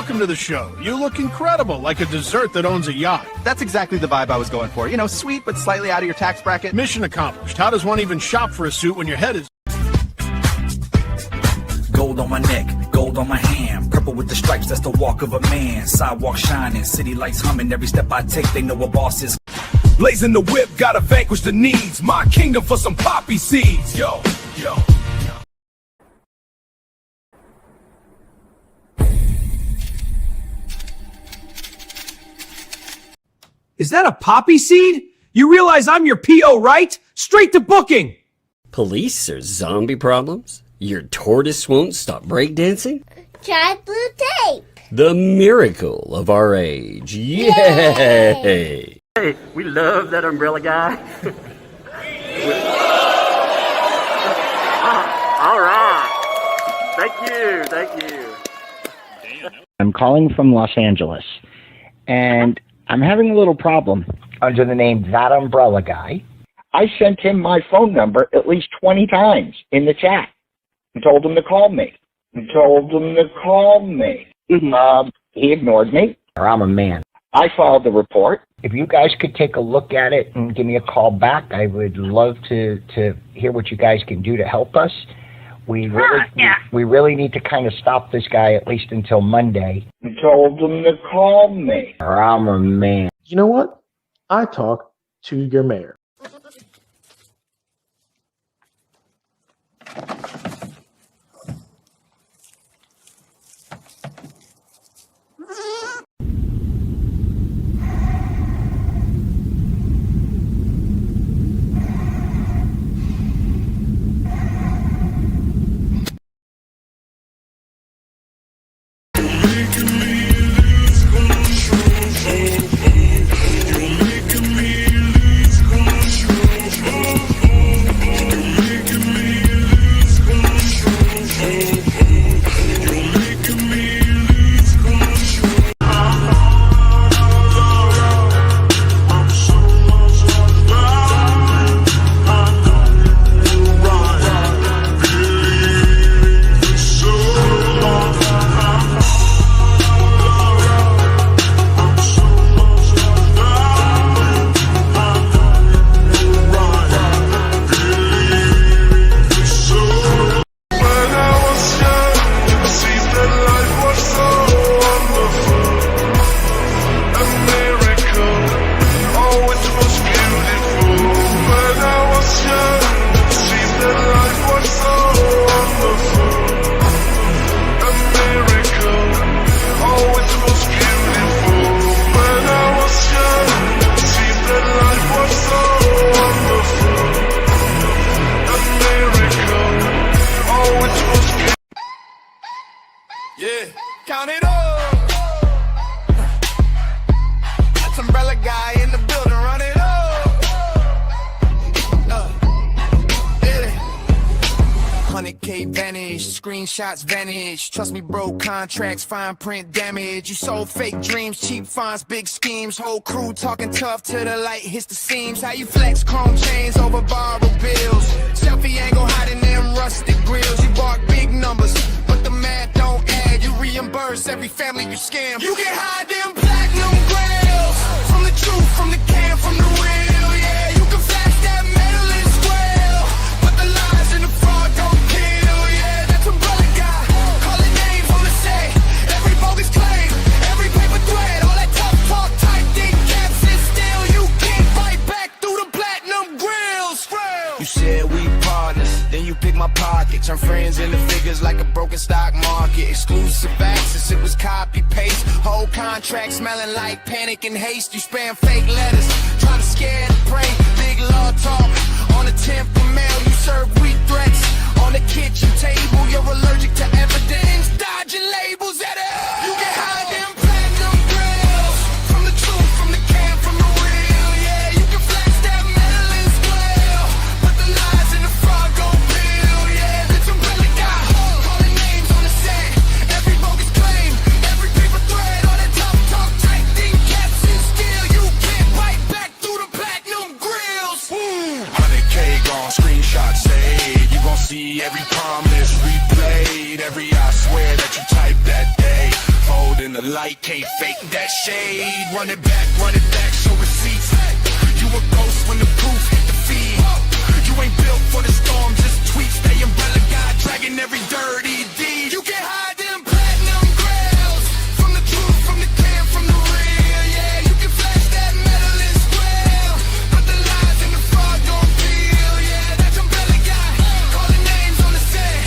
welcome to the show. You look incredible, like a dessert that owns a yacht. That's exactly the vibe I was going for. You know, sweet but slightly out of your tax bracket. Mission accomplished. How does one even shop for a suit when your head is... Gold on my neck, gold on my hand, purple with the stripes, that's the walk of a man. Sidewalk shining, city lights humming, every step I take, they know a boss is. Blazing the whip, gotta vanquish the needs, my kingdom for some poppy seeds. Yo, yo. Is that a poppy seed? You realize I'm your PO, right? Straight to booking! Police or zombie problems? Your tortoise won't stop breakdancing? Try blue tape. The miracle of our age. Yay! Hey, we love that umbrella guy. All right. Thank you. I'm calling from Los Angeles, and I'm having a little problem under the name ThATuMBRELLAgUy. I sent him my phone number at least 20 times in the chat and told him to call me. He ignored me, or I'm a man. I filed the report. If you guys could take a look at it and give me a call back, I would love to hear what you guys can do to help us. We really need to kind of stop this guy at least until Monday. I told him to call me, or I'm a man. You know what? I talk to your mayor. Count it up. That's umbrella guy in the building, run it up. Yeah. 100K vanish, screenshots vanish. Trust me, bro, contracts, fine print damage. You sold fake dreams, cheap fonts, big schemes. Whole crew talking tough till the light hits the seams. How you flex chrome chains over borrowed bills? Selfie angle hiding them rusted grills. You bark big numbers, but the math don't add. You reimburse every family you scam. You can hide them platinum grills from the truth, from the cam, from the real. Yeah, you can flash that metal and square, but the lies and the fraud don't kill. Yeah, that's umbrella guy. Calling names on the set. Every bogus claim, every paper thread, all that tough talk, typed in caps, and still you can't fight back through the platinum grills. You said we partners, then you pick my pocket. Turn friends into figures like a broken stock market. Exclusive access, it was copy paste. Whole contract smelling like panic and haste. You spam fake letters, try to scare the brain. Big law talk on the 10th for mail. You serve weak threats on the kitchen table. You're allergic to evidence, dodging labels at it. You can hide them platinum grills from the truth, from the cam, from the real. Yeah, you can flex that metal and square, but the lies and the fraud go bill. Yeah, it's umbrella guy. Calling names on the set. Every bogus claim, every paper thread, all that tough talk, typed in caps, and still you can't fight back through the platinum grills. 100K gone, screenshot saved. You gon' see every promise replayed. Every I swear that you typed that day. Fold in the light, can't fake that shade. Run it back, show receipts. You a ghost when the proof hit the feed. You ain't built for the storm, just tweets. Stay umbrella guy, dragging every dirty deed. You can't hide them platinum grails from the truth, from the clear, from the real. Yeah, you can flash that metal and square, but the lies and the fraud don't feel. Yeah, that's umbrella guy, calling names on the set.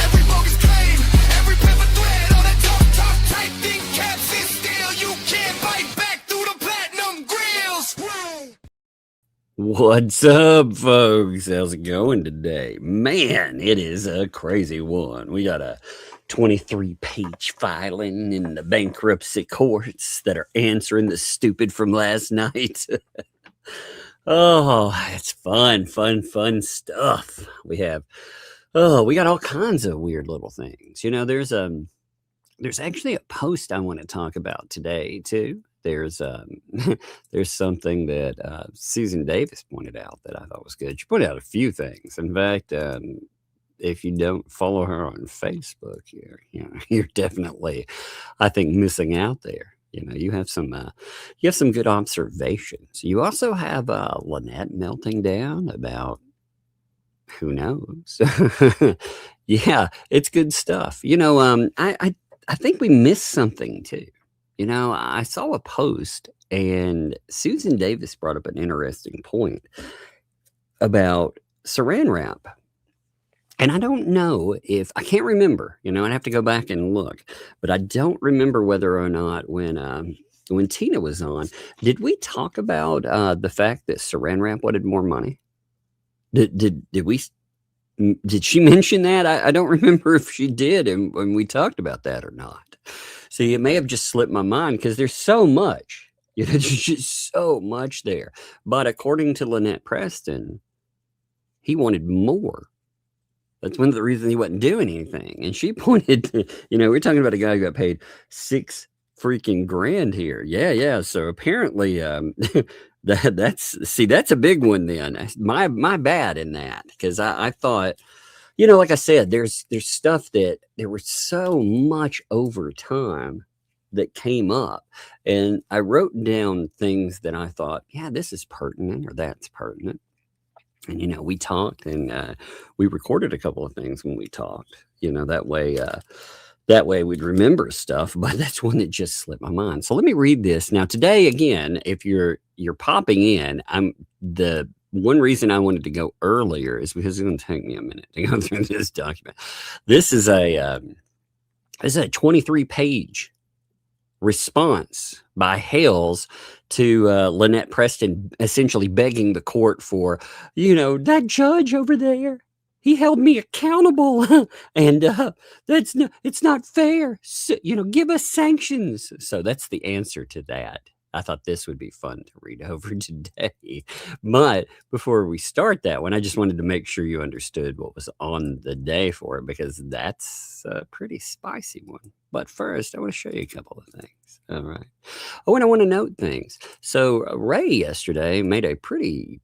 Every bogus claim, every paper thread, all that tough type thing caps it still. You can't bite back through the platinum grills. What's up, folks? How's it going today? Man, it is a crazy one. We got a 23-page filing in the bankruptcy courts that are answering the stupid from last night. Oh, it's fun stuff. We got all kinds of weird little things. You know, there's actually a post I want to talk about today too. There's something that Susan Davis pointed out that I thought was good. She pointed out a few things. In fact, if you don't follow her on Facebook, you're definitely, I think, missing out there. You know, you have some good observations. You also have Lynette melting down about who knows. Yeah, it's good stuff. You know, I think we missed something too. You know, I saw a post and Susan Davis brought up an interesting point about saran wrap. And I don't know I can't remember, you know, I'd have to go back and look, but I don't remember whether or not when Tina was on, did we talk about the fact that saran wrap wanted more money? Did she mention that? I don't remember if she did and when we talked about that or not. See, it may have just slipped my mind because there's so much, you know, there's just so much there. But according to Lynette Preston, he wanted more. That's one of the reasons he wasn't doing anything. And she pointed to, you know, we're talking about a guy who got paid $6 freaking grand here. Yeah. So apparently, that's a big one then. My bad in that, because I thought, you know, like I said, there's stuff that there was so much over time that came up, and I wrote down things that I thought, yeah, this is pertinent or that's pertinent. And, you know, we talked and we recorded a couple of things when we talked, you know, that way we'd remember stuff, but that's one that just slipped my mind. So let me read this. Now today, again, if you're popping in, the one reason I wanted to go earlier is because it's going to take me a minute to go through this document. This is a 23-page response by Hales to Lynette Preston, essentially begging the court for, you know, that judge over there, he held me accountable, and it's not fair. So, you know, give us sanctions. So that's the answer to that. I thought this would be fun to read over today. But before we start that one, I just wanted to make sure you understood what was on the day for it, because that's a pretty spicy one. But first, I want to show you a couple of things. All right. Oh, and I want to note things. So Ray yesterday made a pretty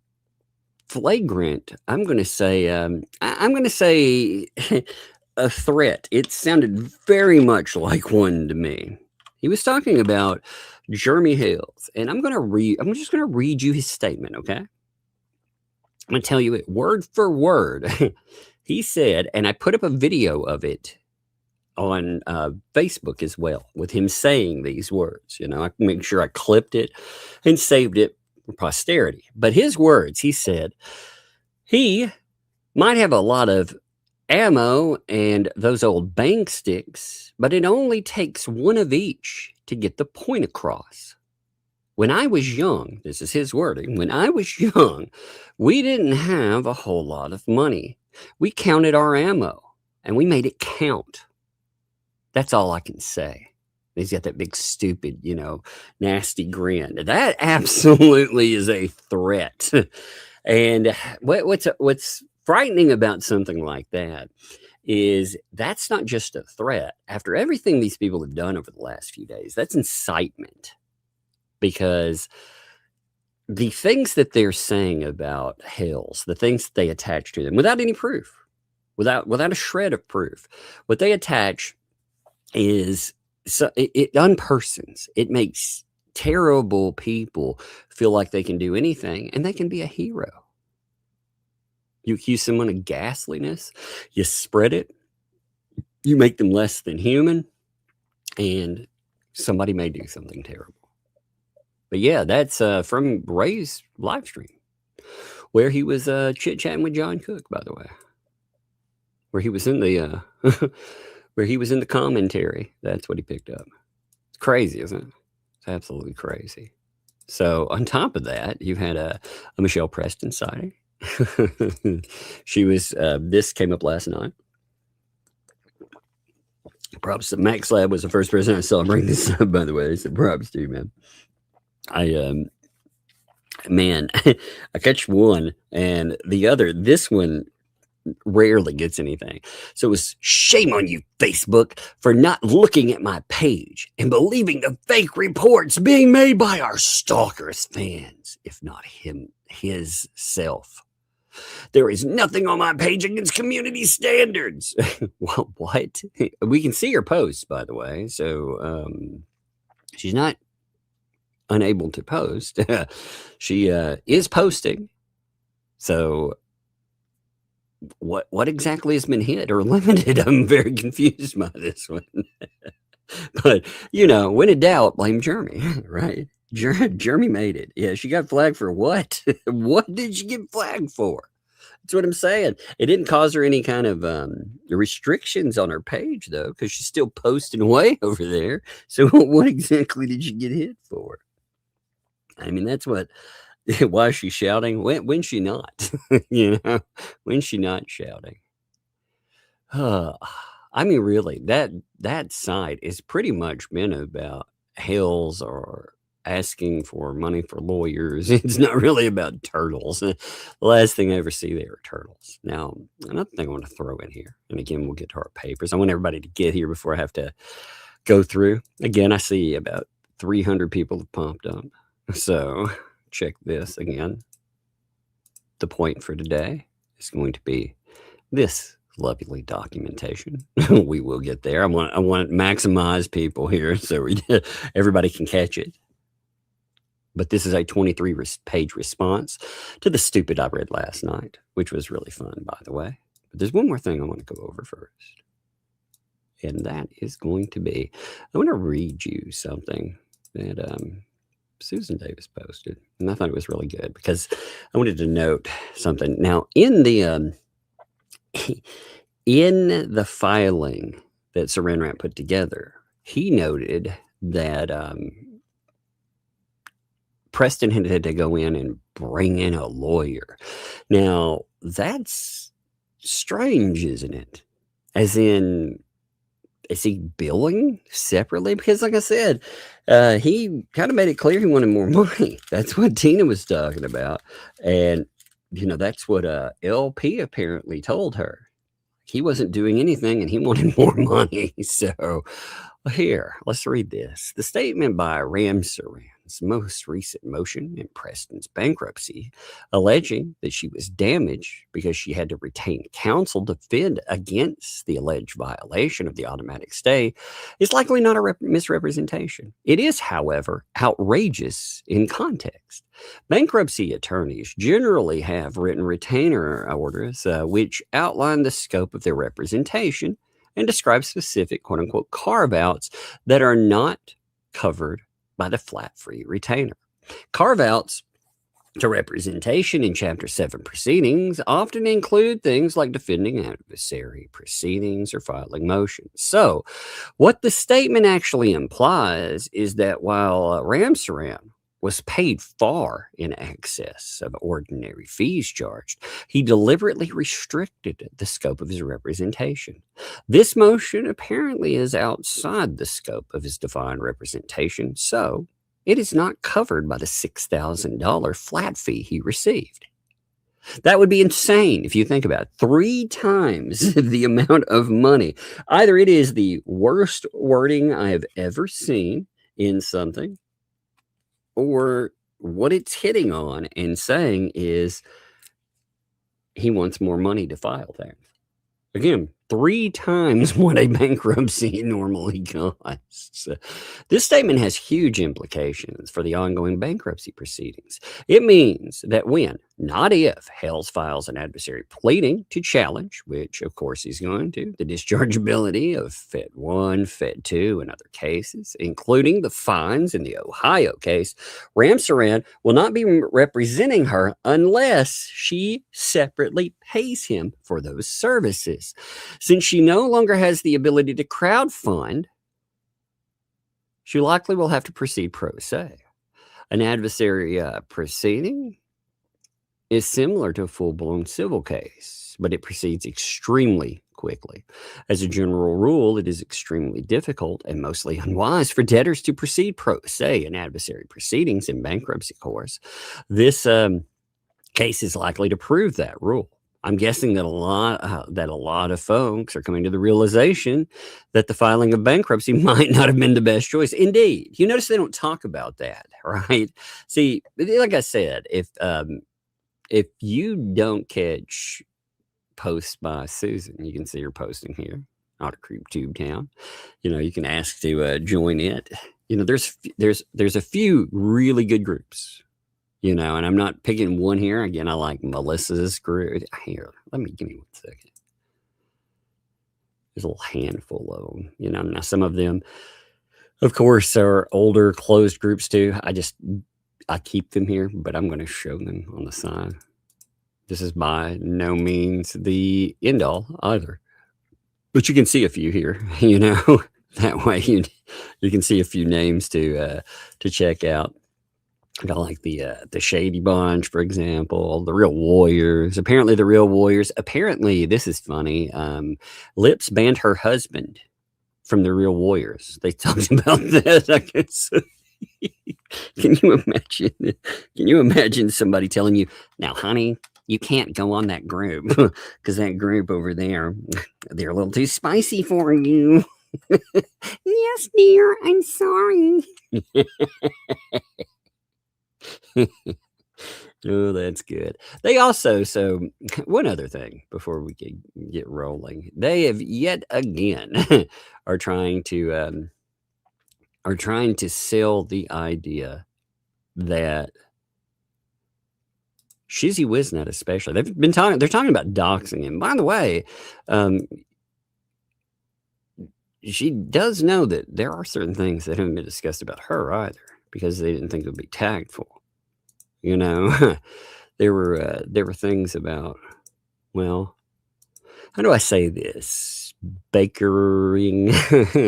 flagrant, I'm going to say a threat. It sounded very much like one to me. He was talking about Jeremy Hales, and I'm just going to read you his statement, okay? I'm going to tell you it word for word. He said, and I put up a video of it on Facebook as well, with him saying these words. You know, I can make sure I clipped it and saved it for posterity. But his words, he said, he might have a lot of ammo and those old bang sticks, but it only takes one of each to get the point across. When I was young, this is his wording, when I was young, we didn't have a whole lot of money. We counted our ammo and we made it count. That's all I can say. He's got that big, stupid, you know, nasty grin. That absolutely is a threat. And what's frightening about something like that is that's not just a threat. After everything these people have done over the last few days, that's incitement. Because the things that they're saying about Hales, the things that they attach to them, without any proof, without a shred of proof, what they attach is so it unpersons. It makes terrible people feel like they can do anything and they can be a hero. You accuse someone of ghastliness, you spread it, you make them less than human, and somebody may do something terrible. But yeah, that's from Ray's live stream, where he was chit-chatting with John Cook, by the way, where he was in the where he was in the commentary. That's what he picked up. It's crazy, isn't it? It's absolutely crazy. So on top of that, you had a Michelle Preston sighting. She was this came up last night. Props to Max Lab was the first person I saw bring this up, by the way. So props to you, man. I catch one and the other. This one rarely gets anything. So it was shame on you, Facebook, for not looking at my page and believing the fake reports being made by our stalkers fans, if not his self. There is nothing on my page against community standards. Well, what? We can see her posts, by the way. So she's not unable to post. She is posting. So what exactly has been hit or limited? I'm very confused by this one. But, when in doubt, blame Jeremy, right? Jeremy made it. Yeah, she got flagged for what? What did she get flagged for? That's what I'm saying. It didn't cause her any kind of restrictions on her page, though, because she's still posting away over there. So what exactly did she get hit for? I mean, that's what... Why is she shouting? When's she not? When's she not shouting? I mean, really, that site is pretty much been about Hales or asking for money for lawyers. It's not really about turtles. The last thing I ever see there are turtles. Now, another thing I want to throw in here, and again, we'll get to our papers. I want everybody to get here before I have to go through. Again, I see about 300 people have popped up. So check this again. The point for today is going to be this lovely documentation. We will get there. I want to maximize people here so everybody can catch it. But this is a 23-page response to the stupid I read last night, which was really fun, by the way. But there's one more thing I want to go over first. And that is going to be, I want to read you something that Susan Davis posted. And I thought it was really good because I wanted to note something. Now, in the filing that Saran Wrap put together, he noted that Preston had to go in and bring in a lawyer. Now, that's strange, isn't it? As in, is he billing separately? Because like I said, he kind of made it clear he wanted more money. That's what Tina was talking about. And, that's what LP apparently told her. He wasn't doing anything and he wanted more money. So here, let's read this. The statement by Ram Saran's most recent motion in Preston's bankruptcy, alleging that she was damaged because she had to retain counsel to defend against the alleged violation of the automatic stay, is likely not a misrepresentation. It is, however, outrageous in context. Bankruptcy attorneys generally have written retainer orders which outline the scope of their representation and describe specific quote-unquote carve-outs that are not covered by the flat-fee retainer. Carve-outs to representation in Chapter 7 proceedings often include things like defending adversary proceedings or filing motions. So what the statement actually implies is that while Ramsaran was paid far in excess of ordinary fees charged, he deliberately restricted the scope of his representation. This motion apparently is outside the scope of his defined representation, so it is not covered by the $6,000 flat fee he received. That would be insane if you think about it. 3 times the amount of money. Either it is the worst wording I have ever seen in something, or what it's hitting on and saying is he wants more money to file things. Again, 3 times what a bankruptcy normally costs. This statement has huge implications for the ongoing bankruptcy proceedings. It means that when, not if, Hales files an adversary pleading to challenge, which of course he's going to, the dischargeability of Fed 1, Fed 2, and other cases, including the fines in the Ohio case, Ramsaran will not be representing her unless she separately pays him for those services. Since she no longer has the ability to crowdfund, she likely will have to proceed pro se. An adversary proceeding is similar to a full-blown civil case, but it proceeds extremely quickly. As a general rule, it is extremely difficult and mostly unwise for debtors to proceed pro se in adversary proceedings in bankruptcy courts. This case is likely to prove that rule. I'm guessing that a lot of folks are coming to the realization that the filing of bankruptcy might not have been the best choice. Indeed, you notice they don't talk about that, right? See, like I said, if you don't catch posts by Susan, you can see her posting here, Otter Creek Tube Town. You can ask to join it. There's a few really good groups. And I'm not picking one here. Again, I like Melissa's group. Here, give me 1 second. There's a little handful of them. Now some of them, of course, are older, closed groups too. I keep them here, but I'm going to show them on the side. This is by no means the end all either. But you can see a few here, that way you can see a few names to check out. I like the Shady Bunch, for example, the Real Warriors. Apparently, the Real Warriors. Apparently, this is funny. Lips banned her husband from the Real Warriors. They talked about that. I guess. Can you imagine somebody telling you, "Now, honey, you can't go on that group because that group over there, they're a little too spicy for you." Yes, dear. I'm sorry. Oh, that's good. They also, so one other thing before we can get rolling, they have yet again are trying to sell the idea that Shizzy Wisnet, especially, they're talking about doxing. And by the way, she does know that there are certain things that haven't been discussed about her either, because they didn't think it would be tactful. There were things about, well, how do I say this? Bakering,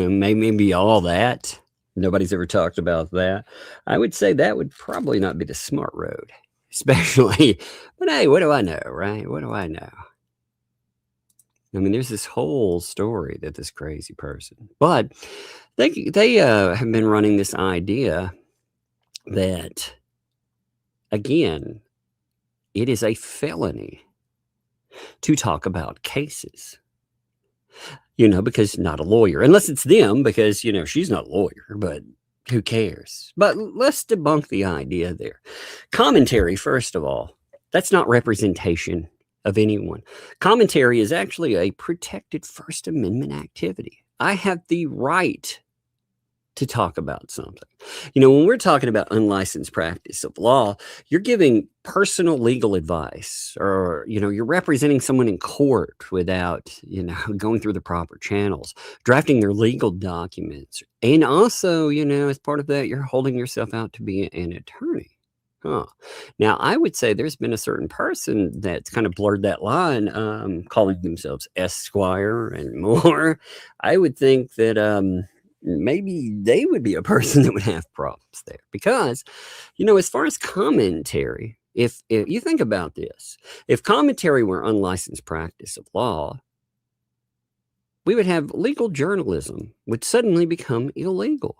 maybe all that. Nobody's ever talked about that. I would say that would probably not be the smart road, especially, but hey, what do I know, right? What do I know? I mean, there's this whole story that this crazy person, but they have been running this idea that, again, it is a felony to talk about cases, because not a lawyer, unless it's them, because, she's not a lawyer, but who cares? But let's debunk the idea there. Commentary, first of all, that's not representation of anyone. Commentary is actually a protected First Amendment activity. I have the right to talk about something. When we're talking about unlicensed practice of law, you're giving personal legal advice, or, you're representing someone in court without, going through the proper channels, drafting their legal documents. And also, as part of that, you're holding yourself out to be an attorney. Now, I would say there's been a certain person that's kind of blurred that line, calling themselves Esquire and more. I would think that maybe they would be a person that would have problems there, because, as far as commentary, if you think about this, if commentary were unlicensed practice of law, we would have legal journalism would suddenly become illegal.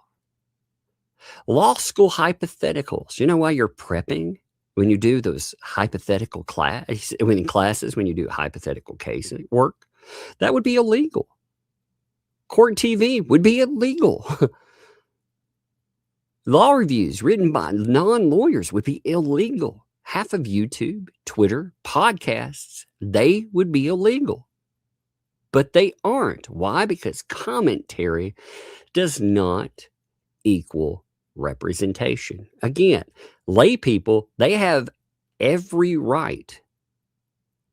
Law school hypotheticals. Why you're prepping when you do those hypothetical classes, when you do hypothetical case work, that would be illegal. Court TV would be illegal. Law reviews written by non-lawyers would be illegal. Half of YouTube, Twitter, podcasts, they would be illegal. but they aren't. Why? Because commentary does not equal representation. Again, lay people, they have every right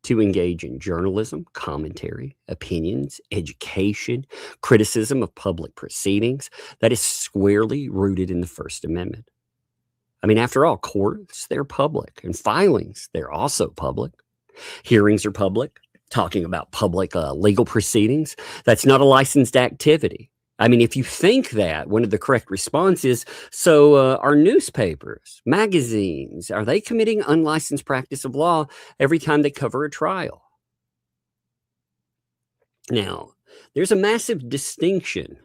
to engage in journalism, commentary, opinions, education, criticism of public proceedings that is squarely rooted in the First Amendment. I mean, after all, courts, they're public, and filings, they're also public. Hearings are public. Talking about public legal proceedings, that's not a licensed activity. I mean, if you think that, one of the correct responses, so are newspapers, magazines, are they committing unlicensed practice of law every time they cover a trial? Now, there's a massive distinction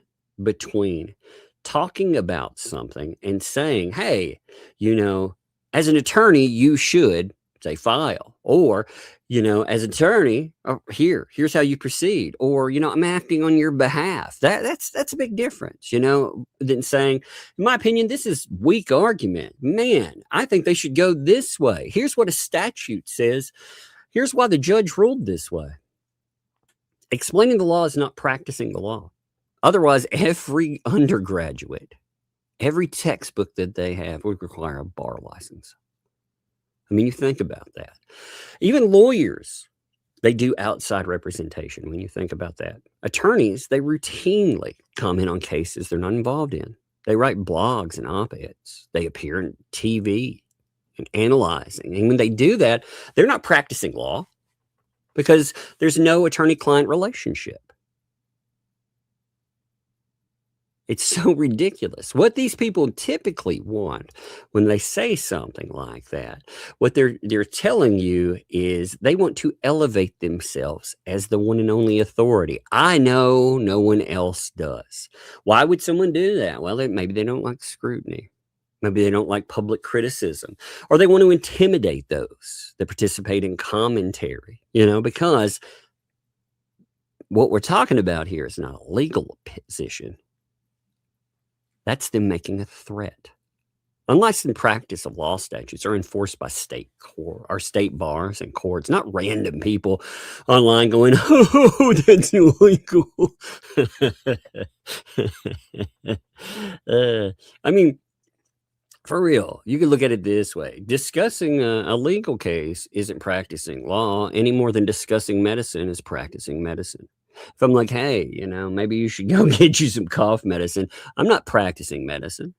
between talking about something and saying, hey, you know, as an attorney, you should say file, or, you know, as an attorney, oh, here's how you proceed, or, you know, I'm acting on your behalf. That's a big difference, you know, than saying, in my opinion, this is weak argument. Man, I think they should go this way. Here's what a statute says. Here's why the judge ruled this way. Explaining the law is not practicing the law. Otherwise, every undergraduate, every textbook that they have would require a bar license. I mean, you think about that. Even lawyers, they do outside representation when you think about that. Attorneys, they routinely comment on cases they're not involved in. They write blogs and op-eds. They appear on TV and analyzing. And when they do that, they're not practicing law because there's no attorney-client relationship. It's so ridiculous. What these people typically want when they say something like that, what they're telling you is they want to elevate themselves as the one and only authority. I know no one else does. Why would someone do that? Well, maybe they don't like scrutiny. Maybe they don't like public criticism, or they want to intimidate those that participate in commentary, you know, because what we're talking about here is not a legal position. That's them making a threat. Unlicensed practice of law statutes are enforced by state bars and courts, not random people online going, oh, that's illegal. I mean, for real, you can look at it this way. Discussing a legal case isn't practicing law any more than discussing medicine is practicing medicine. If I'm like, hey, you know, maybe you should go get you some cough medicine, I'm not practicing medicine.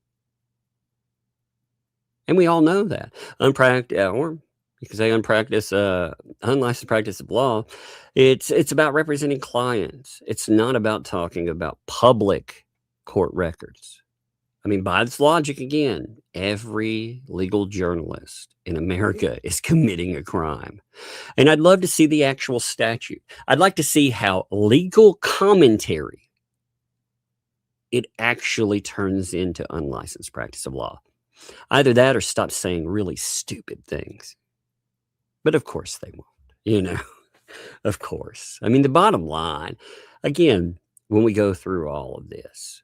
And we all know that. Or you can say unlicensed practice of law. It's about representing clients. It's not about talking about public court records. I mean, by this logic, again, every legal journalist in America is committing a crime. And I'd love to see the actual statute. I'd like to see how legal commentary, it actually turns into unlicensed practice of law. Either that or stop saying really stupid things. But of course they won't, you know, of course. I mean, the bottom line, again, when we go through all of this,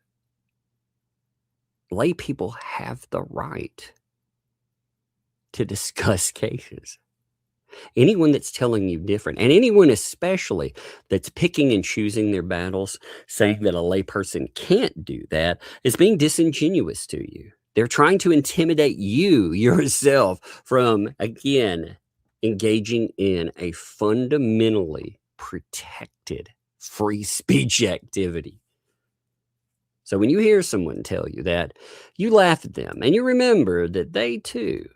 lay people have the right to discuss cases. Anyone that's telling you different, and anyone especially that's picking and choosing their battles, saying that a layperson can't do that, is being disingenuous to you. They're trying to intimidate you yourself from, again, engaging in a fundamentally protected free speech activity. So when you hear someone tell you that, you laugh at them and you remember that they too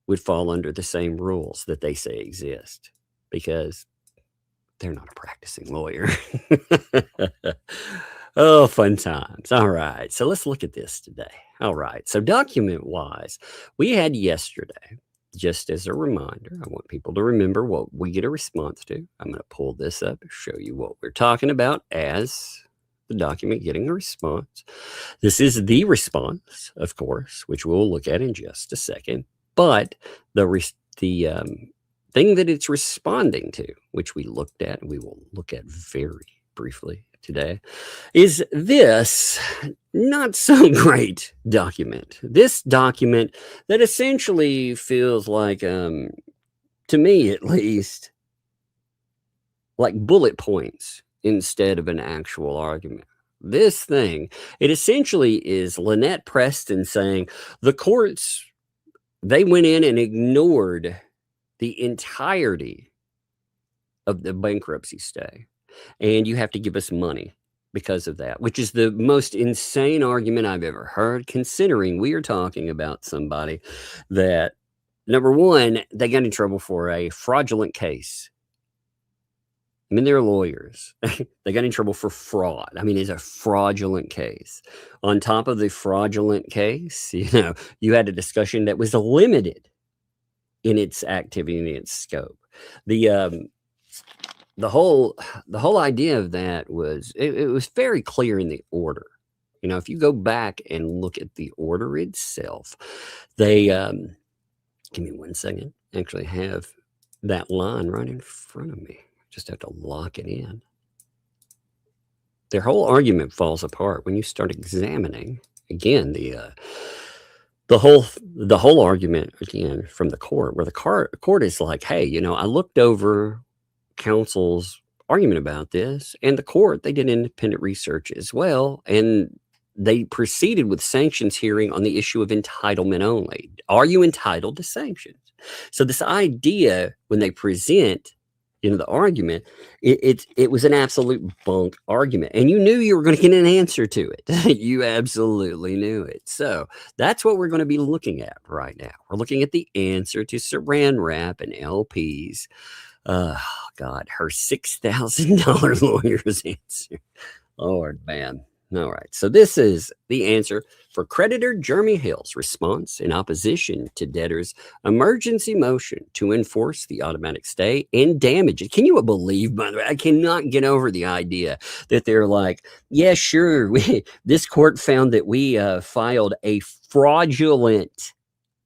would fall under the same rules that they say exist because they're not a practicing lawyer. Oh, fun times. All right. So let's look at this today. All right. So document-wise, we had yesterday, just as a reminder, I want people to remember what we get a response to. I'm going to pull this up and show you what we're talking about as the document getting a response. This is the response, of course, which we'll look at in just a second. But the thing that it's responding to, which we looked at, and we will look at very briefly today, is this not so great document. This document that essentially feels like, to me at least, like bullet points instead of an actual argument. This thing, it essentially is Lynette Preston saying the courts, they went in and ignored the entirety of the bankruptcy stay, and you have to give us money because of that, which is the most insane argument I've ever heard, considering we are talking about somebody that, number one, they got in trouble for a fraudulent case. I mean, they're lawyers. They got in trouble for fraud. I mean, it's a fraudulent case. On top of the fraudulent case, you had a discussion that was limited in its activity and its scope. The whole idea of that was it was very clear in the order. If you go back and look at the order itself, they give me 1 second. Actually have that line right in front of me. Just have to lock it in. Their whole argument falls apart when you start examining again the whole argument again from the court, where the court is like, hey, I looked over counsel's argument about this, and the court, they did independent research as well, and they proceeded with sanctions hearing on the issue of entitlement only. Are you entitled to sanctions? So this idea, when they present the argument, it was an absolute bunk argument, and you knew you were going to get an answer to it. You absolutely knew it. So that's what we're going to be looking at right now. We're looking at the answer to Saran Wrap and LP's God, her $6,000 lawyer's answer. Lord, man. All right. So this is the answer for creditor Jeremy Hale's response in opposition to debtor's emergency motion to enforce the automatic stay and damages. Can you believe, by the way, I cannot get over the idea that they're like, yeah, sure. This court found that we filed a fraudulent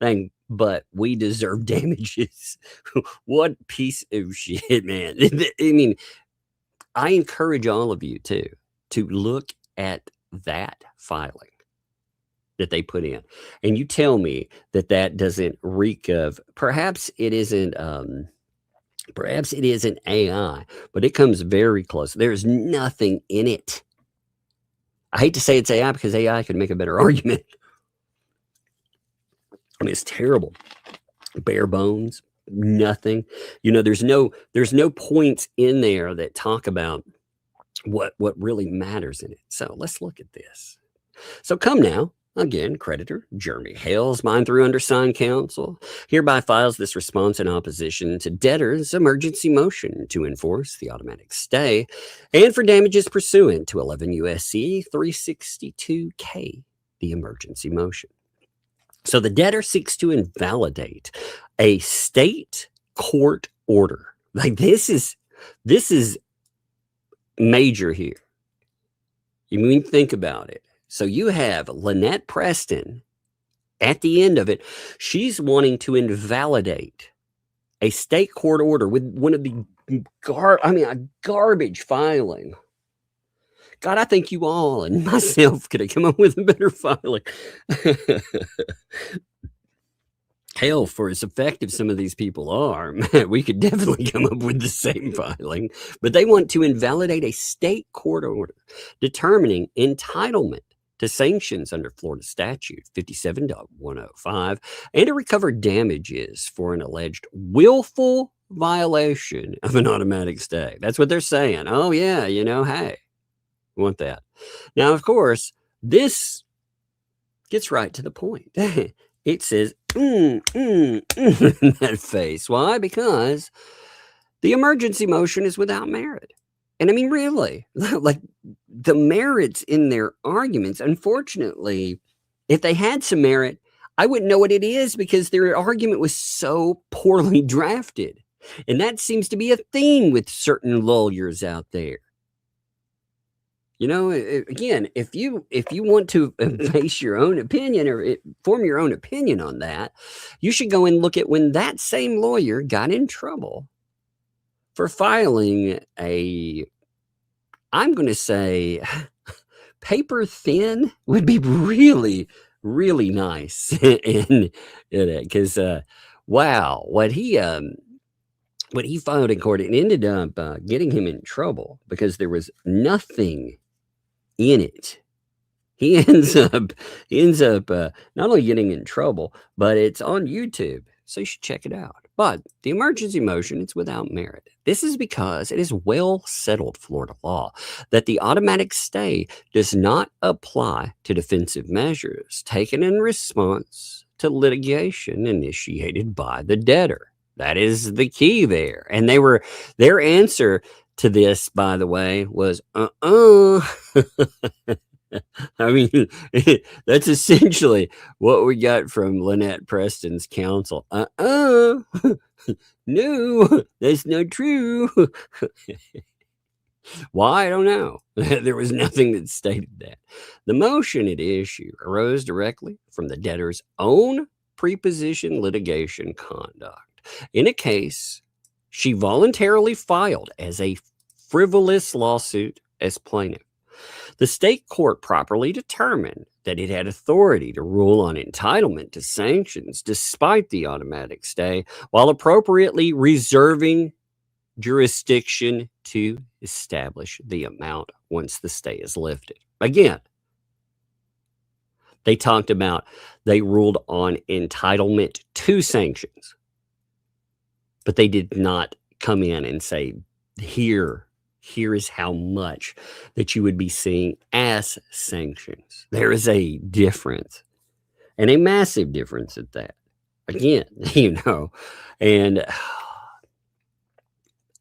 thing, but we deserve damages. What piece of shit, man. I mean, I encourage all of you to look at that filing that they put in, and you tell me that doesn't reek of, perhaps it isn't AI, but it comes very close. There's nothing in it. I hate to say it's AI because AI could make a better argument. I mean, it's terrible. Bare bones, nothing. There's no points in there that talk about what really matters in it. So let's look at this. So come now, again, creditor Jeremy Hale's mine through undersigned counsel hereby files this response in opposition to debtor's emergency motion to enforce the automatic stay and for damages pursuant to 11 U.S.C. 362K, the emergency motion. So the debtor seeks to invalidate a state court order. Like this is major here. You mean, think about it. So you have Lynette Preston at the end of it. She's wanting to invalidate a state court order with one of the a garbage filing. God, I think you all and myself could have come up with a better filing. Hell, for as effective some of these people are, man, we could definitely come up with the same filing. But they want to invalidate a state court order determining entitlement to sanctions under Florida statute 57.105 and to recover damages for an alleged willful violation of an automatic stay. That's what they're saying. Oh, yeah, hey, we want that. Now, of course, this gets right to the point. It says, in that face. Why? Because the emergency motion is without merit. And I mean, really, like the merits in their arguments, unfortunately, if they had some merit, I wouldn't know what it is because their argument was so poorly drafted. And that seems to be a theme with certain lawyers out there. Again, if you want to base your own opinion or form your own opinion on that, you should go and look at when that same lawyer got in trouble for filing I'm going to say paper thin would be really, really nice. Because, wow, what he what he filed in court, it ended up getting him in trouble because there was nothing in it. He ends up not only getting in trouble, but it's on YouTube, so you should check it out. But the emergency motion, it's without merit. This is because it is well settled Florida law that the automatic stay does not apply to defensive measures taken in response to litigation initiated by the debtor. That is the key there. And their answer to this, by the way, was I mean, that's essentially what we got from Lynette Preston's counsel. No, that's not true. Why? I don't know. There was nothing that stated that. The motion at issue arose directly from the debtor's own preposition litigation conduct. In a case she voluntarily filed as a frivolous lawsuit as plaintiff. The state court properly determined that it had authority to rule on entitlement to sanctions despite the automatic stay, while appropriately reserving jurisdiction to establish the amount once the stay is lifted. Again, they ruled on entitlement to sanctions, but they did not come in and say, here is how much that you would be seeing as sanctions. There is a difference, and a massive difference at that. Again, and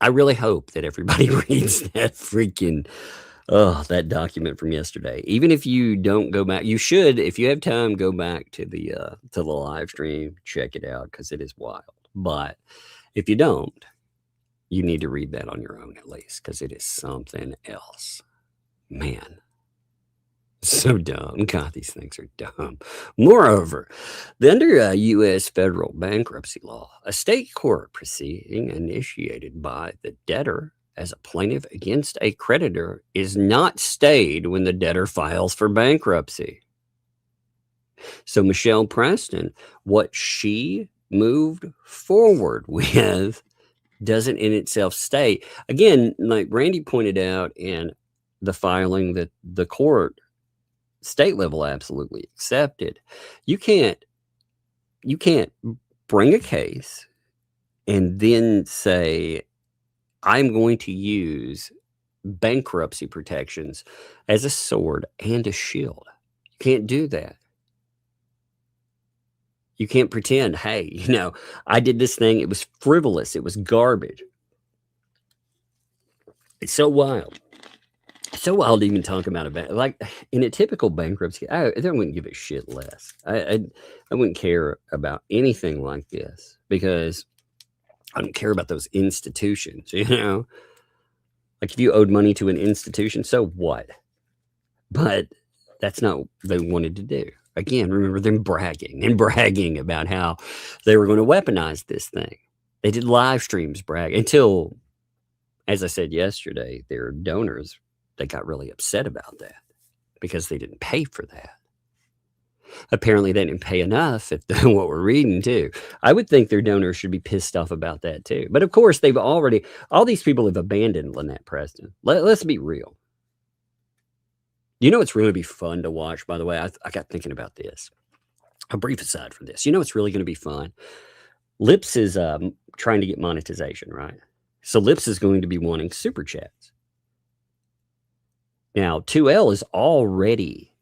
I really hope that everybody reads that freaking, that document from yesterday. Even if you don't go back, you should, if you have time, go back to the live stream, check it out, because it is wild. But if you don't, you need to read that on your own at least, because it is something else. Man, so dumb. God, these things are dumb. Moreover, under U.S. federal bankruptcy law, a state court proceeding initiated by the debtor as a plaintiff against a creditor is not stayed when the debtor files for bankruptcy. So Michelle Preston, what she moved forward with doesn't in itself stay. Again, like Randy pointed out in the filing that the court state level absolutely accepted, you can't bring a case and then say, I'm going to use bankruptcy protections as a sword and a shield. You can't do that. You can't pretend, hey, I did this thing. It was frivolous. It was garbage. It's so wild. So wild to even talk about it. Like in a typical bankruptcy, I wouldn't give a shit less. I wouldn't care about anything like this because I don't care about those institutions, Like if you owed money to an institution, so what? But that's not what they wanted to do. Again, remember them bragging about how they were going to weaponize this thing. They did live streams brag until, as I said yesterday, their donors, they got really upset about that because they didn't pay for that. Apparently, they didn't pay enough if what we're reading too. I would think their donors should be pissed off about that too. But of course, all these people have abandoned Lynette Preston. Let's be real. It's really be fun to watch, by the way. I got thinking about this. A brief aside from this. It's really going to be fun. Lips is trying to get monetization, right? So Lips is going to be wanting super chats. Now, 2L is already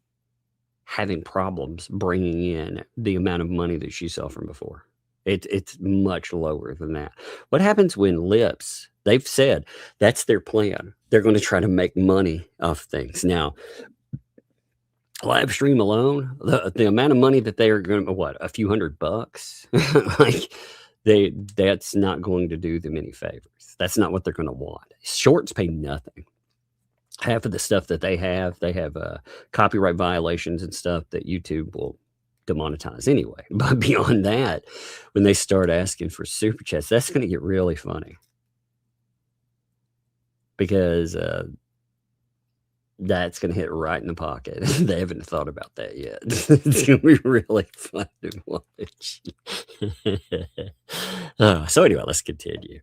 having problems bringing in the amount of money that she saw from before. It's much lower than that. What happens when Lips, they've said that's their plan. They're going to try to make money off things. Now, live stream alone, the amount of money that they are going to, a few $100? That's not going to do them any favors. That's not what they're going to want. Shorts pay nothing. Half of the stuff that they have copyright violations and stuff that YouTube will demonetize anyway. But beyond that, when they start asking for super chats, that's going to get really funny. Because that's going to hit right in the pocket. They haven't thought about that yet. It's going to be really fun to watch. So anyway, let's continue.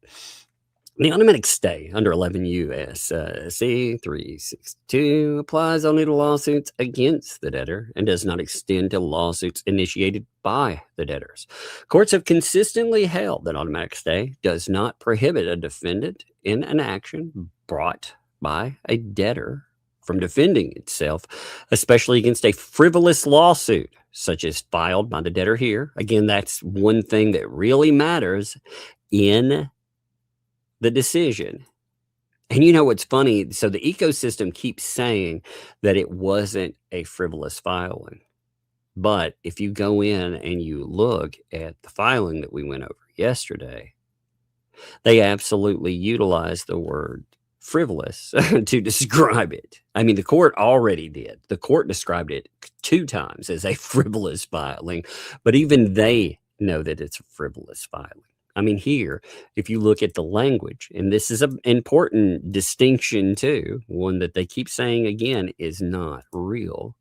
The automatic stay under 11 U.S.C. 362 applies only to lawsuits against the debtor and does not extend to lawsuits initiated by the debtors. Courts have consistently held that automatic stay does not prohibit a defendant in an action brought by a debtor from defending itself, especially against a frivolous lawsuit, such as filed by the debtor here. Again, that's one thing that really matters in the decision. And you know what's funny? So the ecosystem keeps saying that it wasn't a frivolous filing. But if you go in and you look at the filing that we went over yesterday, they absolutely utilize the word frivolous to describe it. I mean, the court already did. The court described it 2 times as a frivolous filing, but even they know that it's a frivolous filing. I mean, here, if you look at the language, and this is an important distinction too, one that they keep saying again is not real.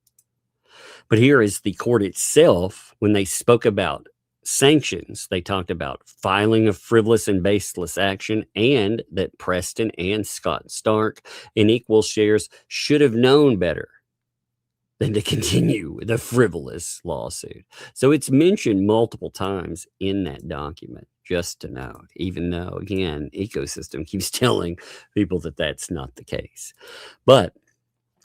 But here is the court itself, when they spoke about sanctions, they talked about filing a frivolous and baseless action, and that Preston and Scott Stark in equal shares should have known better than to continue the frivolous lawsuit. So it's mentioned multiple times in that document, just to note, even though, again, ecosystem keeps telling people that that's not the case. But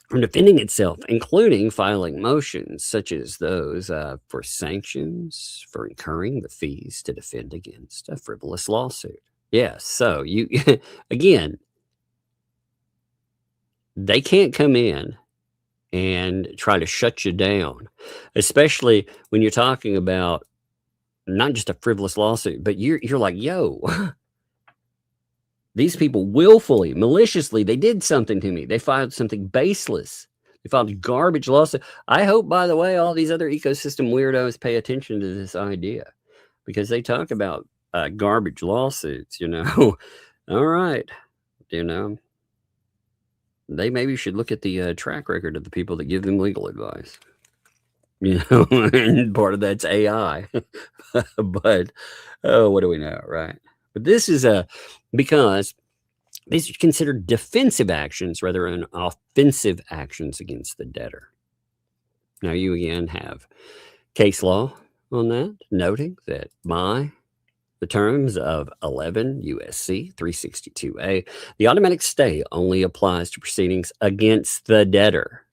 from defending itself, including filing motions such as those for sanctions for incurring the fees to defend against a frivolous lawsuit. Yes, so you, again, they can't come in and try to shut you down, especially when you're talking about not just a frivolous lawsuit, but you're like, yo, these people willfully, maliciously, they did something to me. They filed something baseless. They filed a garbage lawsuit. I hope, by the way, all these other ecosystem weirdos pay attention to this idea, because they talk about garbage lawsuits, you know. All right, you know. They maybe should look at the track record of the people that give them legal advice. You know, and part of that's AI. But, oh, what do we know, right? But this is because these are considered defensive actions rather than offensive actions against the debtor. Now, you again have case law on that, noting that by the terms of 11 U.S.C. 362A, the automatic stay only applies to proceedings against the debtor.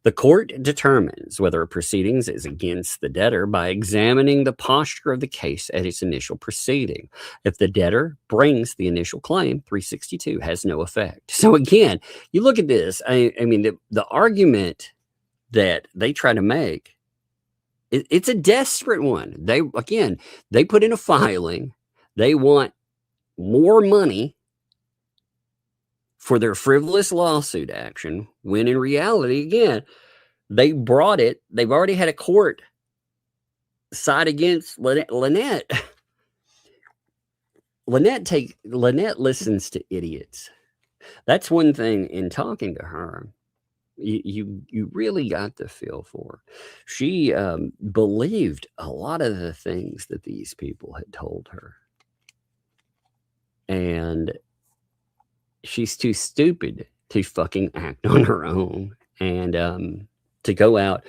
The court determines whether a proceedings is against the debtor by examining the posture of the case at its initial proceeding. If the debtor brings the initial claim, 362 has no effect. So again, you look at this, I mean, the argument that they try to make, it's a desperate one. They put in a filing. They want more money for their frivolous lawsuit action, when in reality, again, they brought it. They've already had a court side against Lynette. Lynette listens to idiots. That's one thing in talking to her. You really got the feel for her. She believed a lot of the things that these people had told her. And she's too stupid to fucking act on her own and to go out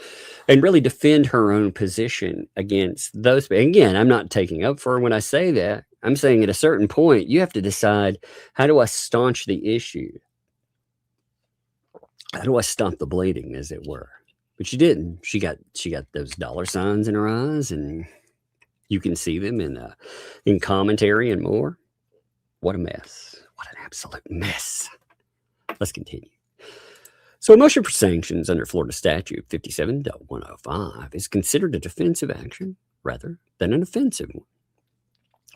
and really defend her own position against those. Again, I'm not taking up for her when I say that. I'm saying at a certain point, you have to decide, how do I staunch the issue? How do I stop the bleeding, as it were? But she didn't. She got those dollar signs in her eyes, and you can see them in commentary and more. What a mess. What an absolute mess. Let's continue. So a motion for sanctions under Florida Statute 57.105 is considered a defensive action rather than an offensive one.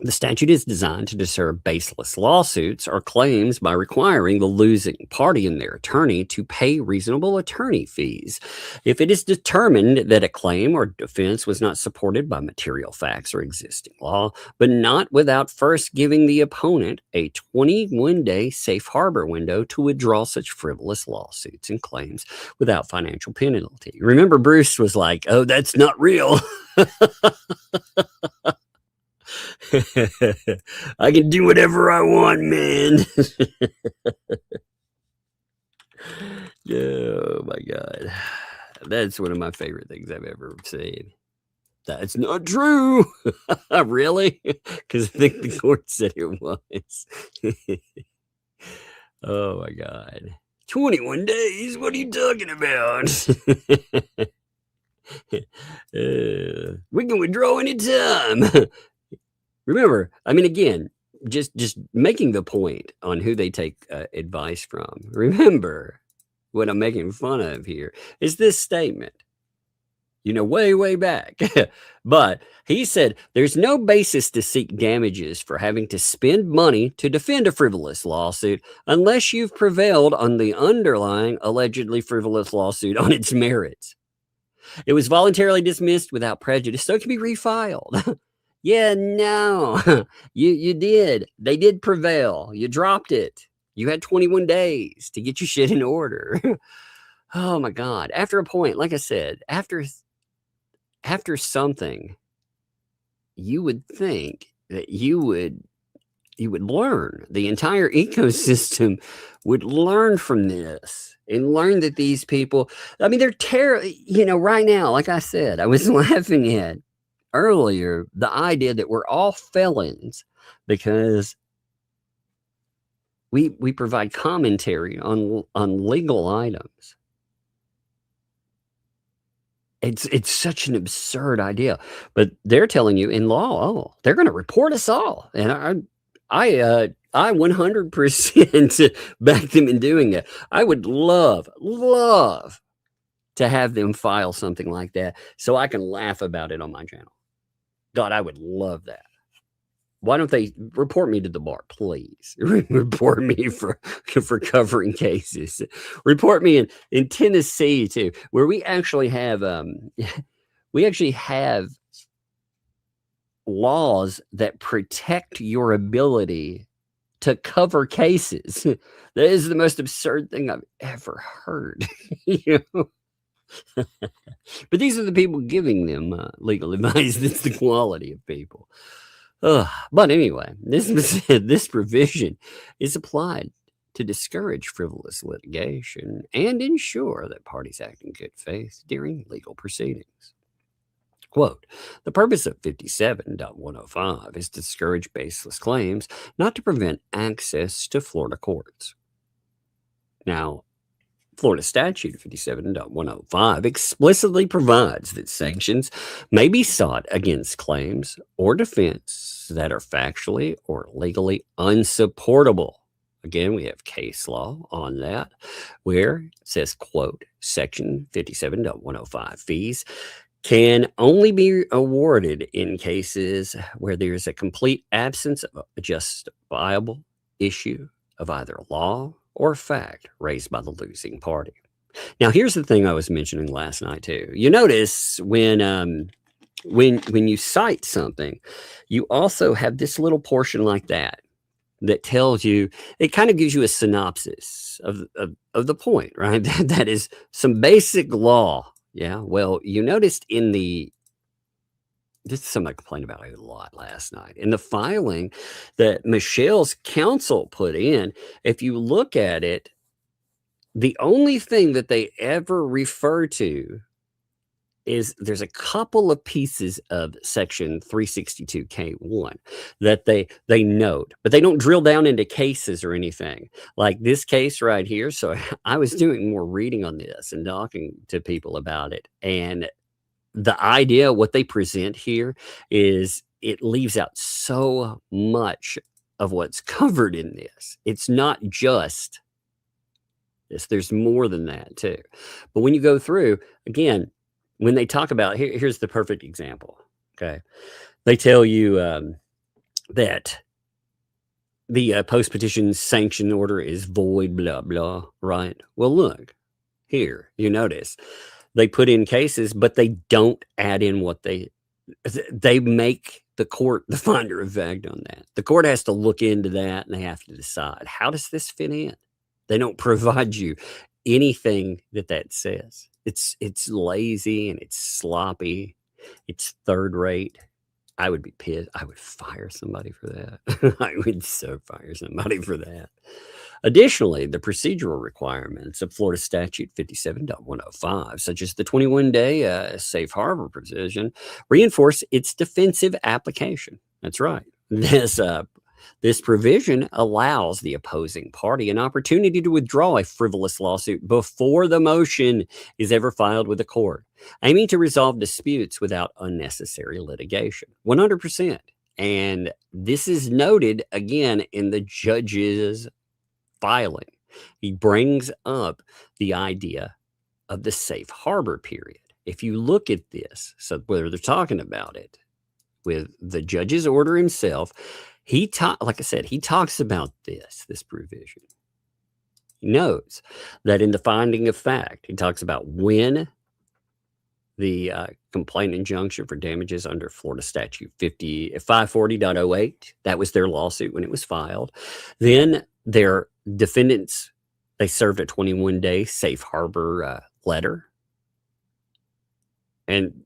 The statute is designed to deter baseless lawsuits or claims by requiring the losing party and their attorney to pay reasonable attorney fees. If it is determined that a claim or defense was not supported by material facts or existing law, but not without first giving the opponent a 21-day safe harbor window to withdraw such frivolous lawsuits and claims without financial penalty. Remember, Bruce was like, oh, that's not real. I can do whatever I want, man. Oh my God. That's one of my favorite things I've ever seen. That's not true. Really? Because I think the court said it was. Oh my God. 21 days? What are you talking about? We can withdraw anytime. Remember, I mean, again, just making the point on who they take advice from. Remember, what I'm making fun of here is this statement, way back. But he said, there's no basis to seek damages for having to spend money to defend a frivolous lawsuit unless you've prevailed on the underlying allegedly frivolous lawsuit on its merits. It was voluntarily dismissed without prejudice, so it can be refiled. Yeah, no, you did. They did prevail. You dropped it. You had 21 days to get your shit in order. Oh my God. After a point, like I said, after something, you would think that you would learn. The entire ecosystem would learn from this and learn that these people, I mean, they're terrible. Right now, like I said, I was laughing at earlier the idea that we're all felons because we provide commentary on legal items. It's such an absurd idea, but they're telling you in law, they're going to report us all, and I 100% back them in doing that. I would love to have them file something like that so I can laugh about it on my channel. God, I would love that. Why don't they report me to the bar, please? Report me for covering cases. Report me in Tennessee too, where we actually have laws that protect your ability to cover cases. That is the most absurd thing I've ever heard. But these are the people giving them legal advice. That's the quality of people. But anyway, this provision is applied to discourage frivolous litigation and ensure that parties act in good faith during legal proceedings. Quote, the purpose of 57.105 is to discourage baseless claims, not to prevent access to Florida courts. Now, Florida statute 57.105 explicitly provides that sanctions may be sought against claims or defense that are factually or legally unsupportable. Again, we have case law on that where it says, quote, section 57.105 fees can only be awarded in cases where there's a complete absence of a justifiable issue of either law or fact raised by the losing party. Now, here's the thing I was mentioning last night too. You notice when you cite something, you also have this little portion like that tells you, it kind of gives you a synopsis of the point, right? That is some basic law. Yeah. Well, you noticed this is something I complained about a lot last night. In the filing that Michelle's counsel put in, if you look at it, the only thing that they ever refer to is there's a couple of pieces of section 362K1 that they note, but they don't drill down into cases or anything like this case right here. So I was doing more reading on this and talking to people about it, and the idea, what they present here is it leaves out so much of what's covered in this. It's not just this. There's more than that too. But when you go through, again, when they talk about, here's the perfect example. Okay. They tell you that the post-petition sanction order is void, blah, blah, right? Well, look, here, you notice they put in cases, but they don't add in what they make the court the finder of fact on that. The court has to look into that and they have to decide, how does this fit in? They don't provide you anything that says. It's lazy and it's sloppy. It's third rate. I would be pissed. I would fire somebody for that. I would so fire somebody for that. Additionally, the procedural requirements of Florida Statute 57.105, such as the 21-day safe harbor provision, reinforce its defensive application. That's right. This provision allows the opposing party an opportunity to withdraw a frivolous lawsuit before the motion is ever filed with the court, aiming to resolve disputes without unnecessary litigation. 100%. And this is noted again in the judge's filing. He brings up the idea of the safe harbor period. If you look at this, so whether they're talking about it with the judge's order himself, like I said, he talks about this provision. He knows that in the finding of fact, he talks about when the complaint injunction for damages under Florida Statute 540.08, that was their lawsuit when it was filed. Then their defendants, they served a 21-day safe harbor letter. And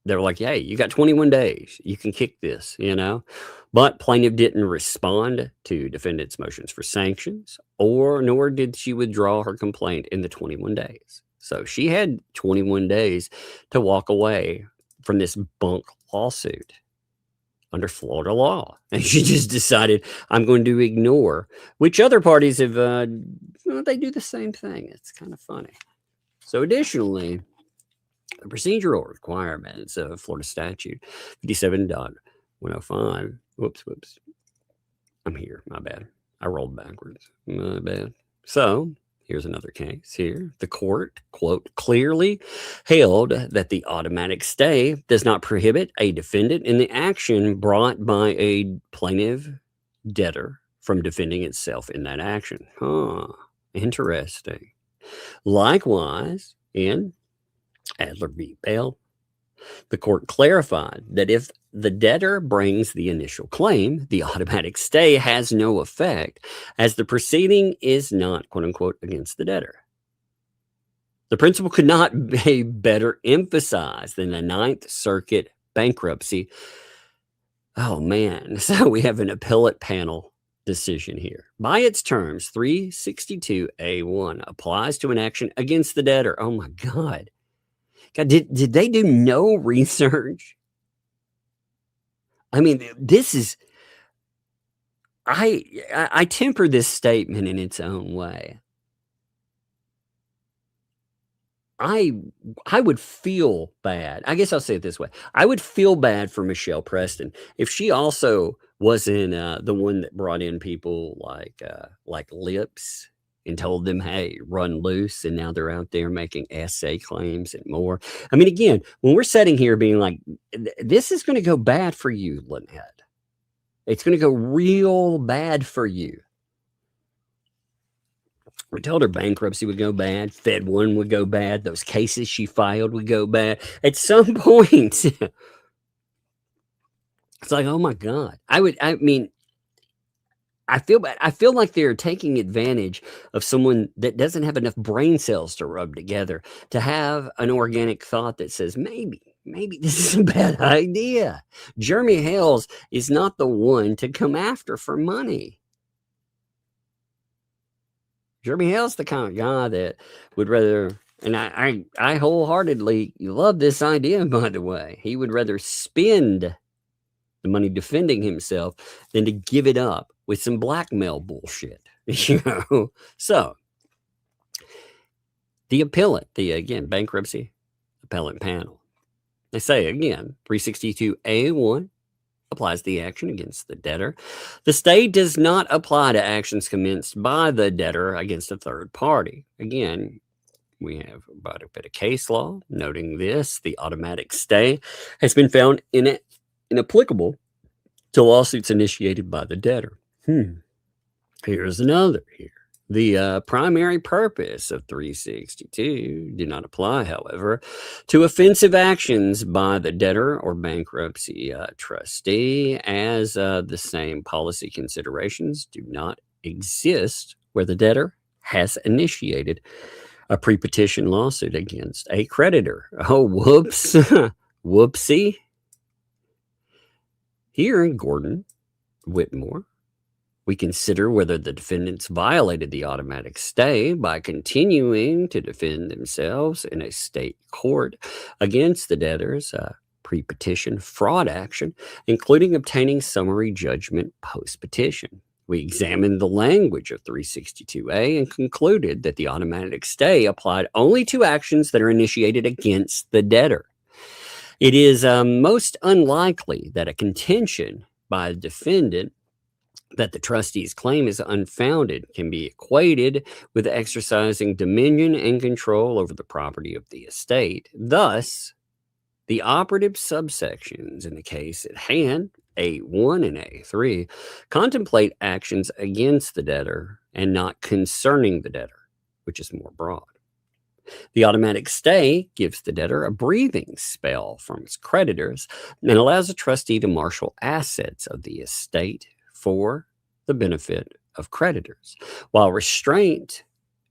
they were like, hey, you got 21 days. You can kick this, But plaintiff didn't respond to defendant's motions for sanctions, nor did she withdraw her complaint in the 21 days. So she had 21 days to walk away from this bunk lawsuit under Florida law. And she just decided, I'm going to ignore, which other parties have, they do the same thing. It's kind of funny. So additionally, the procedural requirements of Florida Statute 57.105. Whoops. I'm here. My bad. I rolled backwards. My bad. So here's another case here. The court, quote, clearly held that the automatic stay does not prohibit a defendant in the action brought by a plaintiff debtor from defending itself in that action. Interesting. Likewise, in Adler v. Bell, the court clarified that if the debtor brings the initial claim, the automatic stay has no effect, as the proceeding is not, quote unquote, against the debtor. The principle could not be better emphasized than the Ninth Circuit bankruptcy. Oh man, so we have an appellate panel decision here. By its terms, 362A1 applies to an action against the debtor. Oh my God. God, did they do no research? I mean, this is, I temper this statement in its own way. I would feel bad. I guess I'll say it this way. I would feel bad for Michelle Preston if she also wasn't the one that brought in people like Lips and told them, hey, run loose. And now they're out there making essay claims and more. I mean, again, when we're sitting here being like, this is going to go bad for you, Lynette. It's going to go real bad for you. We told her bankruptcy would go bad. Fed 1 would go bad. Those cases she filed would go bad. At some point, it's like, oh my God. I feel bad. I feel like they're taking advantage of someone that doesn't have enough brain cells to rub together to have an organic thought that says, maybe this is a bad idea. Jeremy Hales is not the one to come after for money. Jeremy Hale's the kind of guy that would rather, and I wholeheartedly love this idea, by the way. He would rather spend the money defending himself than to give it up with some blackmail bullshit. So the appellate, again, bankruptcy appellate panel, they say again, 362A1 applies the action against the debtor. The stay does not apply to actions commenced by the debtor against a third party. Again, we have about a bit of case law noting this. The automatic stay has been found inapplicable to lawsuits initiated by the debtor. Here's another here. The primary purpose of 362 do not apply, however, to offensive actions by the debtor or bankruptcy trustee, as the same policy considerations do not exist where the debtor has initiated a pre-petition lawsuit against a creditor. Oh, whoops. Whoopsie. Here in Gordon, Whitmore, we consider whether the defendants violated the automatic stay by continuing to defend themselves in a state court against the debtors' pre-petition fraud action, including obtaining summary judgment post-petition. We examined the language of 362A and concluded that the automatic stay applied only to actions that are initiated against the debtor. It is most unlikely that a contention by a defendant that the trustee's claim is unfounded can be equated with exercising dominion and control over the property of the estate. Thus, the operative subsections in the case at hand, A1 and A3, contemplate actions against the debtor and not concerning the debtor, which is more broad. The automatic stay gives the debtor a breathing spell from its creditors and allows a trustee to marshal assets of the estate for the benefit of creditors, while restraint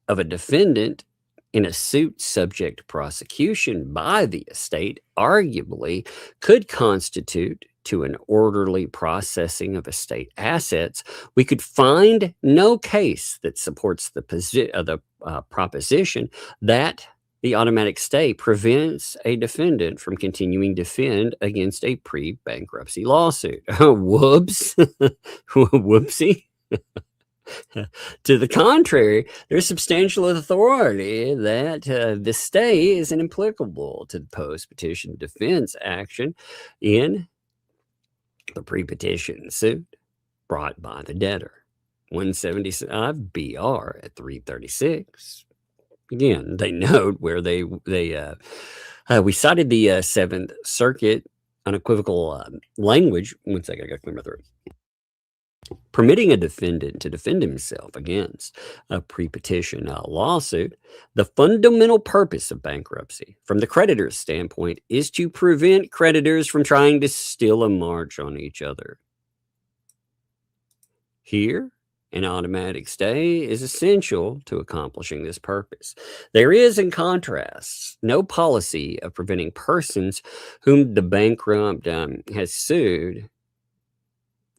of a defendant in a suit subject to prosecution by the estate arguably could constitute to an orderly processing of estate assets. We could find no case that supports the proposition that the automatic stay prevents a defendant from continuing to defend against a pre-bankruptcy lawsuit. Whoops. Whoopsie. To the contrary, there's substantial authority that the stay is inapplicable to the post-petition defense action in the pre-petition suit brought by the debtor. 175 BR at 336. Again, they note where we cited the Seventh Circuit unequivocal language. One second, I got to clear my throat. Permitting a defendant to defend himself against a pre-petition lawsuit, the fundamental purpose of bankruptcy, from the creditor's standpoint, is to prevent creditors from trying to steal a march on each other. Here, an automatic stay is essential to accomplishing this purpose. There is, in contrast, no policy of preventing persons whom the bankrupt has sued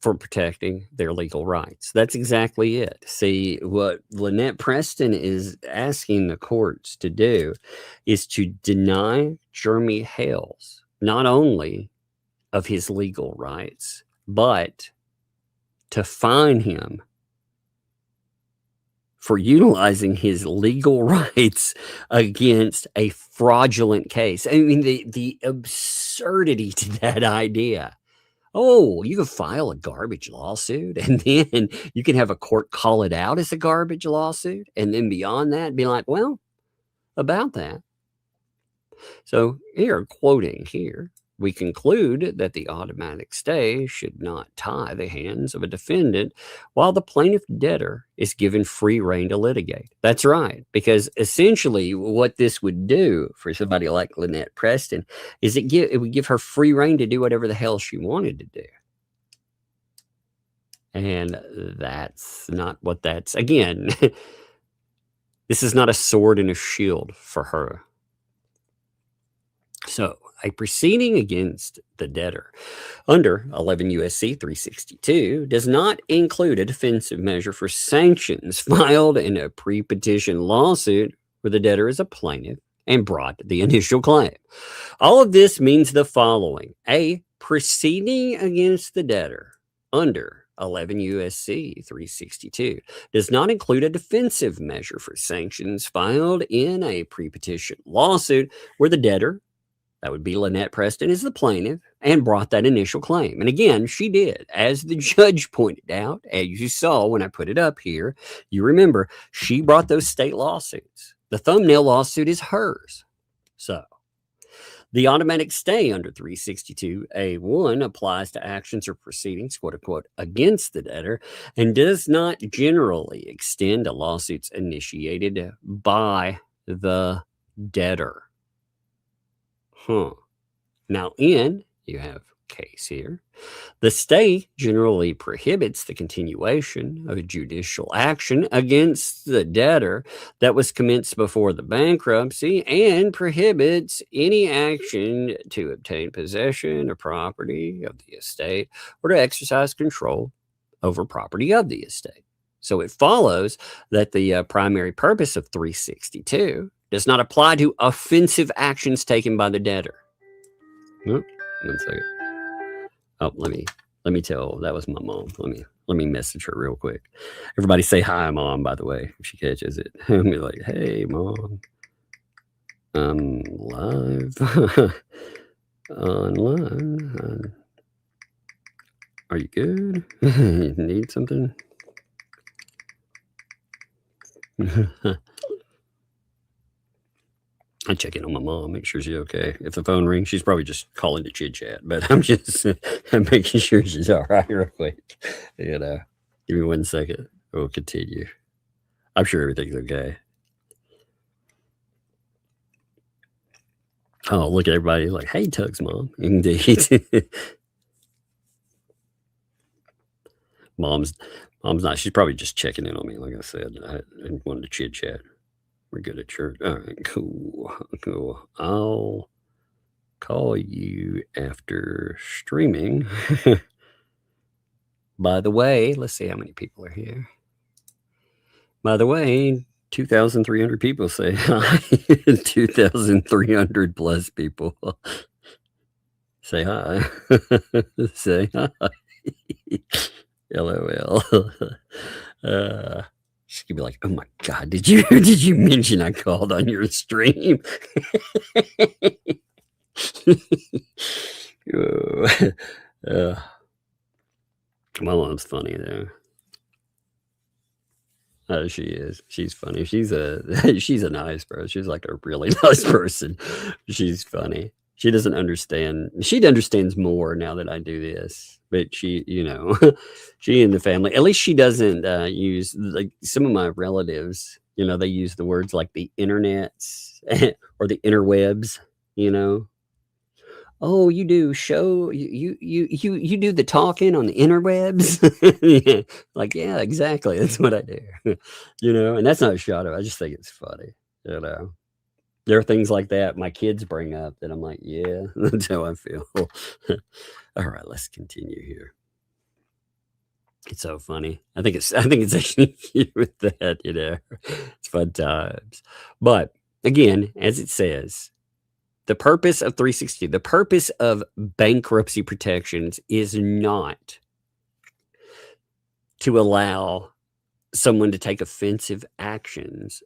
from protecting their legal rights. That's exactly it. See, what Lynette Preston is asking the courts to do is to deny Jeremy Hales not only of his legal rights, but to fine him for utilizing his legal rights against a fraudulent case. I mean, the absurdity to that idea. Oh, you can file a garbage lawsuit and then you can have a court call it out as a garbage lawsuit. And then beyond that, be like, well, about that. So here, quoting here, we conclude that the automatic stay should not tie the hands of a defendant while the plaintiff debtor is given free rein to litigate. That's right, because essentially what this would do for somebody like Lynette Preston is it would give her free rein to do whatever the hell she wanted to do. And that's not what that's, again, this is not a sword and a shield for her. So, a proceeding against the debtor under 11 U.S.C. 362 does not include a defensive measure for sanctions filed in a pre-petition lawsuit where the debtor is a plaintiff and brought the initial claim. All of this means the following. A proceeding against the debtor under 11 U.S.C. 362 does not include a defensive measure for sanctions filed in a pre-petition lawsuit where the debtor, that would be Lynette Preston, is the plaintiff and brought that initial claim. And again, she did. As the judge pointed out, as you saw when I put it up here, you remember she brought those state lawsuits. The thumbnail lawsuit is hers. So the automatic stay under 362A1 applies to actions or proceedings, quote unquote, against the debtor and does not generally extend to lawsuits initiated by the debtor. Now, you have case here. The stay generally prohibits the continuation of a judicial action against the debtor that was commenced before the bankruptcy and prohibits any action to obtain possession of property of the estate or to exercise control over property of the estate. So it follows that the primary purpose of 362 does not apply to offensive actions taken by the debtor. Oh, 1 second. Oh, let me tell. That was my mom. Let me message her real quick. Everybody say hi, Mom. By the way, if she catches it, I'll be like, "Hey, Mom, I'm live online. Are you good? You need something?" I check in on my mom, make sure she's okay. If the phone rings, she's probably just calling to chit chat, but I'm just I'm making sure she's all right real quick. Give me 1 second. We'll continue. I'm sure everything's okay. Oh, look at everybody like, "Hey, Tug's mom." Indeed. Mom's not. She's probably just checking in on me. Like I said, I wanted to chit chat. We're good at church. All right, cool. I'll call you after streaming. By the way, let's see how many people are here. By the way, 2,300 people say hi. 2,300 plus people say hi. Say hi. LOL. She could be like, "Oh my God, did you mention I called on your stream?" My mom's funny though. Oh, she is. She's funny. She's a nice person. She's like a really nice person. She's funny. She doesn't understand. She understands more now that I do this. But she, she and the family, at least she doesn't use, like some of my relatives, they use the words like the internets or the interwebs, "Oh, you do show, you do the talking on the interwebs." Like, yeah, exactly. That's what I do. And that's not a shot of it. I just think it's funny. There are things like that my kids bring up that I'm like, yeah, that's how I feel. All right, let's continue here. It's so funny. I think it's actually cute with that, It's fun times. But again, as it says, the purpose of 362, the purpose of bankruptcy protections is not to allow someone to take offensive actions,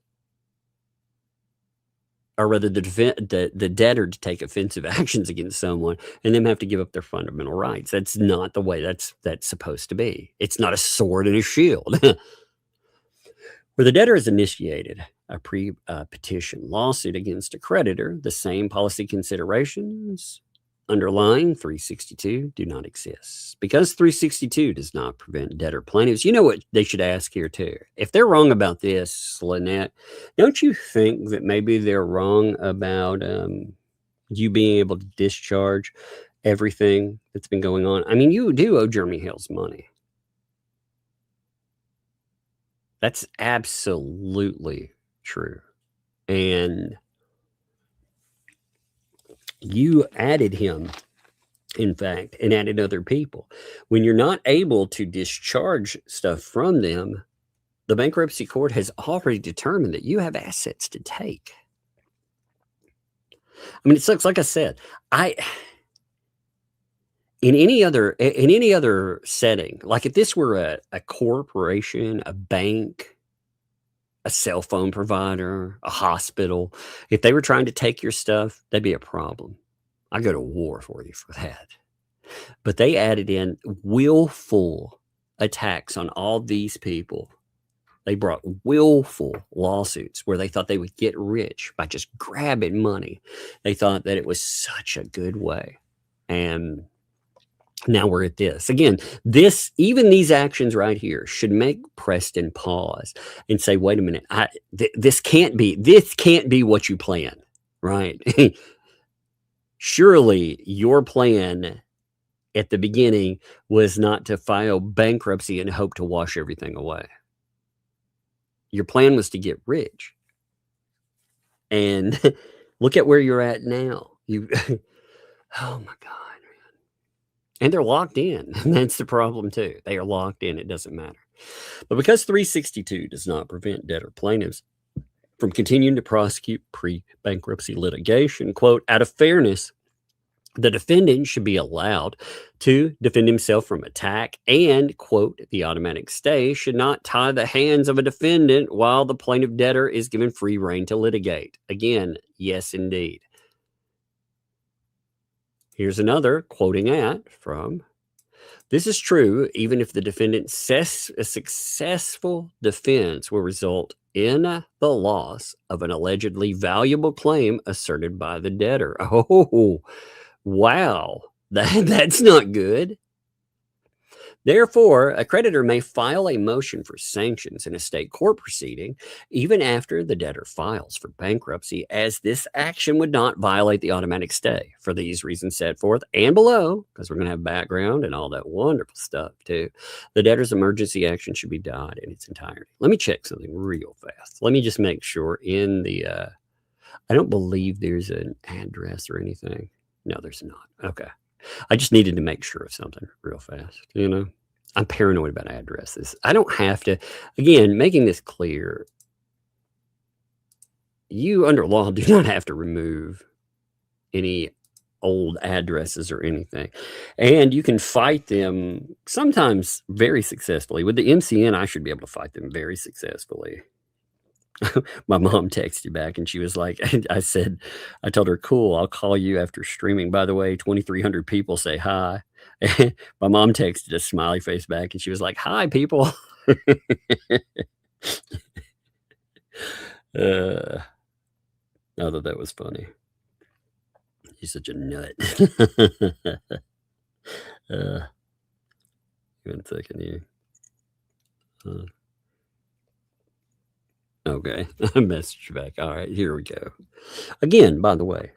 or rather the debtor to take offensive actions against someone and then have to give up their fundamental rights. That's not the way that's supposed to be. It's not a sword and a shield. Where the debtor has initiated a pre-petition lawsuit against a creditor, the same policy considerations underlying 362 do not exist. Because 362 does not prevent debtor plaintiffs, you know what they should ask here too? If they're wrong about this, Lynette, don't you think that maybe they're wrong about you being able to discharge everything that's been going on? I mean, you do owe Jeremy Hale's money. That's absolutely true. And you added him, in fact, and added other people. When you're not able to discharge stuff from them, the bankruptcy court has already determined that you have assets to take. I mean, it sucks. Like I said, in any other setting, like if this were a corporation, a bank, a cell phone provider, a hospital, if they were trying to take your stuff, that'd be a problem. I go to war for you for that. But they added in willful attacks on all these people. They brought willful lawsuits where they thought they would get rich by just grabbing money. They thought that it was such a good way. And now we're at this. Again, even these actions right here should make Preston pause and say, wait a minute, this can't be what you planned, right? Surely your plan at the beginning was not to file bankruptcy and hope to wash everything away. Your plan was to get rich. And look at where you're at now. You, oh my God, man. And they're locked in. And that's the problem too. They are locked in. It doesn't matter. But because 362 does not prevent debtor plaintiffs from continuing to prosecute pre-bankruptcy litigation, quote, out of fairness, the defendant should be allowed to defend himself from attack and, quote, the automatic stay should not tie the hands of a defendant while the plaintiff debtor is given free rein to litigate. Again, yes, indeed. Here's another quoting from, this is true even if the defendant's successful defense will result in the loss of an allegedly valuable claim asserted by the debtor. Oh, wow, that's not good. Therefore, a creditor may file a motion for sanctions in a state court proceeding, even after the debtor files for bankruptcy, as this action would not violate the automatic stay. For these reasons set forth and below, because we're going to have background and all that wonderful stuff too, the debtor's emergency action should be denied in its entirety. Let me check something real fast. Let me just make sure in the, I don't believe there's an address or anything. No, there's not. Okay. I just needed to make sure of something real fast. You know, I'm paranoid about addresses. I don't have to, again, making this clear, you under law do not have to remove any old addresses or anything. And you can fight them sometimes very successfully. With the MCN, I should be able to fight them very successfully. My mom texted back and she was like, I told her, cool, I'll call you after streaming. By the way, 2,300 people say hi. My mom texted a smiley face back and she was like, hi, people. I thought that was funny. He's such a nut. Give me a second here. Okay, I messaged back. All right, here we go. Again, by the way,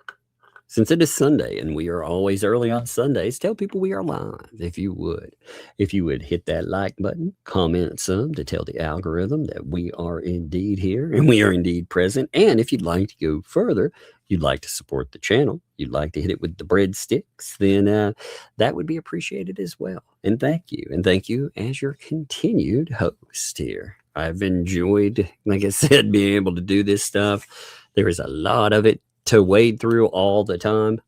since it is Sunday and we are always early on Sundays, tell people we are live if you would. If you would hit that like button, comment some to tell the algorithm that we are indeed here and we are indeed present. And if you'd like to go further, you'd like to support the channel, you'd like to hit it with the breadsticks, then that would be appreciated as well. And thank you. And thank you as your continued host here. I've enjoyed, like I said, being able to do this stuff. There is a lot of it to wade through all the time.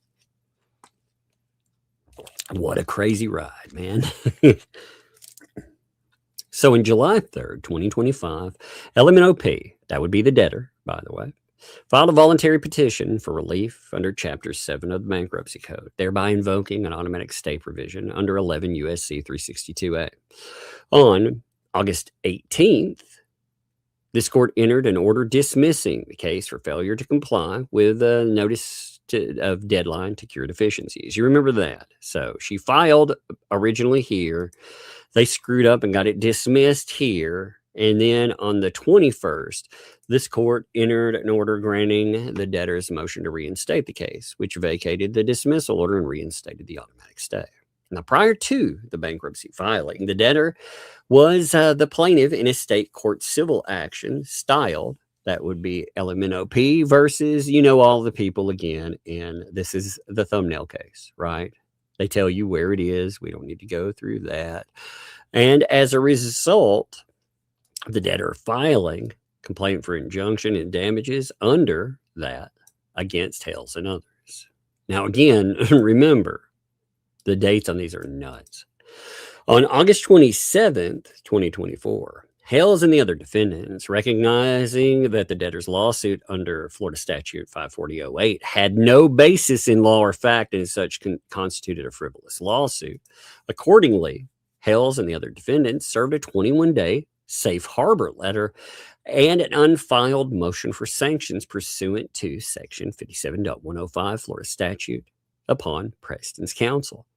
What a crazy ride, man. So in July 3rd, 2025, LMNOP, that would be the debtor, by the way, filed a voluntary petition for relief under Chapter 7 of the Bankruptcy Code, thereby invoking an automatic stay provision under 11 U.S.C. 362A. On August 18th, this court entered an order dismissing the case for failure to comply with a notice of deadline to cure deficiencies. You remember that. So she filed originally here. They screwed up and got it dismissed here. And then on the 21st, this court entered an order granting the debtor's motion to reinstate the case, which vacated the dismissal order and reinstated the automatic stay. Now, prior to the bankruptcy filing, the debtor was the plaintiff in a state court civil action styled, that would be LMNOP versus, all the people again. And this is the thumbnail case, right? They tell you where it is. We don't need to go through that. And as a result, the debtor filing complaint for injunction and damages under that against Hales and others. Now, again, remember, the dates on these are nuts. On August 27th, 2024, Hales and the other defendants, recognizing that the debtor's lawsuit under Florida Statute 540-08 had no basis in law or fact and as such constituted a frivolous lawsuit. Accordingly, Hales and the other defendants served a 21-day safe harbor letter and an unfiled motion for sanctions pursuant to Section 57.105 Florida Statute upon Preston's counsel.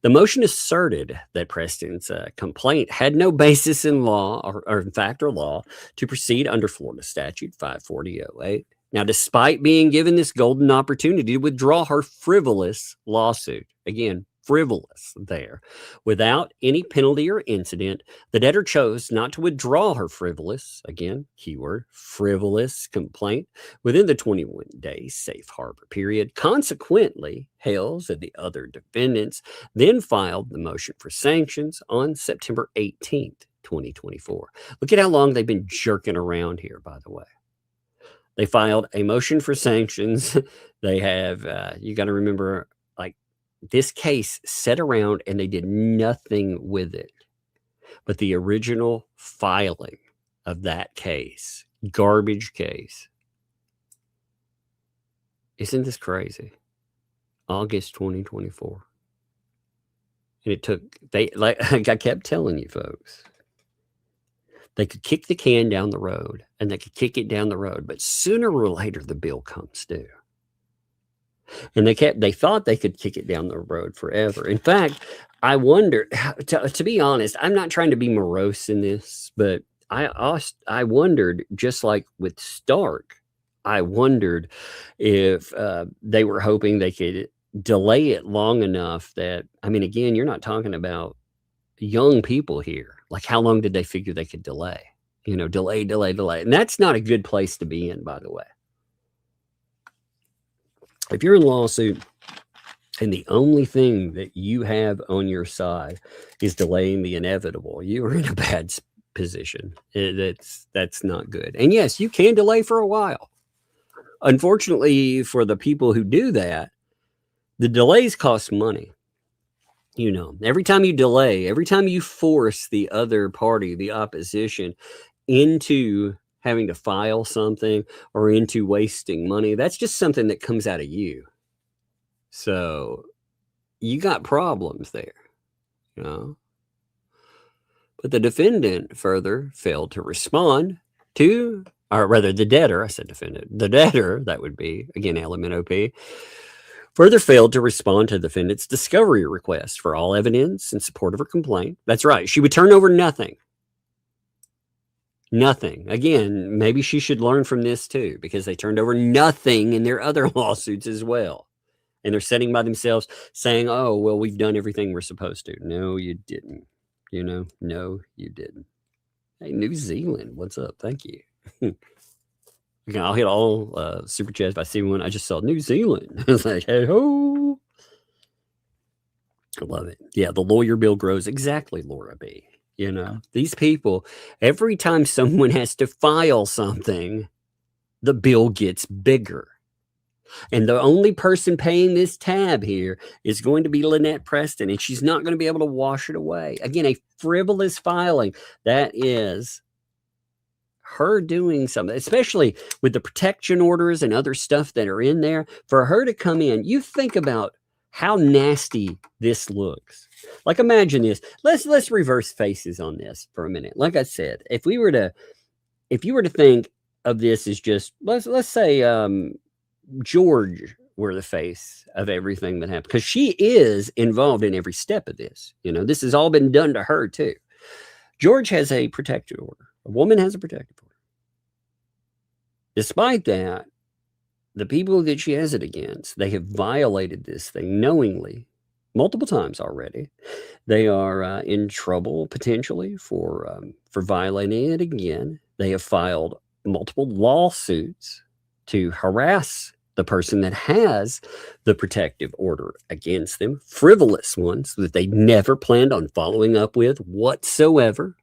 The motion asserted that Preston's complaint had no basis in law or in fact or law to proceed under Florida Statute 540-08. Now, despite being given this golden opportunity to withdraw her frivolous lawsuit, again, frivolous there. Without any penalty or incident, the debtor chose not to withdraw her frivolous, again, keyword, frivolous complaint within the 21-day safe harbor period. Consequently, Hales and the other defendants then filed the motion for sanctions on September 18th, 2024. Look at how long they've been jerking around here, by the way. They filed a motion for sanctions. They have, you got to remember, like, this case sat around and they did nothing with it. But the original filing of that case, garbage case, isn't this crazy? August 2024. And it took, like I kept telling you folks, they could kick the can down the road and they could kick it down the road, but sooner or later the bill comes due. And they thought they could kick it down the road forever. In fact, I wonder, to be honest, I'm not trying to be morose in this, but I wondered, just like with Stark, I wondered if they were hoping they could delay it long enough that, I mean, again, you're not talking about young people here. Like, how long did they figure they could delay? You know, delay. And that's not a good place to be in, by the way. If you're in a lawsuit and the only thing that you have on your side is delaying the inevitable, you are in a bad position. That's not good. And yes, you can delay for a while. Unfortunately, for the people who do that, the delays cost money. You know, every time you delay, every time you force the other party, the opposition, into having to file something or into wasting money, that's just something that comes out of you. So you got problems there, you know. But the defendant further failed to respond to, or rather the debtor, I said defendant, the debtor, that would be, again, LMNOP, further failed to respond to the defendant's discovery request for all evidence in support of her complaint. That's right. She would turn over nothing. Nothing. Again, maybe she should learn from this too, because they turned over nothing in their other lawsuits as well. And they're sitting by themselves saying, oh, well, we've done everything we're supposed to. No, you didn't. You know, no, you didn't. Hey, New Zealand, what's up? Thank you. Okay, I'll hit all super chats by seeing one. I just saw New Zealand. I was like, hey ho. I love it. Yeah, the lawyer bill grows. Exactly, Laura B. You know, these people, every time someone has to file something, the bill gets bigger. And the only person paying this tab here is going to be Lynette Preston, and she's not going to be able to wash it away. Again, a frivolous filing, that is her doing something, especially with the protection orders and other stuff that are in there. For her to come in, you think about how nasty this looks. Like, imagine this. Let's reverse faces on this for a minute. Like I said, if you were to think of this as just, let's say George were the face of everything that happened, because she is involved in every step of this. You know, this has all been done to her too. George has a protective order. A woman has a protective order. Despite that, the people that she has it against, they have violated this thing knowingly multiple times already. They are in trouble potentially for violating it again. They have filed multiple lawsuits to harass the person that has the protective order against them, frivolous ones that they never planned on following up with whatsoever.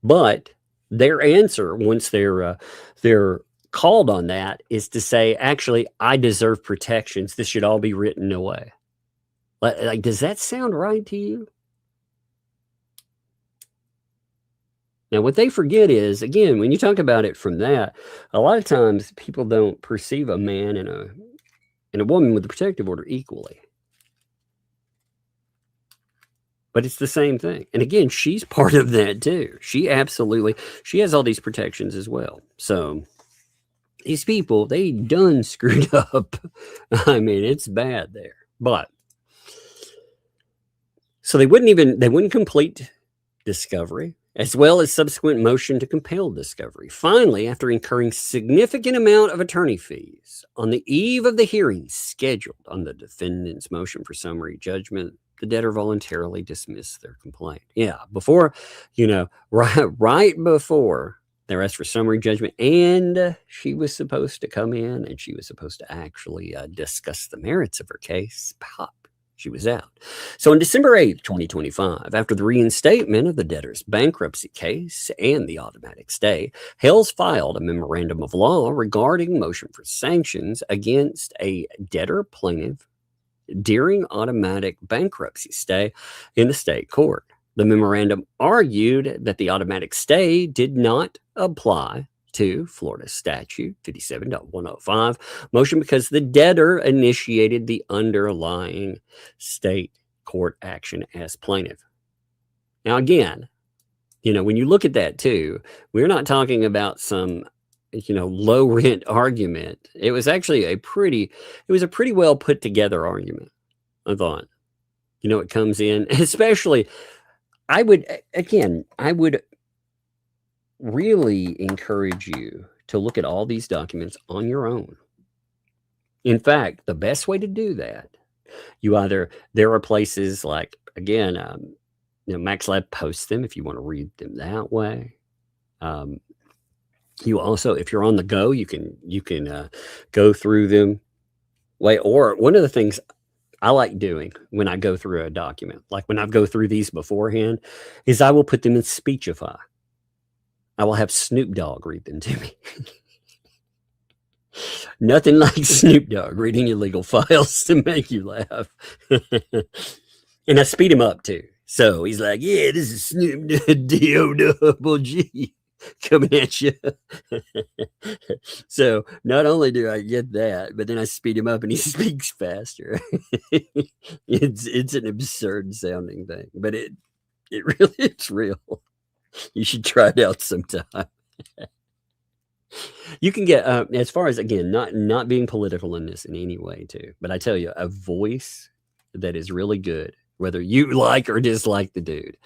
But their answer, once they're called on that, is to say, actually, I deserve protections. This should all be written away. Like, does that sound right to you? Now, what they forget is, again, when you talk about it from that, a lot of times people don't perceive a man and a woman with a protective order equally. But it's the same thing. And again, she's part of that too. She has all these protections as well. So these people, they done screwed up. I mean, it's bad there. But so they wouldn't complete discovery. as well as subsequent motion to compel discovery. Finally, after incurring significant amount of attorney fees on the eve of the hearing scheduled on the defendant's motion for summary judgment, the debtor voluntarily dismissed their complaint. Yeah, before, right before they asked for summary judgment, and she was supposed to come in and she was supposed to actually discuss the merits of her case. Pop. She was out. So on December 8th, 2025, after the reinstatement of the debtor's bankruptcy case and the automatic stay, Hales filed a memorandum of law regarding motion for sanctions against a debtor plaintiff during automatic bankruptcy stay in the state court. The memorandum argued that the automatic stay did not apply to Florida statute 57.105 motion because the debtor initiated the underlying state court action as plaintiff. Now, again, when you look at that too, we're not talking about some, low rent argument. It was actually a pretty well put together argument, I thought. It comes in, especially, I would really encourage you to look at all these documents on your own. In fact, the best way to do that, there are places like, again, MaxLab posts them if you want to read them that way. You also, if you're on the go, you can go through them. Or one of the things I like doing when I go through a document, like when I go through these beforehand, is I will put them in Speechify. I will have Snoop Dogg read them to me. Nothing like Snoop Dogg reading your legal files to make you laugh. And I speed him up too. So he's like, yeah, this is Snoop D-O-double-G coming at you. So not only do I get that, but then I speed him up and he speaks faster. It's an absurd sounding thing, but it's real. You should try it out sometime. You can get, as far as, again, not being political in this in any way too, but I tell you, a voice that is really good, whether you like or dislike the dude.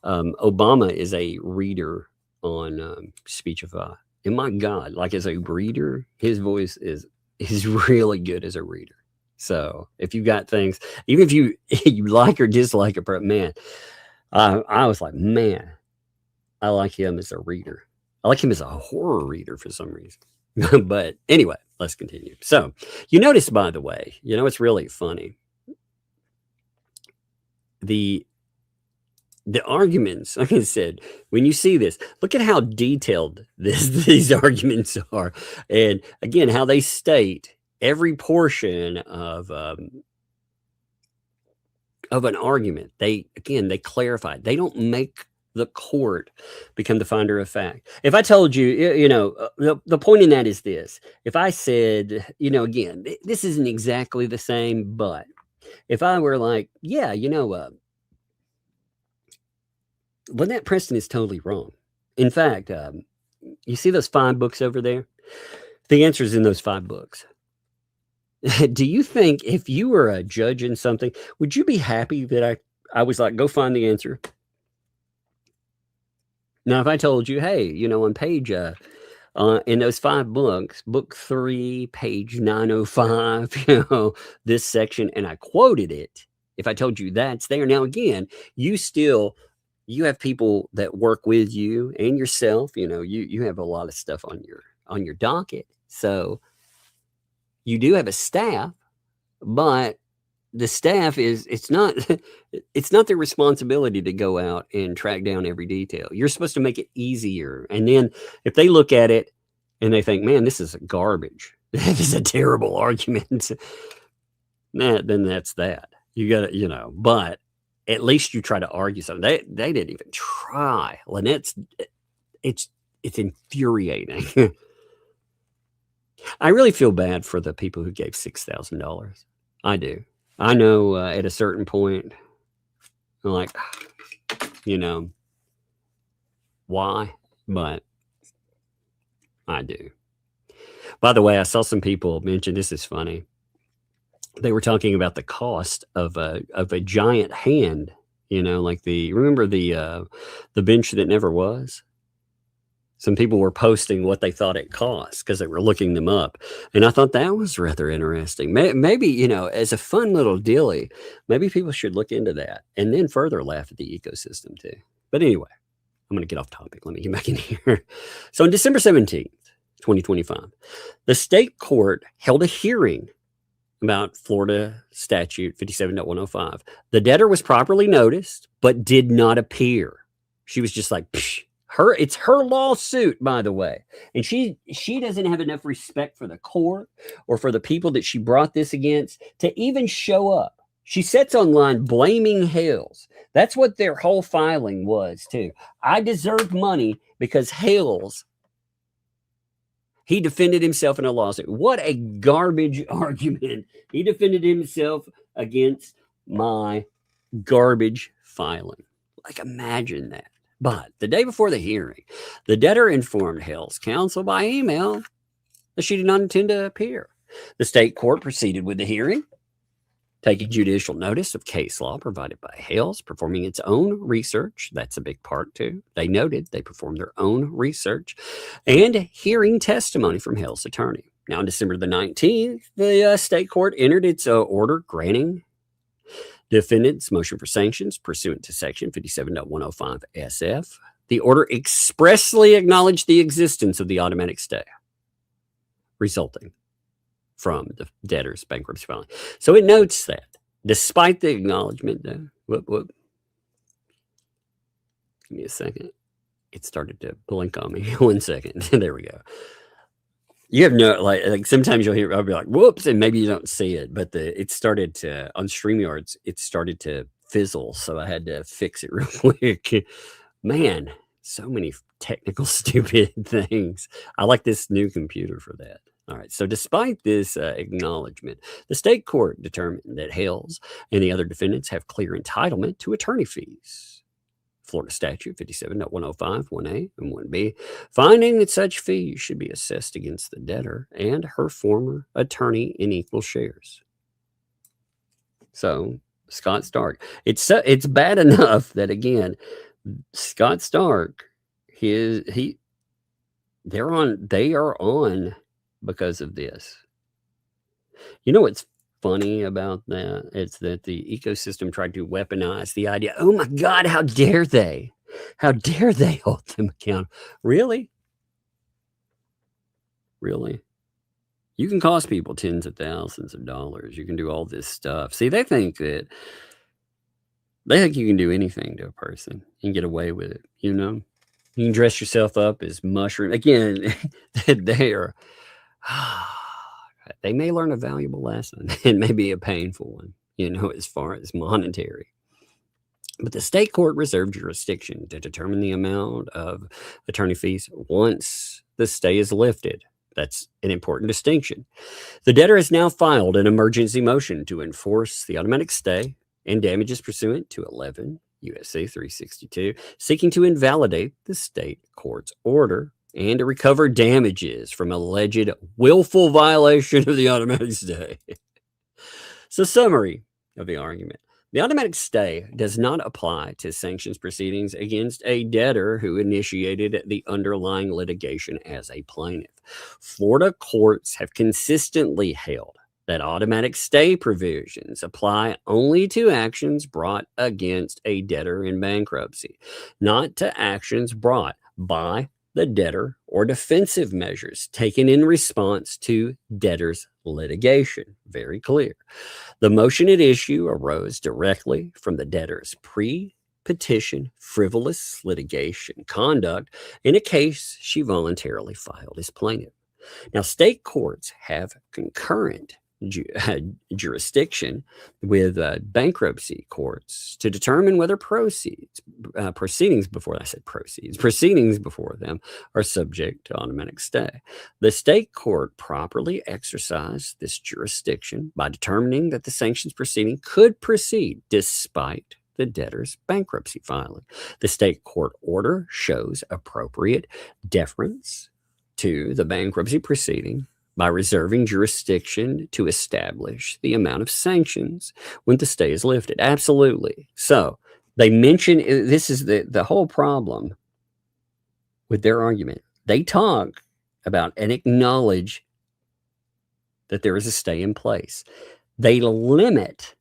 Obama is a reader on Speechify. And my God, like as a reader, his voice is really good as a reader. So if you got things, even if you like or dislike a man, I was like, man, I like him as a reader. I like him as a horror reader for some reason. But anyway, let's continue. So you notice, by the way, it's really funny. The arguments, like I said, when you see this, look at how detailed these arguments are. And again, how they state every portion of an argument. They clarify. They don't make the court become the finder of fact. If I told you, the point in that is this. If I said, again, this isn't exactly the same, but if I were like, yeah, Lynette Preston is totally wrong. In fact, you see those 5 books over there? The answer is in those 5 books. Do you think if you were a judge in something, would you be happy that I was like, go find the answer? Now, if I told you, hey, on page, in those 5 books, book 3, page 905, this section, and I quoted it, if I told you that's there. Now, again, you have people that work with you and yourself, you have a lot of stuff on your docket. So you do have a staff, but the staff it's not their responsibility to go out and track down every detail. You're supposed to make it easier. And then if they look at it and they think, man, this is garbage, this is a terrible argument, then that's that. You got to, but at least you try to argue something. They didn't even try. Lynette's, it's infuriating. I really feel bad for the people who gave $6,000. I do. I know at a certain point, I'm like, why? But I do. By the way, I saw some people mention, this is funny. They were talking about the cost of a giant hand You know, like remember the bench that never was? Some people were posting what they thought it cost because they were looking them up. And I thought that was rather interesting. Maybe, you know, as a fun little dilly, maybe people should look into that and then further laugh at the ecosystem too. But anyway, I'm going to get off topic. Let me get back in here. So on December 17th, 2025, the state court held a hearing about Florida statute 57.105. The debtor was properly noticed, but did not appear. She was just like, psh. It's her lawsuit, by the way. And she doesn't have enough respect for the court or for the people that she brought this against to even show up. She sits online blaming Hales. That's what their whole filing was, too. I deserve money because Hales, he defended himself in a lawsuit. What a garbage argument. He defended himself against my garbage filing. Like, imagine that. But the day before the hearing, the debtor informed Hale's counsel by email that she did not intend to appear. The state court proceeded with the hearing, taking judicial notice of case law provided by Hale's, performing its own research. That's a big part, too. They noted they performed their own research and hearing testimony from Hale's attorney. Now, on December the 19th, the state court entered its order granting defendant's motion for sanctions pursuant to section 57.105 SF. The order expressly acknowledged the existence of the automatic stay resulting from the debtor's bankruptcy filing. So it notes that despite the acknowledgement, give me a second. It started to blink on me. 1 second. There we go. You have no, like sometimes you'll hear, I'll be like, whoops, and maybe you don't see it, but it started to, on StreamYards, it started to fizzle. So I had to fix it real quick. Man, so many technical stupid things. I like this new computer for that. All right. So despite this acknowledgement, the state court determined that Hales and the other defendants have clear entitlement to attorney fees. Florida statute 57.105, 1A and 1B, finding that such fees should be assessed against the debtor and her former attorney in equal shares. So Scott Stark, it's bad enough that again, Scott Stark, they are on because of this. You know what's funny about that? It's that the ecosystem tried to weaponize the idea. Oh my God, how dare they? How dare they hold them accountable? Really? Really? You can cost people tens of thousands of dollars. You can do all this stuff. See, they think you can do anything to a person and get away with it, you know? You can dress yourself up as mushroom. Again, they may learn a valuable lesson and maybe a painful one, you know, as far as monetary. But the state court reserved jurisdiction to determine the amount of attorney fees once the stay is lifted. That's an important distinction. The debtor has now filed an emergency motion to enforce the automatic stay and damages pursuant to 11 U.S.C. 362, seeking to invalidate the state court's order and to recover damages from alleged willful violation of the automatic stay. So, summary of the argument. The automatic stay does not apply to sanctions proceedings against a debtor who initiated the underlying litigation as a plaintiff. Florida courts have consistently held that automatic stay provisions apply only to actions brought against a debtor in bankruptcy, not to actions brought by the debtor or defensive measures taken in response to debtor's litigation. Very clear. The motion at issue arose directly from the debtor's pre-petition frivolous litigation conduct in a case she voluntarily filed as plaintiff. Now, state courts have concurrent jurisdiction with bankruptcy courts to determine whether proceedings before them are subject to automatic stay. The state court properly exercised this jurisdiction by determining that the sanctions proceeding could proceed despite the debtor's bankruptcy filing. The state court order shows appropriate deference to the bankruptcy proceeding by reserving jurisdiction to establish the amount of sanctions when the stay is lifted. Absolutely. So They mention, this is the whole problem with their argument. They talk about and acknowledge that there is a stay in place. They limit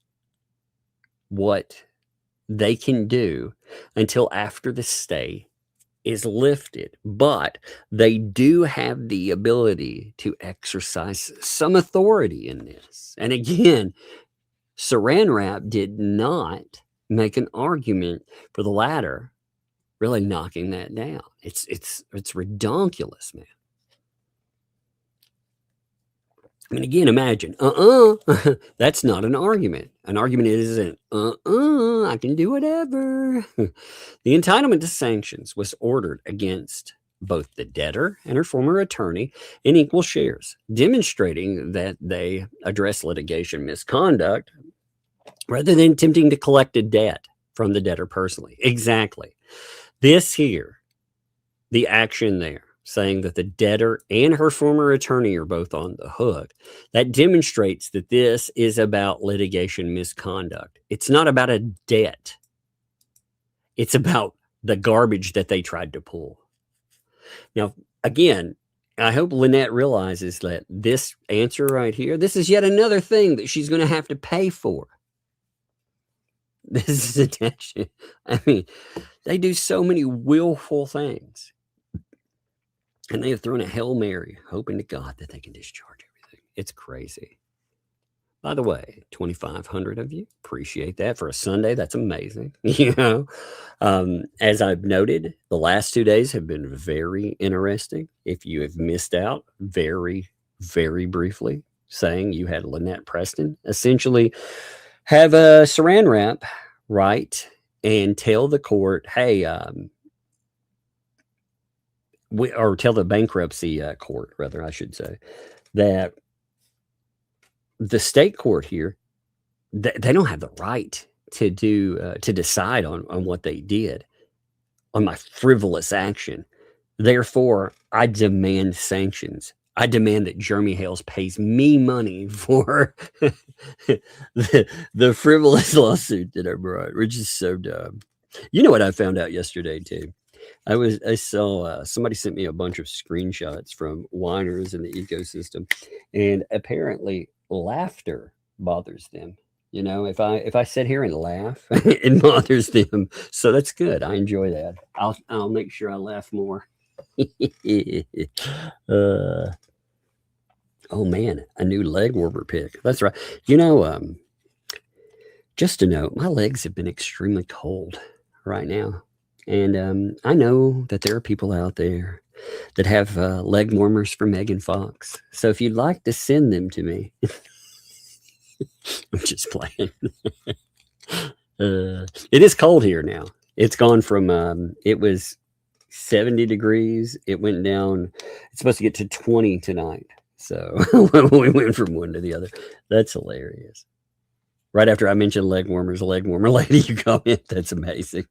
what they can do until after the stay is lifted, but they do have the ability to exercise some authority in this. And again, Saran Wrap did not make an argument for the latter, really knocking that down. It's redonkulous, man. I mean, again, imagine, that's not an argument. An argument isn't, I can do whatever. The entitlement to sanctions was ordered against both the debtor and her former attorney in equal shares, demonstrating that they address litigation misconduct rather than attempting to collect a debt from the debtor personally. Exactly. This here, the action there, saying that the debtor and her former attorney are both on the hook, that demonstrates that this is about litigation misconduct. It's not about a debt. It's about the garbage that they tried to pull. Now, again, I hope Lynette realizes that this answer right here, this is yet another thing that she's going to have to pay for. This is attention. I mean, they do so many willful things. And they have thrown a Hail Mary, hoping to God that they can discharge everything. It's crazy. By the way, 2,500 of you, appreciate that for a Sunday. That's amazing. You know, as I've noted, the last 2 days have been very interesting. If you have missed out, very, very briefly, saying you had Lynette Preston essentially have a Saran Wrap, right, and tell the court, hey, or tell the bankruptcy court, rather, I should say, that the state court here, they don't have the right to decide on what they did on my frivolous action. Therefore, I demand sanctions. I demand that Jeremy Hales pays me money for the frivolous lawsuit that I brought, which is so dumb. You know what I found out yesterday too? I saw somebody sent me a bunch of screenshots from whiners in the ecosystem, and apparently laughter bothers them. You know, if I sit here and laugh, it bothers them. So that's good. I enjoy that. I'll make sure I laugh more. Oh man, a new leg warmer pick. That's right. You know, just to note, my legs have been extremely cold right now. And I know that there are people out there that have leg warmers for Megan Fox. So if you'd like to send them to me, I'm just playing. It is cold here now. It's gone from, it was 70 degrees. It went down. It's supposed to get to 20 tonight. So we went from one to the other. That's hilarious. Right after I mentioned leg warmers, a leg warmer lady, you comment. That's amazing.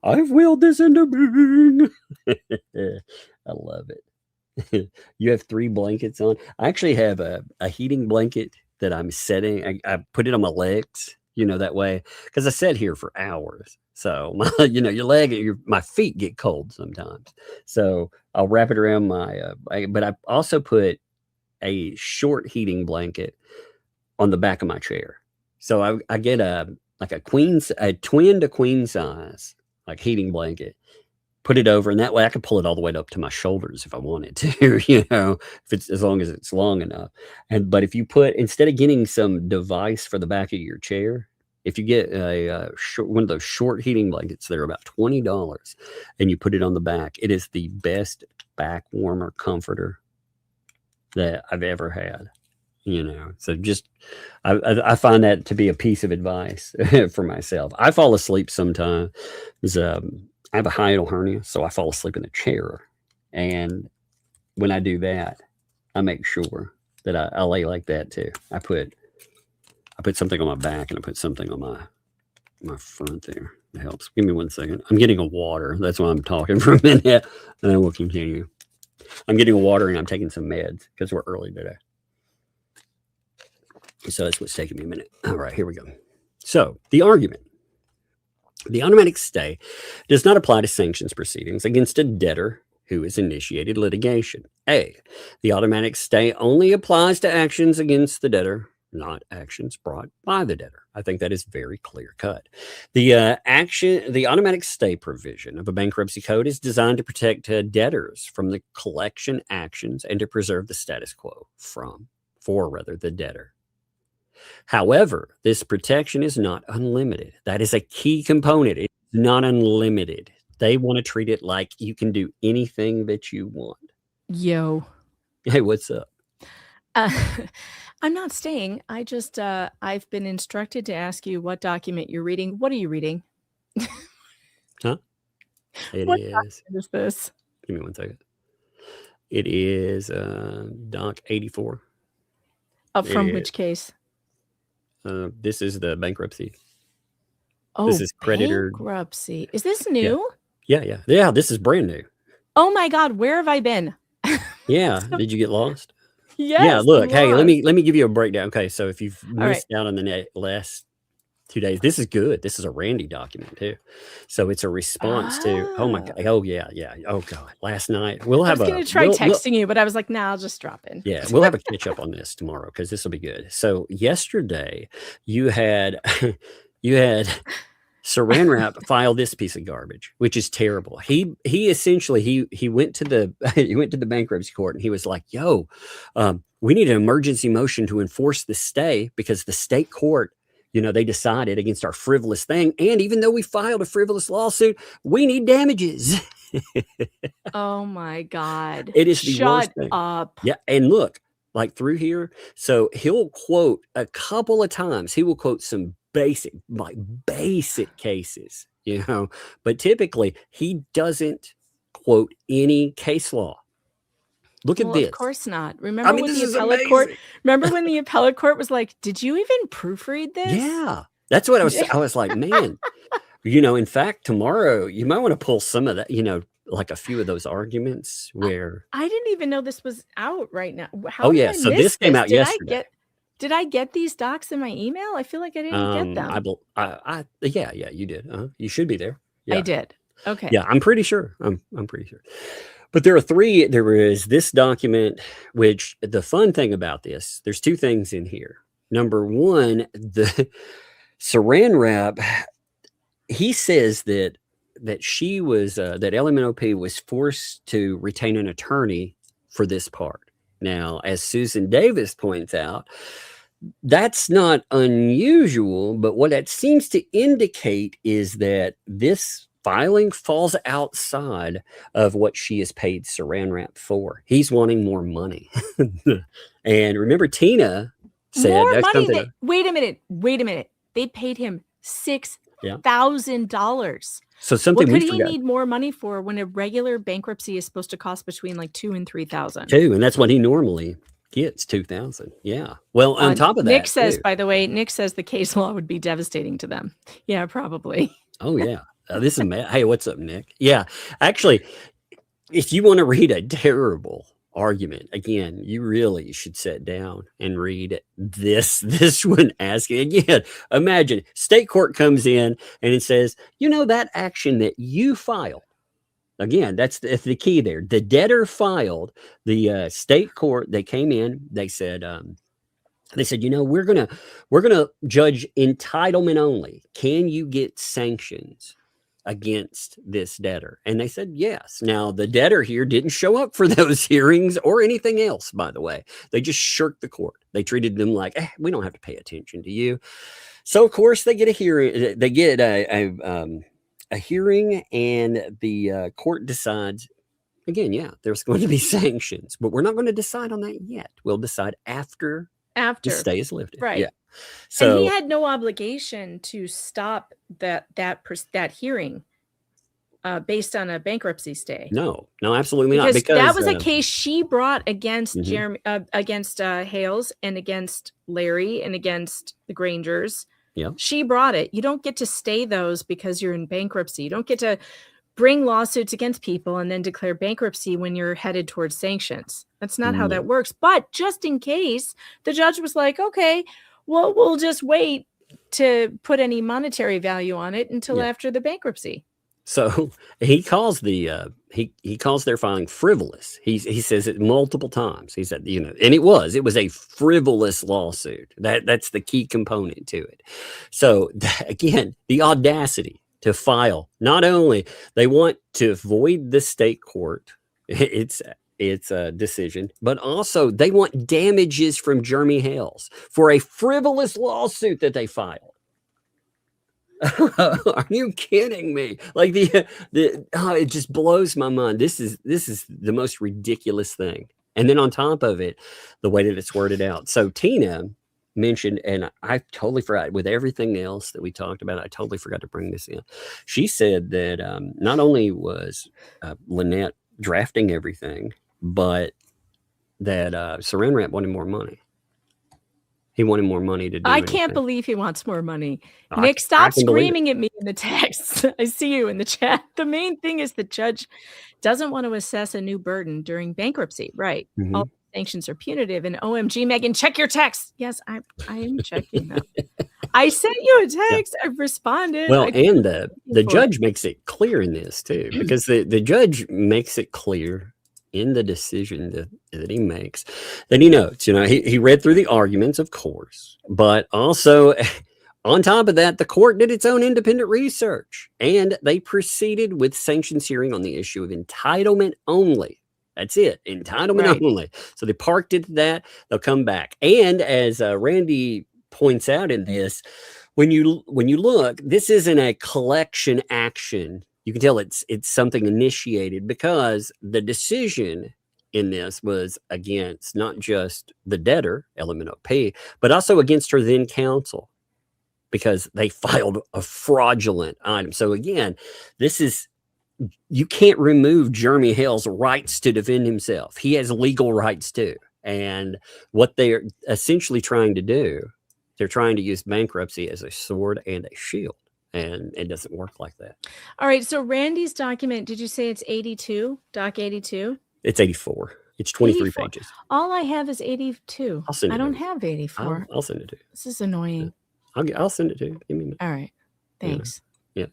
I've willed this into being. I love it. You have 3 blankets on. I actually have a heating blanket that I'm setting. I put it on my legs, you know, that way, because I sat here for hours. So my, you know, my feet get cold sometimes. So I'll wrap it around but I also put a short heating blanket on the back of my chair. So I get a twin to queen size, like heating blanket, put it over, and that way I can pull it all the way up to my shoulders if I wanted to, you know, as long as it's long enough. But if you instead of getting some device for the back of your chair, if you get one of those short heating blankets, they're about $20, and you put it on the back, it is the best back warmer comforter that I've ever had. You know, so just I find that to be a piece of advice for myself. I fall asleep sometimes. I have a hiatal hernia, so I fall asleep in a chair. And when I do that, I make sure that I lay like that too. I put something on my back and I put something on my front there. It helps. Give me 1 second. I'm getting a water. That's why I'm talking for a minute, and then we'll continue. I'm getting a water and I'm taking some meds because we're early today. So that's what's taking me a minute. All right, here we go. So the argument The automatic stay does not apply to sanctions proceedings against a debtor who has initiated litigation. A, the automatic stay only applies to actions against the debtor, not actions brought by the debtor. I think that is very clear cut. The automatic stay provision of a bankruptcy code is designed to protect debtors from the collection actions and to preserve the status quo for the debtor. However, this protection is not unlimited. That is a key component. It's not unlimited. They want to treat it like you can do anything that you want. Yo. Hey, what's up? I'm not staying. I just, I've been instructed to ask you what document you're reading. What are you reading? Huh? What document is this? Give me 1 second. It is Doc 84. From which case? This is the bankruptcy. Oh, this is creditor bankruptcy. Is this new? Yeah. This is brand new. Oh my God, where have I been? Yeah. Did you get lost? Yes. Yeah. Look, hey, let me give you a breakdown. Okay, so if you've missed out on the last 2 days, this is good. This is a Randy document too. So it's a response to. Oh my God. Oh yeah. Oh God. Last night I was going to try texting you, but I was like, nah, I'll just drop in. Yeah, we'll have a catch up on this tomorrow because this will be good. So yesterday you had Saran Wrap file this piece of garbage, which is terrible. He essentially he went to the bankruptcy court and he was like, "Yo, we need an emergency motion to enforce the stay because the state court, they decided against our frivolous thing, and even though we filed a frivolous lawsuit, we need damages." Oh my God! It is the worst thing. Shut up. Yeah, and look, like through here, so he'll quote a couple of times. He will quote some basic cases, but typically he doesn't quote any case law. Look at this. Of course not. Remember when the appellate court? Remember when the appellate court was like, "Did you even proofread this?" Yeah, that's what I was. I was like, man, in fact, tomorrow you might want to pull some of that. Like a few of those arguments where I didn't even know this was out right now. How did I miss this came out yesterday. Did I get these docs in my email? I feel like I didn't get them. Yeah, you did. You should be there. Yeah. I did. Okay. Yeah, I'm pretty sure. I'm pretty sure. But there are three. There is this document, which the fun thing about this, there's two things in here. Number one, the Saran Wrap, he says that she was, that LMNOP was forced to retain an attorney for this part. Now, as Susan Davis points out, that's not unusual, but what that seems to indicate is that this filing falls outside of what she is paid Saran Wrap for. He's wanting more money. And remember, Tina said more money. Wait a minute. They paid him $6,000. So something what could he need more money for when a regular bankruptcy is supposed to cost between like $2,000 and $3,000? And that's what he normally gets, $2,000. Yeah. Well, on top of that, Nick says, by the way, the case law would be devastating to them. Yeah, probably. Oh yeah. This is hey, what's up, Nick? Yeah, actually, if you want to read a terrible argument, again, you really should sit down and read this one. Asking again, imagine state court comes in and it says, that action that you filed. Again, that's the key there. The debtor filed. The state court, they came in. They said, we're gonna judge entitlement only. Can you get sanctions against this debtor? And they said yes. Now the debtor here didn't show up for those hearings or anything else, by the way. They just shirked the court. They treated them like, we don't have to pay attention to you. So of course they get a hearing. They get a hearing, and the court decides again, there's going to be sanctions, but we're not going to decide on that yet. We'll decide after the stay is lifted. Right. Yeah. So and he had no obligation to stop that hearing based on a bankruptcy stay. No, absolutely not. Because that was a case she brought against Jeremy, against Hales, and against Larry, and against the Grangers. Yeah, she brought it. You don't get to stay those because you're in bankruptcy. You don't get to bring lawsuits against people and then declare bankruptcy when you're headed towards sanctions. That's not how that works. But just in case, the judge was like, okay, well, we'll just wait to put any monetary value on it until after the bankruptcy. So he calls he calls their filing frivolous. He says it multiple times. He said, and it was a frivolous lawsuit. That's the key component to it. So again, the audacity to file. Not only they want to void the state court, it's a decision, but also they want damages from Jeremy Hales for a frivolous lawsuit that they filed. Are you kidding me? Like it just blows my mind. This is the most ridiculous thing. And then on top of it, the way that it's worded out. So Tina mentioned, and I totally forgot with everything else that we talked about, I totally forgot to bring this in. She said that not only was Lynette drafting everything, but that Saran Wrap wanted more money. He wanted more money to do I anything. can't believe he wants more money. Nick, stop screaming at me in the text. I see you in the chat. The main thing is the judge doesn't want to assess a new burden during bankruptcy. Right. Mm-hmm. All sanctions are punitive. And OMG, Megan, check your text. Yes, I am checking them. I sent you a text. I've responded. Well, and the judge makes it clear in this too, because the judge makes it clear in the decision that he makes that he notes, he read through the arguments, of course, but also on top of that, the court did its own independent research and they proceeded with sanctions hearing on the issue of entitlement only. That's it. Entitlement only. So they parked it at that. They'll come back. And as Randy points out in this, when you look, this isn't a collection action. You can tell it's something initiated because the decision in this was against not just the debtor, LMNOP, but also against her then counsel because they filed a fraudulent item. So again, you can't remove Jeremy Hale's rights to defend himself. He has legal rights too. And what they're essentially trying to do, they're trying to use bankruptcy as a sword and a shield. And it doesn't work like that. All right. So Randy's document, did you say it's 82? Doc 82? It's 84. It's 23 pages. All I have is 82. I don't have 84. I'll send it to you. This is annoying. I'll send it to you. Give me a minute. All right. Thanks. Yeah.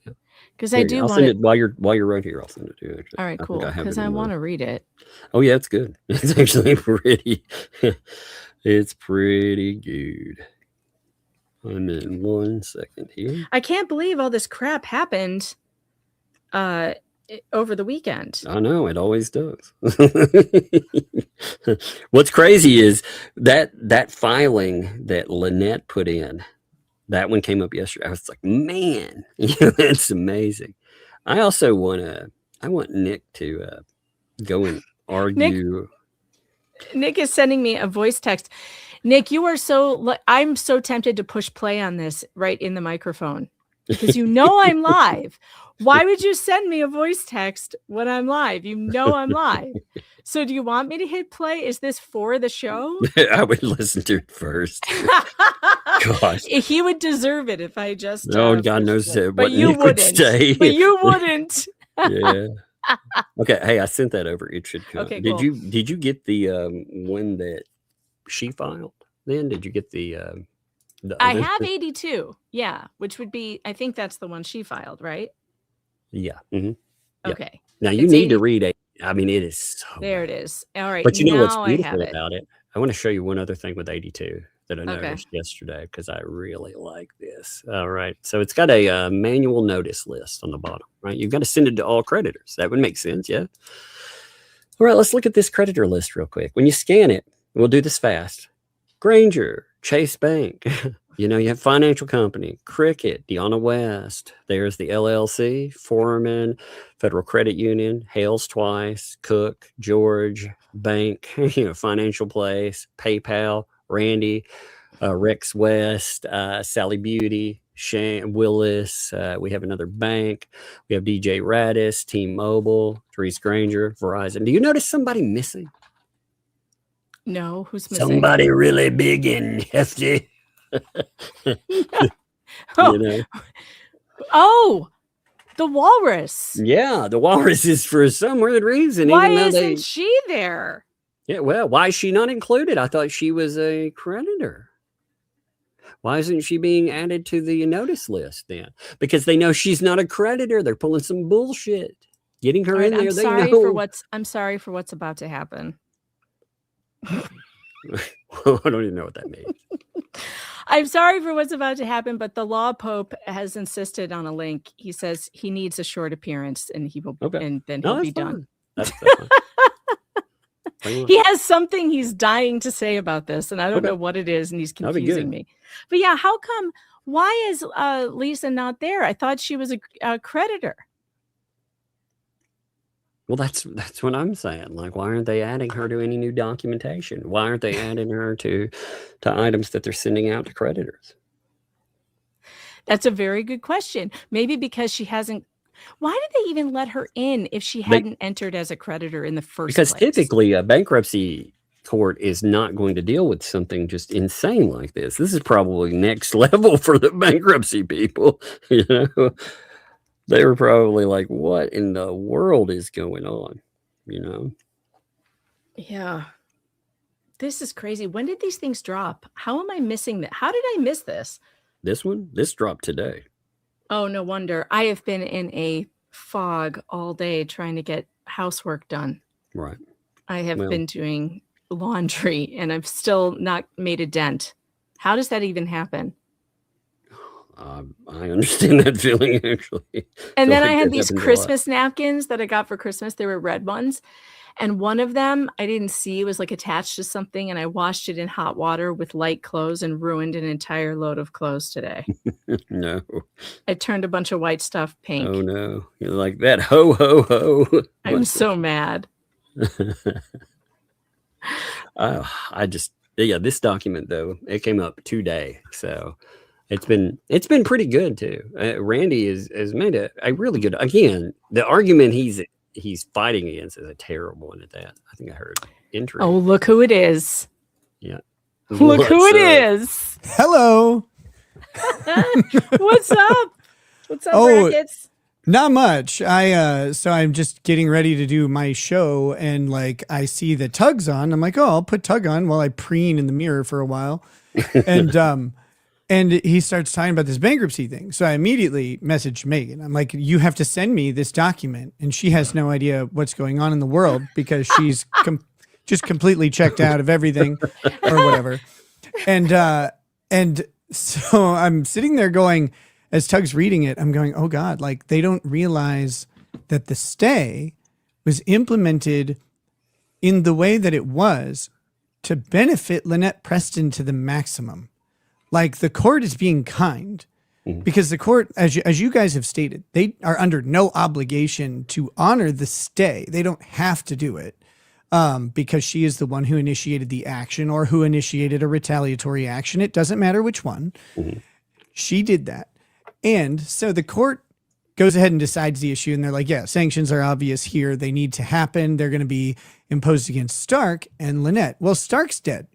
Because I do I'll want send it while you're right here. I'll send it to you. Actually. All right, cool. Because I want to read it. Oh yeah, it's good. It's actually pretty. It's pretty good. I'm in 1 second here. I can't believe all this crap happened over the weekend. I know, it always does. What's crazy is that filing that Lynette put in, that one came up yesterday. I was like, man, that's amazing. I also want Nick to go and argue. Nick is sending me a voice text. Nick, I'm so tempted to push play on this right in the microphone because I'm live. Why would you send me a voice text when I'm live? I'm live. So do you want me to hit play? Is this for the show? I would listen to it first. Gosh. He would deserve it if I just. God knows but you wouldn't. But you wouldn't. Yeah. Okay. Hey, I sent that over. It should come. Okay, did cool. you get the one that she filed? Then did you get the I have 82. Yeah, which would be. I think that's the one she filed, right? Yeah. Mm-hmm. Okay. Now you need to read it. I mean, it is so. There it is. All right. But you know what's now beautiful about it? I want to show you one other thing with 82 that I noticed yesterday because I really like this. All right. So it's got a manual notice list on the bottom, right? You've got to send it to all creditors. That would make sense. Yeah. All right. Let's look at this creditor list real quick. When you scan it, we'll do this fast. Granger, Chase Bank. You have Financial Company, Cricket, Deanna West. There's the LLC, Foreman, Federal Credit Union, Hales twice, Cook, George, Bank, Financial Place, PayPal, Randy, Rex West, Sally Beauty, Shane Willis. We have another bank. We have DJ Radis, T-Mobile, Therese Granger, Verizon. Do you notice somebody missing? No, who's missing? Somebody really big and hefty. Oh, the walrus. Yeah, the walrus is for some weird reason. Why even though isn't she there? Yeah, well, why is she not included? I thought she was a creditor. Why isn't she being added to the notice list then? Because they know she's not a creditor. They're pulling some bullshit, getting her in there. I'm sorry for what's about to happen. I don't even know what that means. I'm sorry for what's about to happen, but the law pope has insisted on a link. He says he needs a short appearance, and he will, and then he'll be done. That's fine. He has something he's dying to say about this, and I don't know what it is, and he's confusing me. But yeah, how come? Why is Lisa not there? I thought she was a creditor. Well, that's what I'm saying. Like, why aren't they adding her to any new documentation? Why aren't they adding her to items that they're sending out to creditors? That's a very good question. Maybe because she hasn't. Why did they even let her in if she hadn't entered as a creditor in the first place? Because typically a bankruptcy court is not going to deal with something just insane like this. This is probably next level for the bankruptcy people. You know, they were probably like, what in the world is going on? You know? Yeah. This is crazy. When did these things drop? How am I missing that? How did I miss this? This dropped today. Oh, no wonder. I have been in a fog all day trying to get housework done. Right. I have been doing laundry and I've still not made a dent. How does that even happen? I understand that feeling, actually. And then I had these Christmas napkins that I got for Christmas. They were red ones. And one of them I didn't see was like attached to something. And I washed it in hot water with light clothes and ruined an entire load of clothes today. No. I turned a bunch of white stuff pink. Oh, no. You're like that. Ho, ho, ho. I'm so mad. This document, though, it came up today. So it's been pretty good, too. Randy has made a really good, again, the argument he's fighting against is a terrible one at that. I think I heard entry. Oh, look who it is. Yeah. Look who it is. Hello. What's up? What's up, Brackets? Not much. So I'm just getting ready to do my show, and like I see the Tug's on. I'm like, oh, I'll put Tug on while I preen in the mirror for a while. And he starts talking about this bankruptcy thing. So I immediately messaged Megan. I'm like, you have to send me this document. And she has no idea what's going on in the world because she's just completely checked out of everything or whatever. And so I'm sitting there going, as Tug's reading it, I'm going, oh God, like they don't realize that the stay was implemented in the way that it was to benefit Lynette Preston to the maximum. Like the court is being kind because the court, as you guys have stated, they are under no obligation to honor the stay. They don't have to do it because she is the one who initiated the action or who initiated a retaliatory action. It doesn't matter which one. She did that. And so the court goes ahead and decides the issue. And they're like, yeah, sanctions are obvious here. They need to happen. They're going to be imposed against Stark and Lynette. Well, Stark's dead.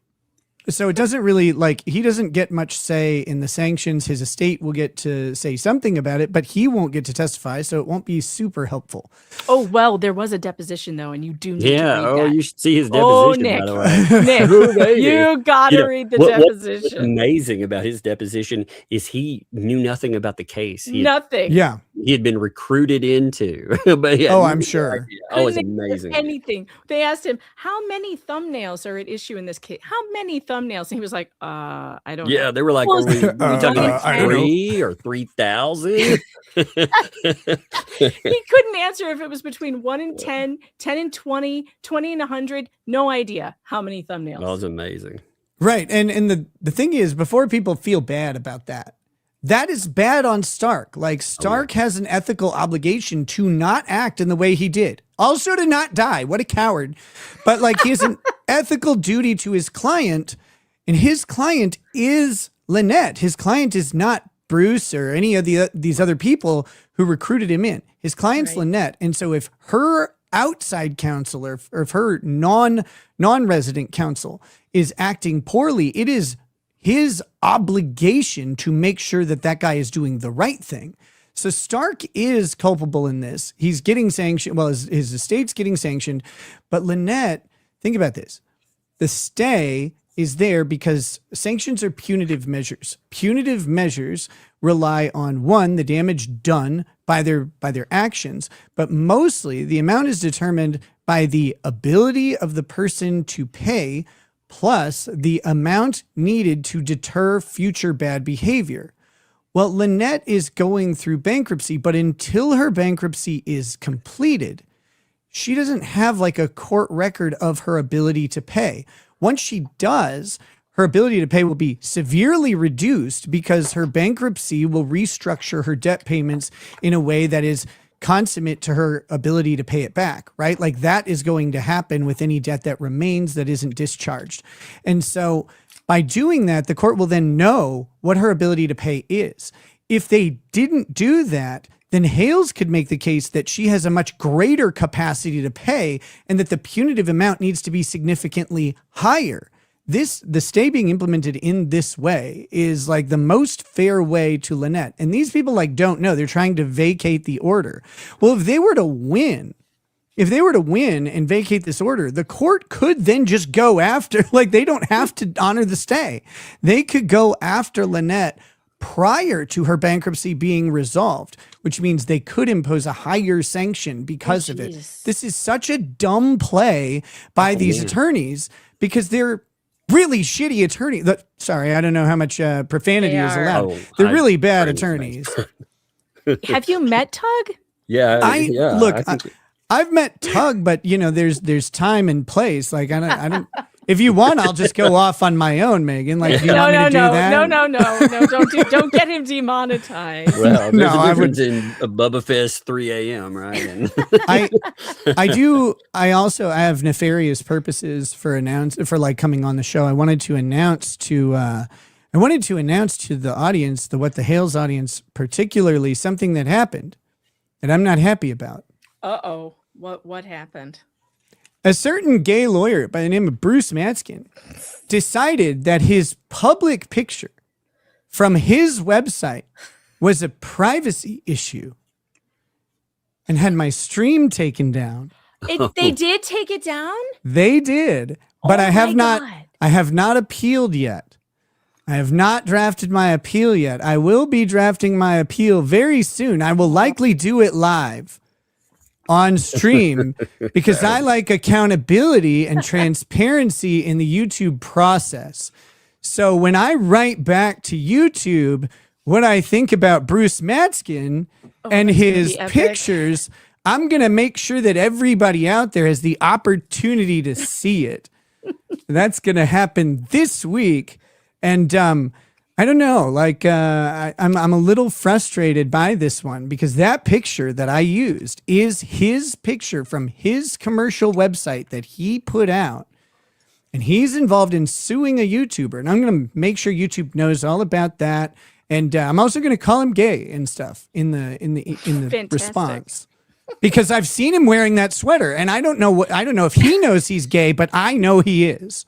So it doesn't really, like, he doesn't get much say in the sanctions. His estate will get to say something about it, but he won't get to testify, so it won't be super helpful. Oh, well, there was a deposition, though, and you do need to read that. You should see his deposition, Nick. by the way. Nick, you got to read the deposition. What's amazing about his deposition is he knew nothing about the case. Nothing. Yeah. He had been recruited into. But I'm sure. Oh, it's amazing. Anything. They asked him, how many thumbnails are at issue in this case? How many thumbnails? And he was like, I don't know. Yeah, they were like, are we talking like 3 or 3,000? He couldn't answer if it was between 1 and 10, 10 and 20, 20 and 100. No idea how many thumbnails. That was amazing. Right. And the thing is, before people feel bad about that is bad on Stark. Like Stark has an ethical obligation to not act in the way he did. Also to not die. What a coward. But like he has an ethical duty to his client, and his client is Lynette. His client is not Bruce or any of these other people who recruited him in. His client's Lynette. And so if her outside counsel or if her non-resident counsel is acting poorly, it is his obligation to make sure that guy is doing the right thing. So Stark is culpable in this. He's getting sanctioned. Well, his estate's getting sanctioned. But Lynette, think about this. The stay is there because sanctions are punitive measures. Punitive measures rely on, one, the damage done by their actions, but mostly the amount is determined by the ability of the person to pay plus the amount needed to deter future bad behavior. Well, Lynette is going through bankruptcy, but until her bankruptcy is completed, she doesn't have like a court record of her ability to pay. Once she does, her ability to pay will be severely reduced because her bankruptcy will restructure her debt payments in a way that is consummate to her ability to pay it back, right? Like that is going to happen with any debt that remains that isn't discharged. And so by doing that, the court will then know what her ability to pay is. If they didn't do that, then Hales could make the case that she has a much greater capacity to pay and that the punitive amount needs to be significantly higher. The stay being implemented in this way is like the most fair way to Lynette. And these people like don't know. They're trying to vacate the order. Well, if they were to win and vacate this order, the court could then just go after, like they don't have to honor the stay. They could go after Lynette prior to her bankruptcy being resolved, which means they could impose a higher sanction because of it. This is such a dumb play by these attorneys because they're really shitty attorneys. Sorry, I don't know how much profanity is allowed. They're really bad attorneys. Have you met Tug? Yeah. I've met Tug, but you know, there's time and place. Like I don't. If you want, I'll just go off on my own, Megan. Like, do you want me to do that? No, don't get him demonetized. Well, there's a difference in a Bubba Fest 3 a.m., right? And I have nefarious purposes for like coming on the show. I wanted to announce to the audience, the What the Hales audience, particularly something that happened that I'm not happy about. Uh-oh. What happened? A certain gay lawyer by the name of Bruce Matskin decided that his public picture from his website was a privacy issue and had my stream taken down. They did take it down? They did, but I have not appealed yet. I have not drafted my appeal yet. I will be drafting my appeal very soon. I will likely do it live on stream because I like accountability and transparency in the YouTube process. So when I write back to YouTube what I think about Bruce Matskin and his pictures, I'm going to make sure that everybody out there has the opportunity to see it. That's going to happen this week. And I don't know, like I'm a little frustrated by this one because that picture that I used is his picture from his commercial website that he put out, and he's involved in suing a YouTuber, and I'm going to make sure YouTube knows all about that, and I'm also going to call him gay and stuff in the response because I've seen him wearing that sweater, and I don't know if he knows he's gay, but I know he is.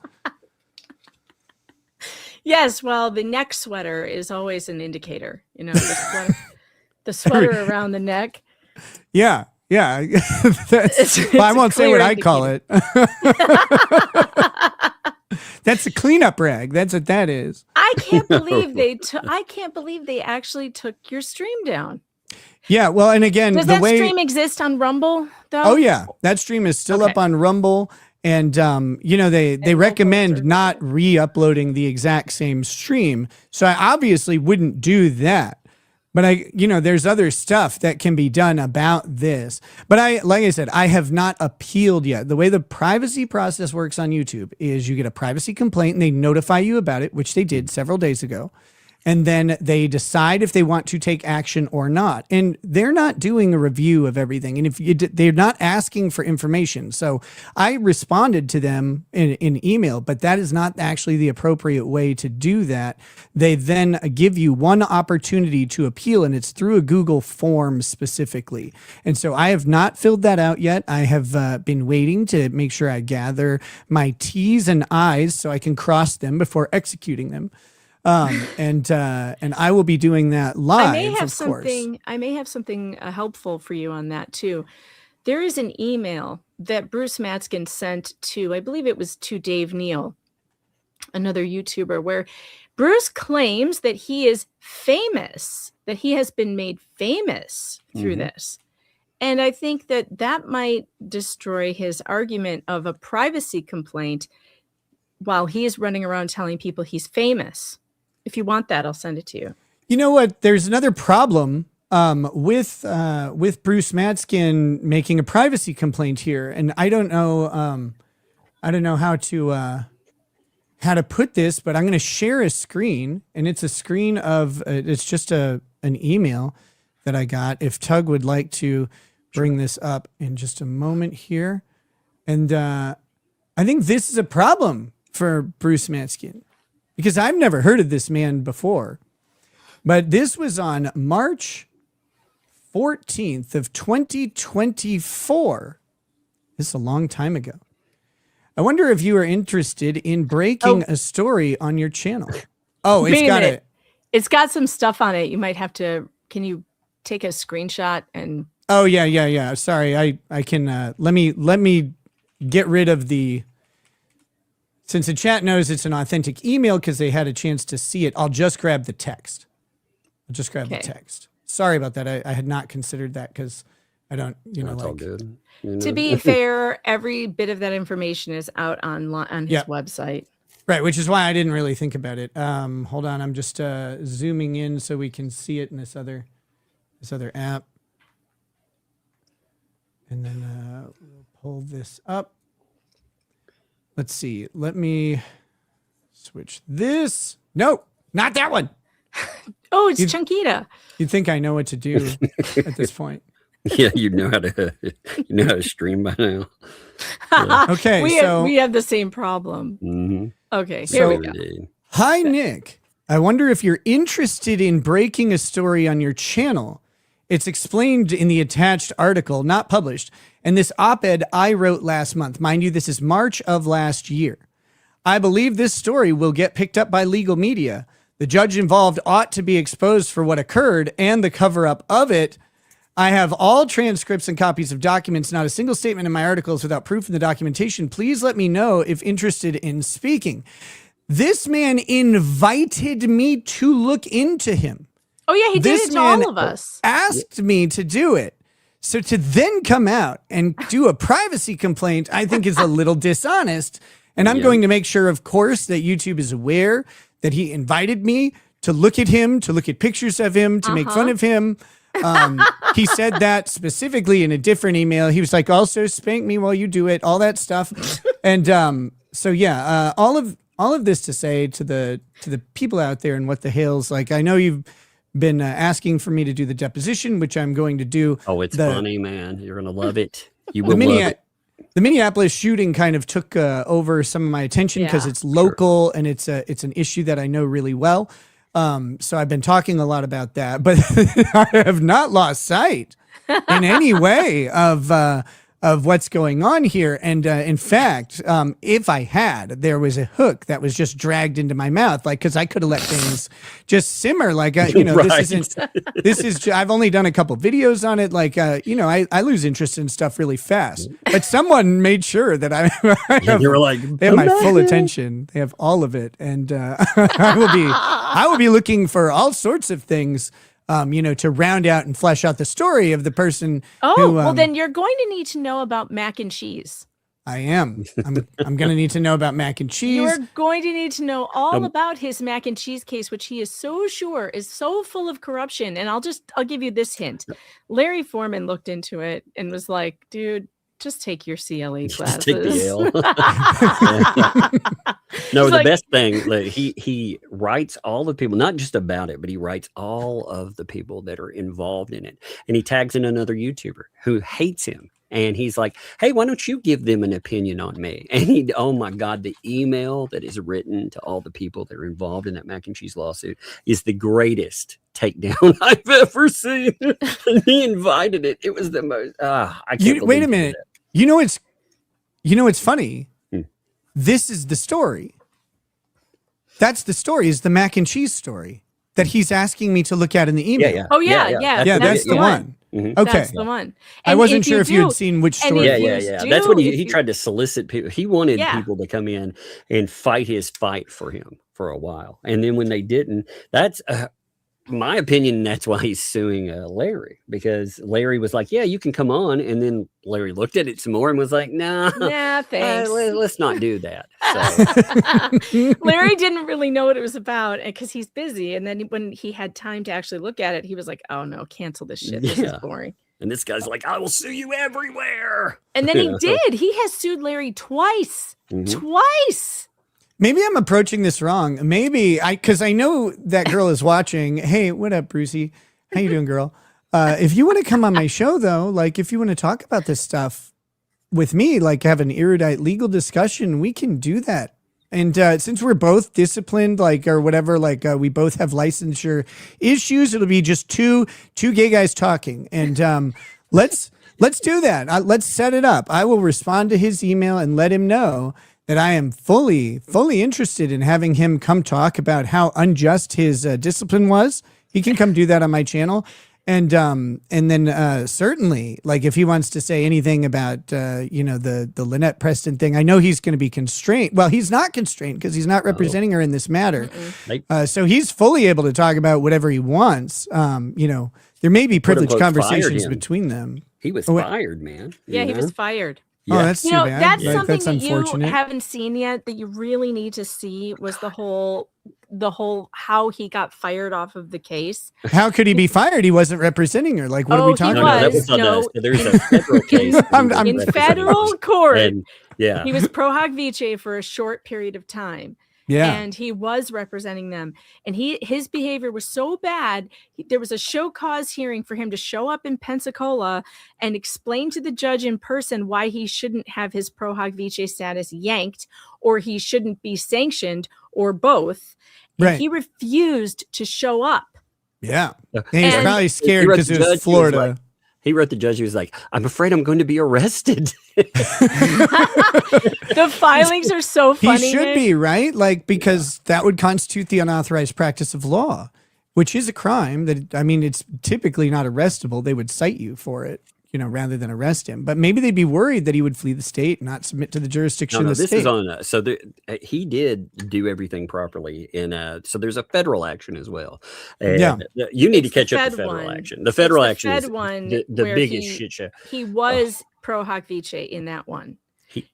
Yes, well, the neck sweater is always an indicator. You know, the sweater around the neck. Yeah. I won't say what I call it. That's a cleanup rag. That's what that is. I can't believe they actually took your stream down. Yeah, well, and again, does that stream exist on Rumble though? Oh yeah, that stream is still up on Rumble. And, they recommend not re-uploading the exact same stream. So I obviously wouldn't do that. But there's other stuff that can be done about this. But like I said, I have not appealed yet. The way the privacy process works on YouTube is you get a privacy complaint and they notify you about it, which they did several days ago. And then they decide if they want to take action or not. And they're not doing a review of everything. And they're not asking for information. So I responded to them in email, but that is not actually the appropriate way to do that. They then give you one opportunity to appeal, and it's through a Google form specifically. And so I have not filled that out yet. I have been waiting to make sure I gather my T's and I's so I can cross them before executing them. And I will be doing that live. I may have something helpful for you on that too. There is an email that Bruce Matskin sent to, I believe it was to Dave Neal, another YouTuber, where Bruce claims that he is famous, that he has been made famous through this. And I think that that might destroy his argument of a privacy complaint while he is running around telling people he's famous. If you want that, I'll send it to you. You know what? There's another problem with Bruce Matskin making a privacy complaint here, and I don't know how to put this, but I'm going to share a screen, and it's a screen of it's just an email that I got. If Tug would like to bring this up in just a moment here, and I think this is a problem for Bruce Matskin because I've never heard of this man before. But this was on March 14th of 2024. This is a long time ago. I wonder if you are interested in breaking a story on your channel. Oh, it's got it. It's got some stuff on it. You might have to, can you take a screenshot and... Oh, yeah. Sorry, I can, let me get rid of the... Since the chat knows it's an authentic email because they had a chance to see it, I'll just grab the text. The text. Sorry about that. I had not considered that because I don't, That's all good. To be fair, every bit of that information is out on his website. Right, which is why I didn't really think about it. Hold on, I'm just zooming in so we can see it in this other app. And then we'll pull this up. Let's see. Let me switch this. No, not that one. Oh, it's Chunkita. You'd think I know what to do at this point. Yeah, you know how to stream by now. Okay, we have the same problem. Okay, here we go. Hi, Nick. I wonder if you're interested in breaking a story on your channel. It's explained in the attached article, not published, and this op-ed I wrote last month. Mind you, this is March of last year. I believe this story will get picked up by legal media. The judge involved ought to be exposed for what occurred and the cover-up of it. I have all transcripts and copies of documents, not a single statement in my articles without proof in the documentation. Please let me know if interested in speaking. This man invited me to look into him. Oh, yeah, he did it to all of us. Asked me to do it. So to then come out and do a privacy complaint, I think is a little dishonest. And I'm going to make sure, of course, that YouTube is aware that he invited me to look at him, to look at pictures of him, to make fun of him. He said that specifically in a different email. He was like, also spank me while you do it, all that stuff. And so, yeah, all of this to say to the people out there and what the Hales, like, I know you've been asking for me to do the deposition, which I'm going to do. Oh, it's funny, man. You're going to love it. You will love it. The Minneapolis shooting kind of took over some of my attention because it's local and it's an issue that I know really well. So I've been talking a lot about that, but I have not lost sight in any way of what's going on here. And in fact, if I had, there was a hook that was just dragged into my mouth, like, because I could have let things just simmer. Like, this is, I've only done a couple videos on it. Like, I lose interest in stuff really fast. But someone made sure that they were like, they have my full attention. They have all of it. And I will be looking for all sorts of things. To round out and flesh out the story of the person. Oh, well, then you're going to need to know about mac and cheese. I am. I'm going to need to know about mac and cheese. You're going to need to know all about his mac and cheese case, which he is so sure is so full of corruption. And I'll give you this hint. Larry Foreman looked into it and was like, dude, just take your CLE classes. Just take the Yale. No, the best thing, like, he writes all the people, not just about it, but he writes all of the people that are involved in it. And he tags in another YouTuber who hates him. And he's like, hey, why don't you give them an opinion on me? And oh my God, the email that is written to all the people that are involved in that mac and cheese lawsuit is the greatest takedown I've ever seen. And he invited it. It was the most, I can't wait a minute. That. You know, it's funny. This is the story. That's the story, is the mac and cheese story that he's asking me to look at in the email. Oh, yeah. That's the one. Mhm. Okay. That's the one. I And wasn't if you sure if you had do- seen which and story. if Yeah, you yeah. do, That's what if he you- tried to solicit people. He wanted Yeah. people to come in and fight his fight for him for a while. And then when they didn't, that's my opinion. That's why he's suing Larry, because Larry was like, yeah, you can come on. And then Larry looked at it some more and was like, nah, Nah, thanks. let's not do that. So, Larry didn't really know what it was about because he's busy. And then when he had time to actually look at it, he was like, oh no, cancel this shit. This is Yeah. boring. and this guy's like, I will sue you everywhere. And then You he know? did. He has sued Larry twice. Mhm. Twice. Maybe I'm approaching this wrong. Maybe because I know that girl is watching. Hey, what up, Brucey? How you doing, girl? If you want to come on my show, though, like if you want to talk about this stuff with me, like have an erudite legal discussion, we can do that. And since we're both disciplined, like or whatever, like we both have licensure issues, it'll be just two gay guys talking. And let's do that. Let's set it up. I will respond to his email and let him know that I am fully interested in having him come talk about how unjust his discipline was. He can come do that on my channel. And then certainly, like if he wants to say anything about the Lynette Preston thing, I know he's going to be constrained. Well, he's not constrained because he's not representing her in this matter. So he's fully able to talk about whatever he wants. There may be privileged Quote, unquote, fired conversations him. between them. He was wait. fired, man. Yeah, you he was know? fired. Oh, that's too bad. That's Like, something that's that you unfortunate. haven't seen yet that you really need to see was the whole how he got fired off of the case. How could he be fired? He wasn't representing her. Like, what are we talking No, about? that was on there's a federal case. In federal court, And, yeah. he was pro hoc vice for a short period of time. Yeah. And he was representing them. And his behavior was so bad. There was a show cause hearing for him to show up in Pensacola and explain to the judge in person why he shouldn't have his pro hoc vice status yanked, or he shouldn't be sanctioned, or both. And Right. he refused to show up. Yeah. And he's And- probably scared He wrote because the it judge, was Florida. like- He wrote the judge. He was like, I'm afraid I'm going to be arrested. The filings are so funny. He should Nick. be, right? Like, because that would constitute the unauthorized practice of law, which is a crime that, I mean, it's typically not arrestable. They would cite you for it, rather than arrest him. But maybe they'd be worried that he would flee the state, not submit to the jurisdiction No, of the this state. is on. He did do everything properly. So there's a federal action as well. And Yeah. You need to It's catch the up to Fed federal one. action. The federal It's action the is Fed one the where biggest shit show. He was pro hoc vice in that one.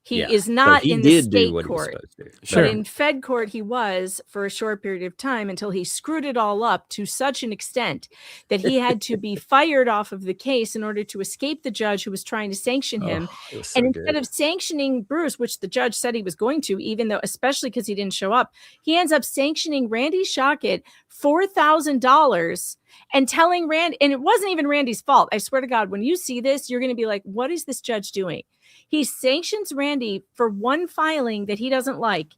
He Yeah. is So not he in the did do state what he was court. supposed to. Sure. But in Fed court, he was for a short period of time until he screwed it all up to such an extent that he had to be fired off of the case in order to escape the judge who was trying to sanction him. It was so And good. instead of sanctioning Bruce, which the judge said he was going to, even though, especially because he didn't show up, he ends up sanctioning Randy Shockett $4,000 and telling Randy, and it wasn't even Randy's fault. I swear to God, when you see this, you're going to be like, what is this judge doing? He sanctions Randy for one filing that he doesn't like,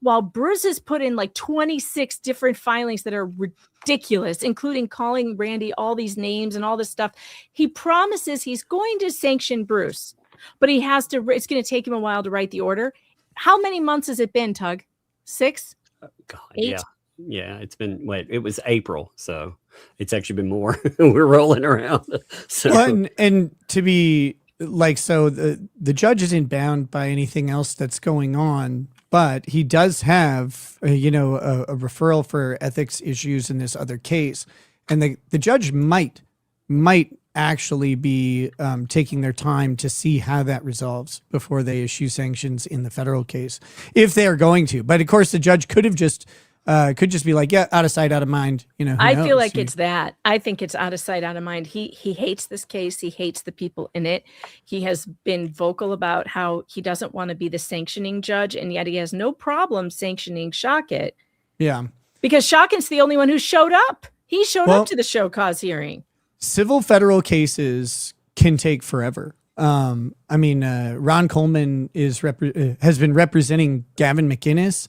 while Bruce has put in like 26 different filings that are ridiculous, including calling Randy all these names and all this stuff. He promises he's going to sanction Bruce, but it's going to take him a while to write the order. How many months has it been, Tug? 6? God, 8? yeah. Yeah, it's been it was April, so it's actually been more. We're rolling around. So Well, and to be like, so the judge isn't bound by anything else that's going on, but he does have, a referral for ethics issues in this other case. And the judge might actually be taking their time to see how that resolves before they issue sanctions in the federal case, if they are going to. But of course, the judge could just be like, yeah, out of sight, out of mind. Who I feel knows? like it's that. I think it's out of sight, out of mind. He hates this case. He hates the people in it. He has been vocal about how he doesn't want to be the sanctioning judge, and yet he has no problem sanctioning Shockett Yeah. because Shockett's the only one who showed up. He showed Well- up to the show cause hearing. Civil federal cases can take forever. Ron Coleman has been representing Gavin McInnes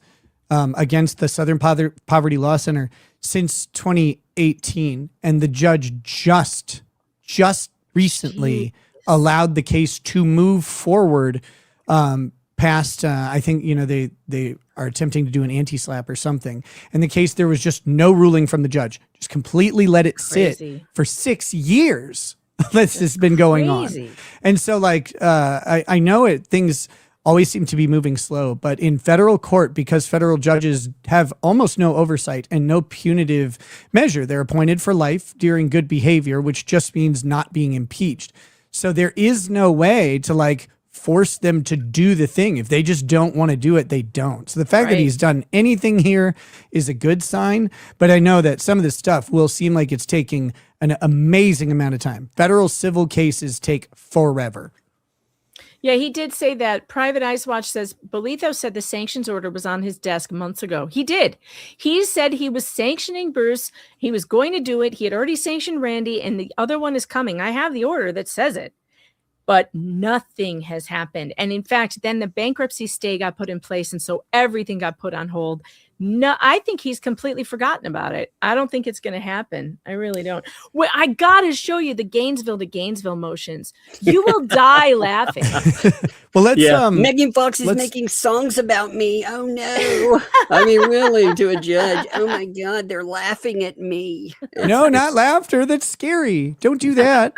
against the Southern Poverty Law Center since 2018, and the judge just recently allowed the case to move forward past. I think they are attempting to do an anti-slap or something. In the case, there was just no ruling from the judge. Just completely let it sit Crazy. for 6 years. That's just been going crazy. on. And so like, I know things always seem to be moving slow, but in federal court, because federal judges have almost no oversight and no punitive measure, they're appointed for life during good behavior, which just means not being impeached. So there is no way to like force them to do the thing. If they just don't want to do it, they don't. So the fact that he's done anything here is a good sign, but I know that some of this stuff will seem like it's taking an amazing amount of time. Federal civil cases take forever. Yeah, he did say that. Private Eyes Watch says Bolitho said the sanctions order was on his desk months ago. He did. He said he was sanctioning Bruce. He was going to do it. He had already sanctioned Randy, and the other one is coming. I have the order that says it. But nothing has happened. And in fact, then the bankruptcy stay got put in place, and so everything got put on hold. No, I think he's completely forgotten about it. I don't think it's going to happen. I really don't. Well, I got to show you the Gainesville to Gainesville motions. You will die laughing. Well, let's Megan Fox is making songs about me. Oh no. I mean, really, to a judge. Oh my God, they're laughing at me. No, not laughter. That's scary. Don't do that.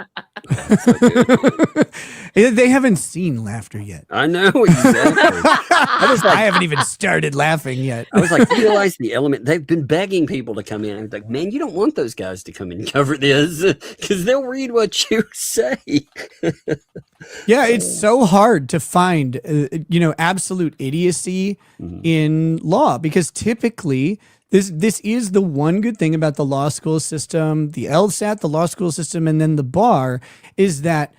They haven't seen laughter yet. I know exactly. I haven't even started laughing yet. I was like, realize the element. They've been begging people to come in. I was like, man, you don't want those guys to come in and cover this because they'll read what you say. Yeah, it's so hard to find, absolute idiocy in law because typically this is the one good thing about the law school system, the LSAT, the law school system, and then the bar is that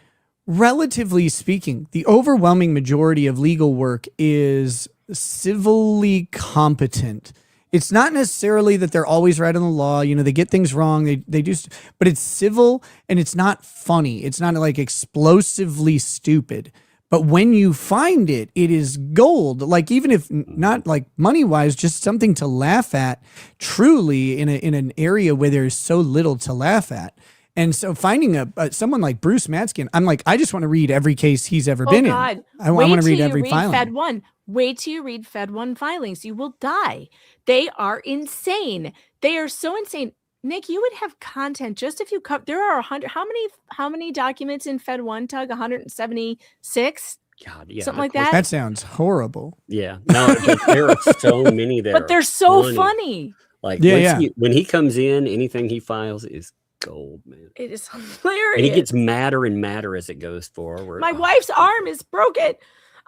relatively speaking, the overwhelming majority of legal work is civilly competent. It's not necessarily that they're always right on the law. They get things wrong. They do, but it's civil and it's not funny. It's not like explosively stupid. But when you find it, it is gold. Like even if not like money wise, just something to laugh at. Truly in an area where there's so little to laugh at. And so finding someone like Bruce Matskin, I'm like, I just want to read every case he's ever been in. I want to read every filing. Fed 1. Wait till you read Fed 1 filings. You will die. They are insane. They are so insane. Nick, you would have content just if you cut. There are 100. How many documents in Fed 1, Tug? 176? God, yeah. Something like that? That sounds horrible. Yeah. No, there are so many there. But they're so funny. Like when he comes in, anything he files is gold, man. It is hilarious. And he gets madder and madder as it goes forward. My wife's arm is broken.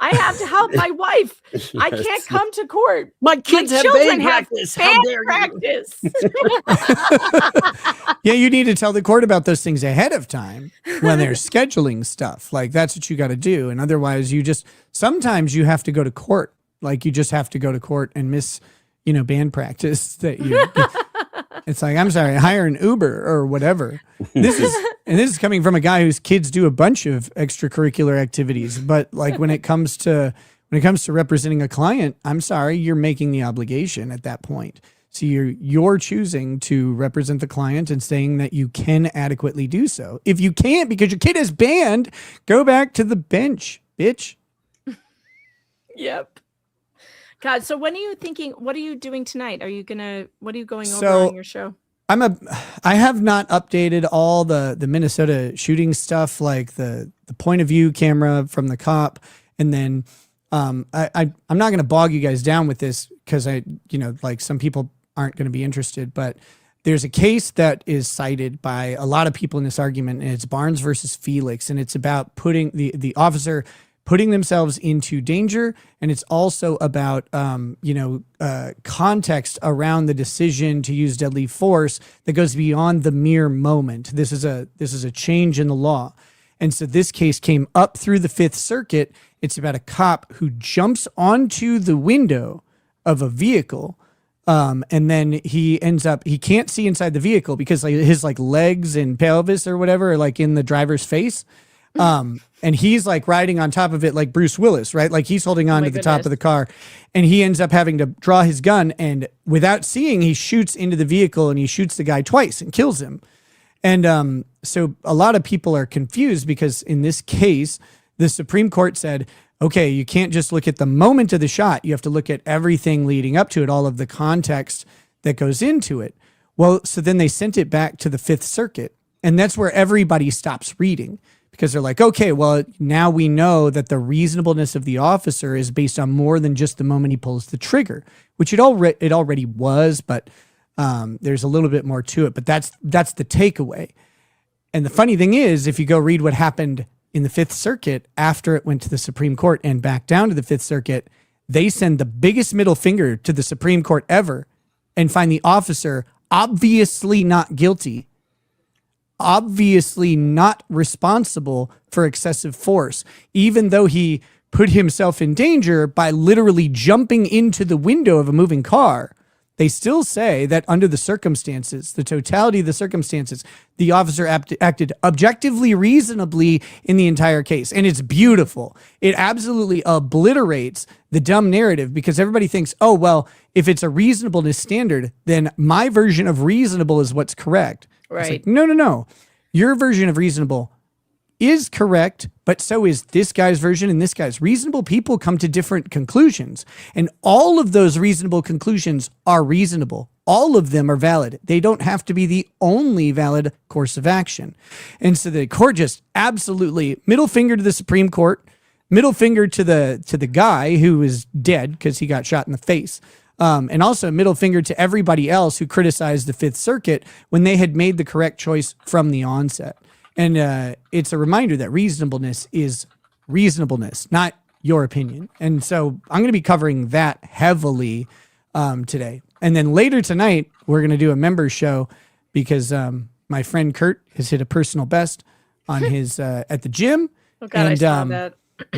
I have to help my wife. Yes. I can't come to court. My kids have band practice. How dare practice. Yeah, you need to tell the court about those things ahead of time when they're scheduling stuff. Like that's what you got to do. And otherwise sometimes you have to go to court. Like you just have to go to court and miss, band practice that you it's like, I'm sorry, hire an Uber or whatever. This is coming from a guy whose kids do a bunch of extracurricular activities. But like when it comes to representing a client, I'm sorry, you're making the obligation at that point. So you're choosing to represent the client and saying that you can adequately do so. If you can't because your kid is banned, go back to the bench, bitch. Yep. God, so when are you thinking, what are you doing tonight? What are you going over on your show? I have not updated all the Minnesota shooting stuff, like the point of view camera from the cop. And then I'm not going to bog you guys down with this because some people aren't going to be interested, but there's a case that is cited by a lot of people in this argument, and it's Barnes versus Felix. And it's about putting the officer putting themselves into danger. And it's also about, context around the decision to use deadly force that goes beyond the mere moment. This is a change in the law. And so this case came up through the Fifth Circuit. It's about a cop who jumps onto the window of a vehicle. And then he can't see inside the vehicle because his legs and pelvis or whatever are like in the driver's face. And he's like riding on top of it like Bruce Willis, right? Like he's holding on to the top of the car, and he ends up having to draw his gun, and without seeing, he shoots into the vehicle and he shoots the guy twice and kills him. And so a lot of people are confused because in this case, the Supreme Court said, okay, you can't just look at the moment of the shot. You have to look at everything leading up to it, all of the context that goes into it. Well, so then they sent it back to the Fifth Circuit. And that's where everybody stops reading because they're like, okay, well, now we know that the reasonableness of the officer is based on more than just the moment he pulls the trigger, which it already was, but there's a little bit more to it. But that's the takeaway. And the funny thing is, if you go read what happened in the Fifth Circuit after it went to the Supreme Court and back down to the Fifth Circuit, they send the biggest middle finger to the Supreme Court ever and find the officer obviously not guilty, obviously not responsible for excessive force, even though he put himself in danger by literally jumping into the window of a moving car. They still say that under the circumstances, the totality of the circumstances, the officer acted objectively reasonably in the entire case. And it's beautiful. It absolutely obliterates the dumb narrative because everybody thinks, oh, well, if it's a reasonableness standard, then my version of reasonable is what's correct. Right. It's like, no. Your version of reasonable is correct, but so is this guy's version and this guy's. Reasonable people come to different conclusions, and all of those reasonable conclusions are reasonable. All of them are valid. They don't have to be the only valid course of action. And so the court just absolutely middle finger to the Supreme Court, middle finger to the guy who is dead because he got shot in the face. And also middle finger to everybody else who criticized the Fifth Circuit when they had made the correct choice from the onset. And it's a reminder that reasonableness is reasonableness, not your opinion. And so I'm going to be covering that heavily today. And then later tonight, we're going to do a members show because my friend Kurt has hit a personal best on his at the gym. Oh God, I saw that.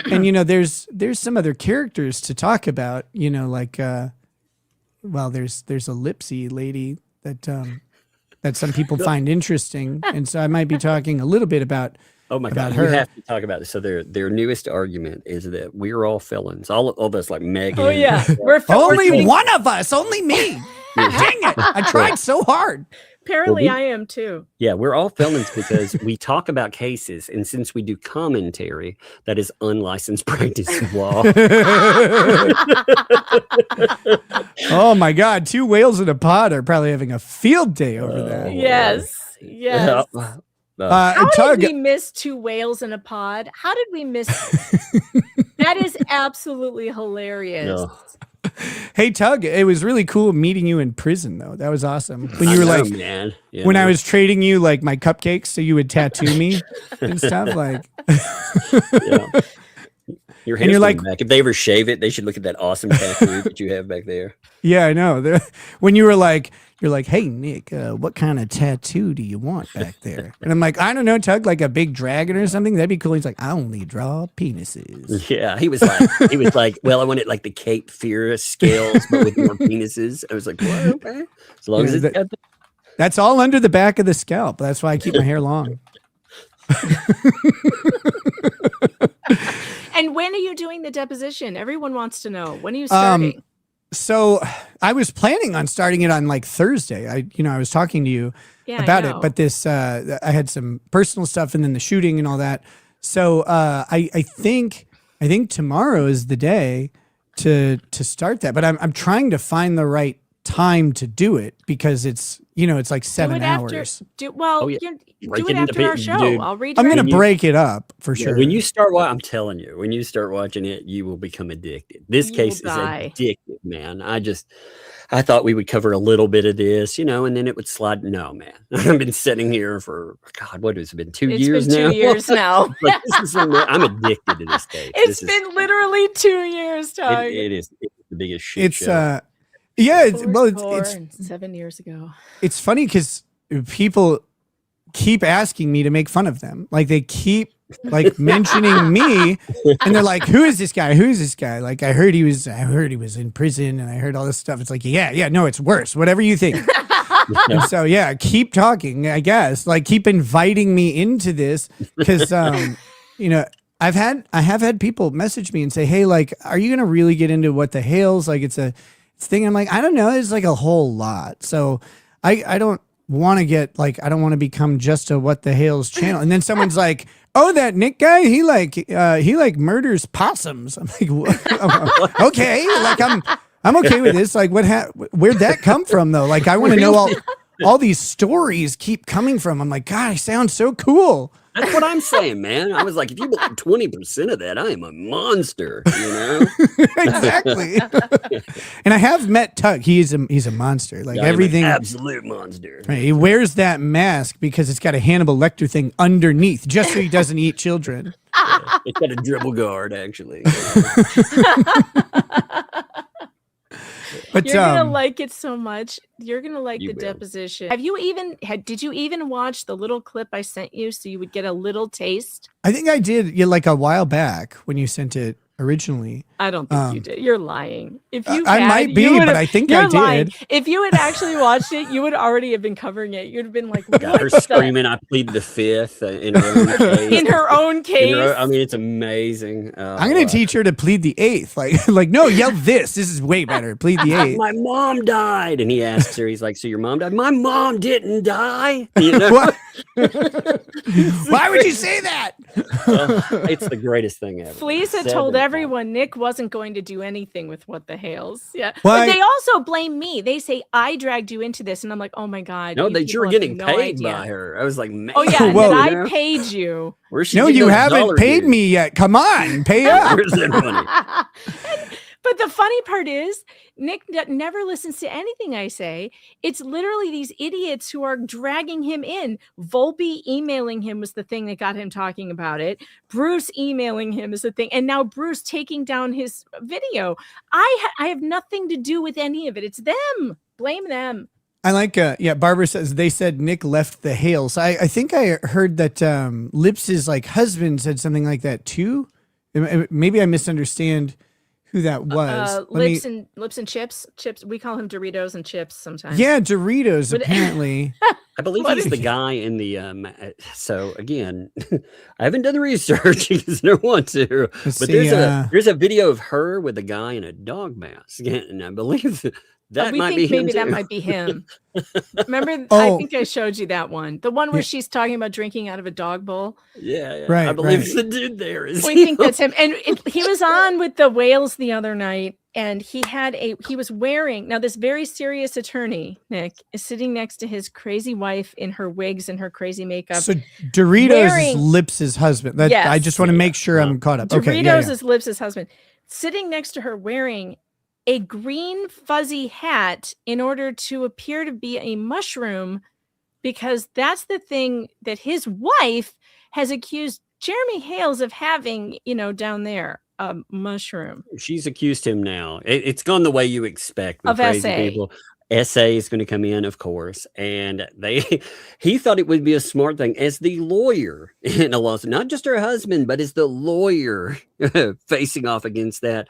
And, you know, there's some other characters to talk about, you know, like, well, there's a Lipsy lady that some people find interesting. And so I might be talking a little bit about Oh my God, her. you have to talk about this. So their newest argument is that we're all felons. All of us, like Megan. Oh yeah, we're only one of us, only me. Dang it! I tried so hard. Apparently, I am too. Yeah, we're all felons because we talk about cases, and since we do commentary, that is unlicensed practice of law. Oh my God, 2 whales in a pod are probably having a field day over that. Yes. How Tug, did we miss 2 whales in a pod? How did we miss? That is absolutely hilarious. No. Hey Tug, it was really cool meeting you in prison though. That was awesome. When you were like, man. Yeah, when I was trading you like my cupcakes so you would tattoo me and stuff like. Yeah. Your hair's like back. If they ever shave it, they should look at that awesome tattoo that you have back there. Yeah, I know. When you were like, you're like, hey Nick, what kind of tattoo do you want back there? And I'm like, I don't know, Tug, like a big dragon or something. That'd be cool. He's like, I only draw penises. Yeah, he was like, well, I wanted like the Cape Fear scales, but with more penises. I was like, well, okay, as long as it's that's all under the back of the scalp. That's why I keep my hair long. And when are you doing the deposition? Everyone wants to know. When are you starting? So I was planning on starting it on like Thursday. I was talking to you about it, but I had some personal stuff and then the shooting and all that. So I think tomorrow is the day to start that, but I'm trying to find the right time to do it because it's like 7 hours. Do it after our show. Dude, I'll read. I'm going to break it up for sure. When you start I'm telling you, when you start watching it, you will become addicted. This case is addictive, man. I thought we would cover a little bit of this, and then it would slide. No, man. I've been sitting here for, God, what has it been? 2 years now? 2 years now. I'm addicted to this case. It's been literally 2 years, Tug. It's the biggest shit show. It's 7 years ago. It's funny because people keep asking me to make fun of them. Like they keep like mentioning me and they're like, who is this guy? Who is this guy? Like I heard he was in prison and I heard all this stuff. It's like, yeah, no, it's worse. Whatever you think. And so keep talking, I guess. Like keep inviting me into this because I have had people message me and say, hey, like, are you gonna really get into What the Hales? Like it's a thing. I'm like, I don't know. It's like a whole lot. So I don't want to get like, I don't want to become just a What the Hales channel. And then someone's like, oh, that Nick guy, he like murders possums. I'm like, what? Okay. Like I'm okay with this. Like where'd that come from though? Like I want to know all these stories keep coming from. I'm like, God, I sound so cool. That's what I'm saying, man. I was like, if you believe 20% of that, I am a monster, you know? Exactly. And I have met Tug. He's a monster. Like everything. Absolute monster. Right, he wears that mask because it's got a Hannibal Lecter thing underneath, just so he doesn't eat children. Yeah, it's got a dribble guard, actually. But you're gonna like it so much. You're gonna like the deposition. Did you even watch the little clip I sent you so you would get a little taste? I think I did, like a while back when you sent it originally. I don't think you did. You're lying. If you I might be, but I think I did. Lying. If you had actually watched it, you would already have been covering it. You'd have been like, got her screaming, I plead the fifth in her own case. In her own case. I mean, it's amazing. I'm going to teach her to plead the eighth. Like, no, yell this. This is way better. Plead the eighth. My mom died. And he asks her, he's like, so your mom died? My mom didn't die. You know? What? Why would you say that? It's the greatest thing ever. Fleece had told everyone Nick wasn't going to do anything with What the Hales. Yeah. Why? But they also blame me. They say I dragged you into this. And I'm like, oh my God. No, that you were getting no paid idea. by her. I was like, man. Oh, yeah. Whoa. That I paid you. No, you haven't paid me yet. Come on. Pay up. Where's that money? But the funny part is, Nick never listens to anything I say. It's literally these idiots who are dragging him in. Volpe emailing him was the thing that got him talking about it. Bruce emailing him is the thing. And now Bruce taking down his video. I have nothing to do with any of it. It's them. Blame them. I like, Barbara says, they said Nick left the Hales. I think I heard that Lips's husband said something like that too. Maybe I misunderstand who that was. Lips and chips. We call him Doritos and chips sometimes. Yeah, Doritos, apparently. I believe he's the guy in the so again, I haven't done the research because I don't want to. There's a video of her with a guy in a dog mask, and I believe that might be him. Maybe that might be him. Remember, I think I showed you that one. The one where she's talking about drinking out of a dog bowl. Yeah. Right, I believe the dude there is. We think that's him. And he was on with the Whales the other night, and he was wearing, now this very serious attorney, Nick, is sitting next to his crazy wife in her wigs and her crazy makeup. So Doritos is Lips's husband. Yes. I just want to make sure I'm caught up. Doritos is Lips's husband. Sitting next to her wearing a green fuzzy hat in order to appear to be a mushroom, because that's the thing that his wife has accused Jeremy Hales of having, down there, a mushroom. She's accused him now. It's gone the way you expect with of crazy SA. people. SA is going to come in, of course, and he thought it would be a smart thing as the lawyer in a lawsuit, not just her husband, but as the lawyer facing off against that,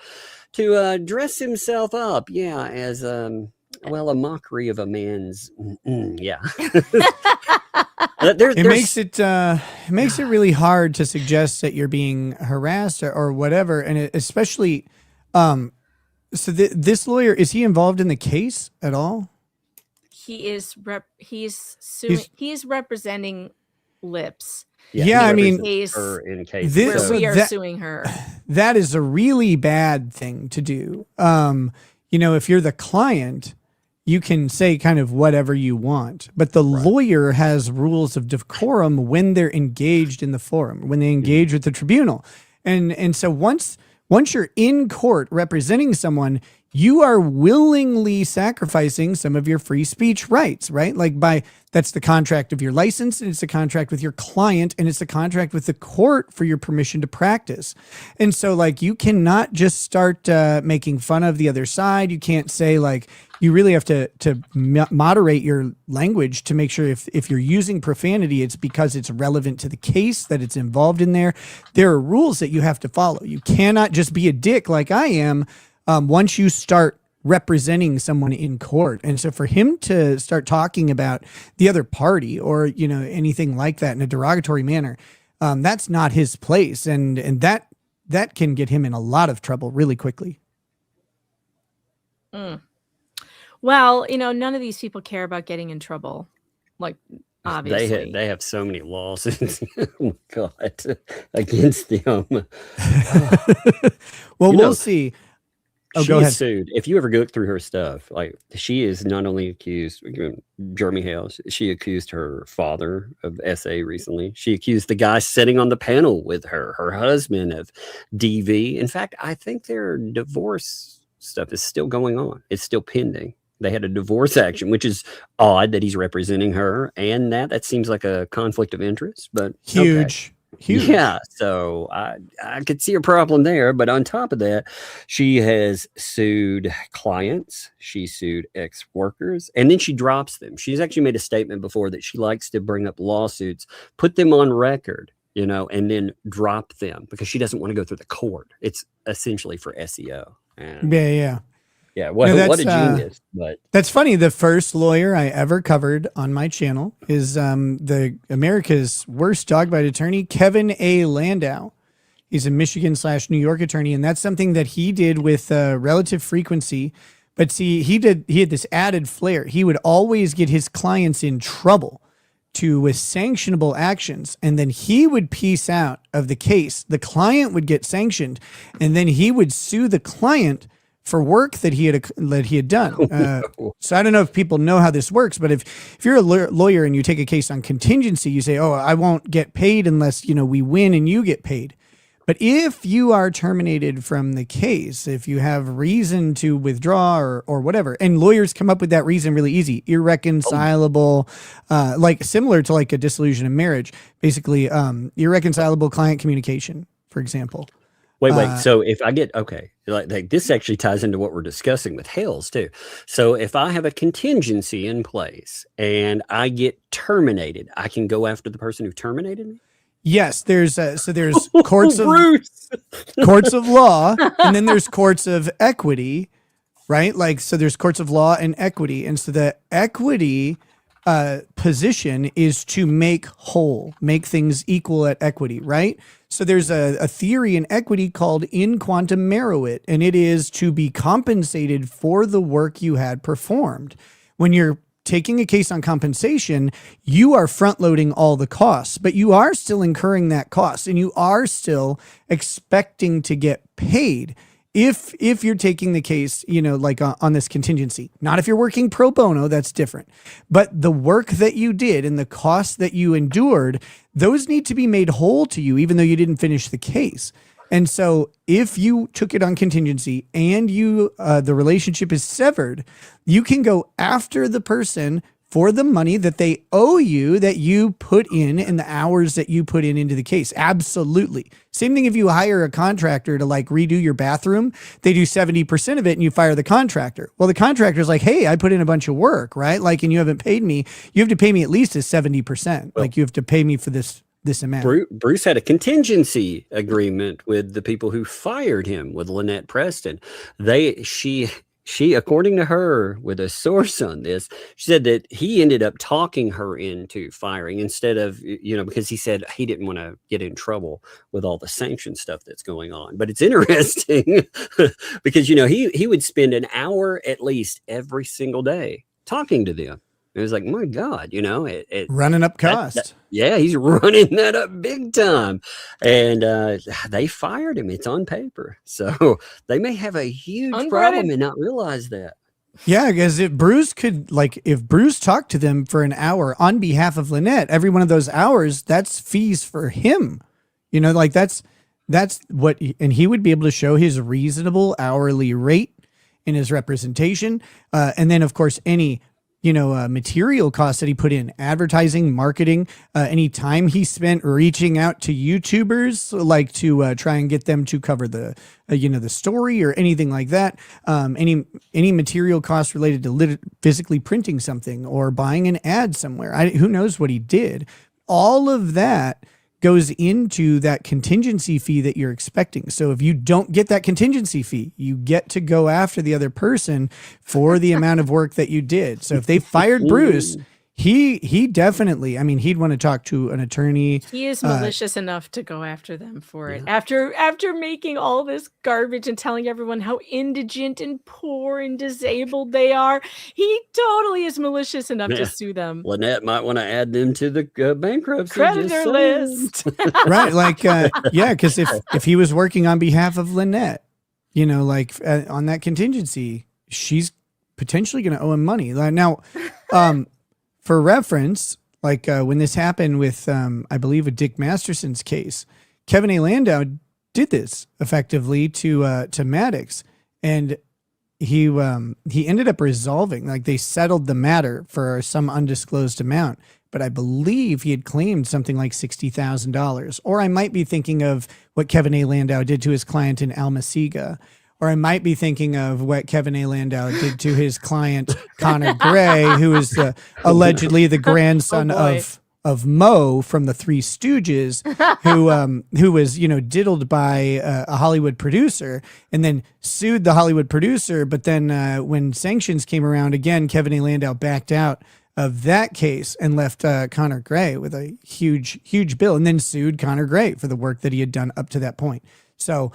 to dress himself up, as a mockery of a man's, It makes it really hard to suggest that you're being harassed or whatever, and especially, so this lawyer, is he involved in the case at all? He is he's representing Lips. Yeah, I mean, her in a case where we are suing her. That is a really bad thing to do. If you're the client, you can say kind of whatever you want, but the lawyer has rules of decorum when they're engaged in the forum, when they engage with the tribunal. And so once you're in court representing someone, you are willingly sacrificing some of your free speech rights, right? That's the contract of your license, and it's the contract with your client, and it's the contract with the court for your permission to practice. And so you cannot just start making fun of the other side. You can't say you really have to moderate your language to make sure if you're using profanity, it's because it's relevant to the case, that it's involved in there. There are rules that you have to follow. You cannot just be a dick like I am once you start representing someone in court. And so for him to start talking about the other party or, anything like that in a derogatory manner, that's not his place. And that can get him in a lot of trouble really quickly. Well, none of these people care about getting in trouble. Obviously. They have so many lawsuits. Oh my God, against them. Well, we'll see. Oh, she go is ahead. sued. If you ever go through her stuff, like she is not only accused, Jeremy Hale, she accused her father of SA recently. She accused the guy sitting on the panel with her husband of DV. In fact, I think their divorce stuff is still going on. It's still pending. They had a divorce action, which is odd that he's representing her, and that seems like a conflict of interest. But huge. Yeah, so I could see a problem there. But on top of that, she has sued clients, she sued ex-workers, and then she drops them. She's actually made a statement before that she likes to bring up lawsuits, put them on record, and then drop them because she doesn't want to go through the court. It's essentially for SEO. And yeah, well, what a genius. But that's funny. The first lawyer I ever covered on my channel is the America's worst dog bite attorney, Kevin A. Landau. He's a Michigan/New York attorney, and that's something that he did with relative frequency. But see, he had this added flair. He would always get his clients in trouble with sanctionable actions, and then he would piece out of the case. The client would get sanctioned, and then he would sue the client for work that he had done. So I don't know if people know how this works, but if you're a lawyer and you take a case on contingency, you say, "Oh, I won't get paid unless we win and you get paid." But if you are terminated from the case, if you have reason to withdraw or whatever, and lawyers come up with that reason really easy, irreconcilable, like similar to like a dissolution of marriage, basically irreconcilable client communication, for example. Wait. So if I get, like this actually ties into what we're discussing with Hales too. So if I have a contingency in place and I get terminated, I can go after the person who terminated me? Yes, there's courts of courts of law, and then there's courts of equity, right? Like, so there's courts of law and equity. And so the equity position is to make whole, make things equal at equity, right? So there's a theory in equity called in quantum meruit, and it is to be compensated for the work you had performed. When you're taking a case on compensation, you are front loading all the costs, but you are still incurring that cost, and you are still expecting to get paid. If you're taking the case, like on this contingency, not if you're working pro bono, that's different. But the work that you did and the costs that you endured, those need to be made whole to you, even though you didn't finish the case. And so if you took it on contingency and the relationship is severed, you can go after the person for the money that they owe you, that you put in and the hours that you put into the case. Absolutely. Same thing if you hire a contractor to like redo your bathroom, they do 70% of it and you fire the contractor. Well, the contractor's like, "Hey, I put in a bunch of work," right? Like, and you haven't paid me. You have to pay me at least a 70%. Well, like you have to pay me for this amount. Bruce had a contingency agreement with the people who fired him with Lynette Preston. She, according to her, with a source on this, she said that he ended up talking her into firing instead of, because he said he didn't want to get in trouble with all the sanction stuff that's going on. But it's interesting because, he would spend an hour at least every single day talking to them. It was like, my God, running up cost. Yeah, he's running that up big time. And they fired him. It's on paper. So they may have a huge problem and not realize that. Yeah, because if Bruce talked to them for an hour on behalf of Lynette, every one of those hours, that's fees for him. That's what, and he would be able to show his reasonable hourly rate in his representation. And then, of course, any material costs that he put in, advertising, marketing, any time he spent reaching out to YouTubers, like to try and get them to cover the story or anything like that. Any material costs related to physically printing something or buying an ad somewhere. Who knows what he did? All of that goes into that contingency fee that you're expecting. So if you don't get that contingency fee, you get to go after the other person for the amount of work that you did. So if they fired Bruce, he definitely, he'd want to talk to an attorney. He is malicious enough to go after them for it. After making all this garbage and telling everyone how indigent and poor and disabled they are, he totally is malicious enough to sue them. Lynette might want to add them to the bankruptcy creditor list. Right. Like, because if he was working on behalf of Lynette, you know, like on that contingency, she's potentially going to owe him money. Now, for reference, like when this happened with, I believe, with Dick Masterson's case, Kevin A. Landau did this effectively to Maddox, and he ended up resolving, like they settled the matter for some undisclosed amount. But I believe he had claimed something like $60,000. Or I might be thinking of what Kevin A. Landau did to his client in Almasiga. Or I might be thinking of what Kevin A. Landau did to his client, Connor Gray, who is allegedly the grandson of Mo from the Three Stooges, who was, you know, diddled by a Hollywood producer and then sued the Hollywood producer. But then when sanctions came around again, Kevin A. Landau backed out of that case and left Connor Gray with a huge bill, and then sued Connor Gray for the work that he had done up to that point. So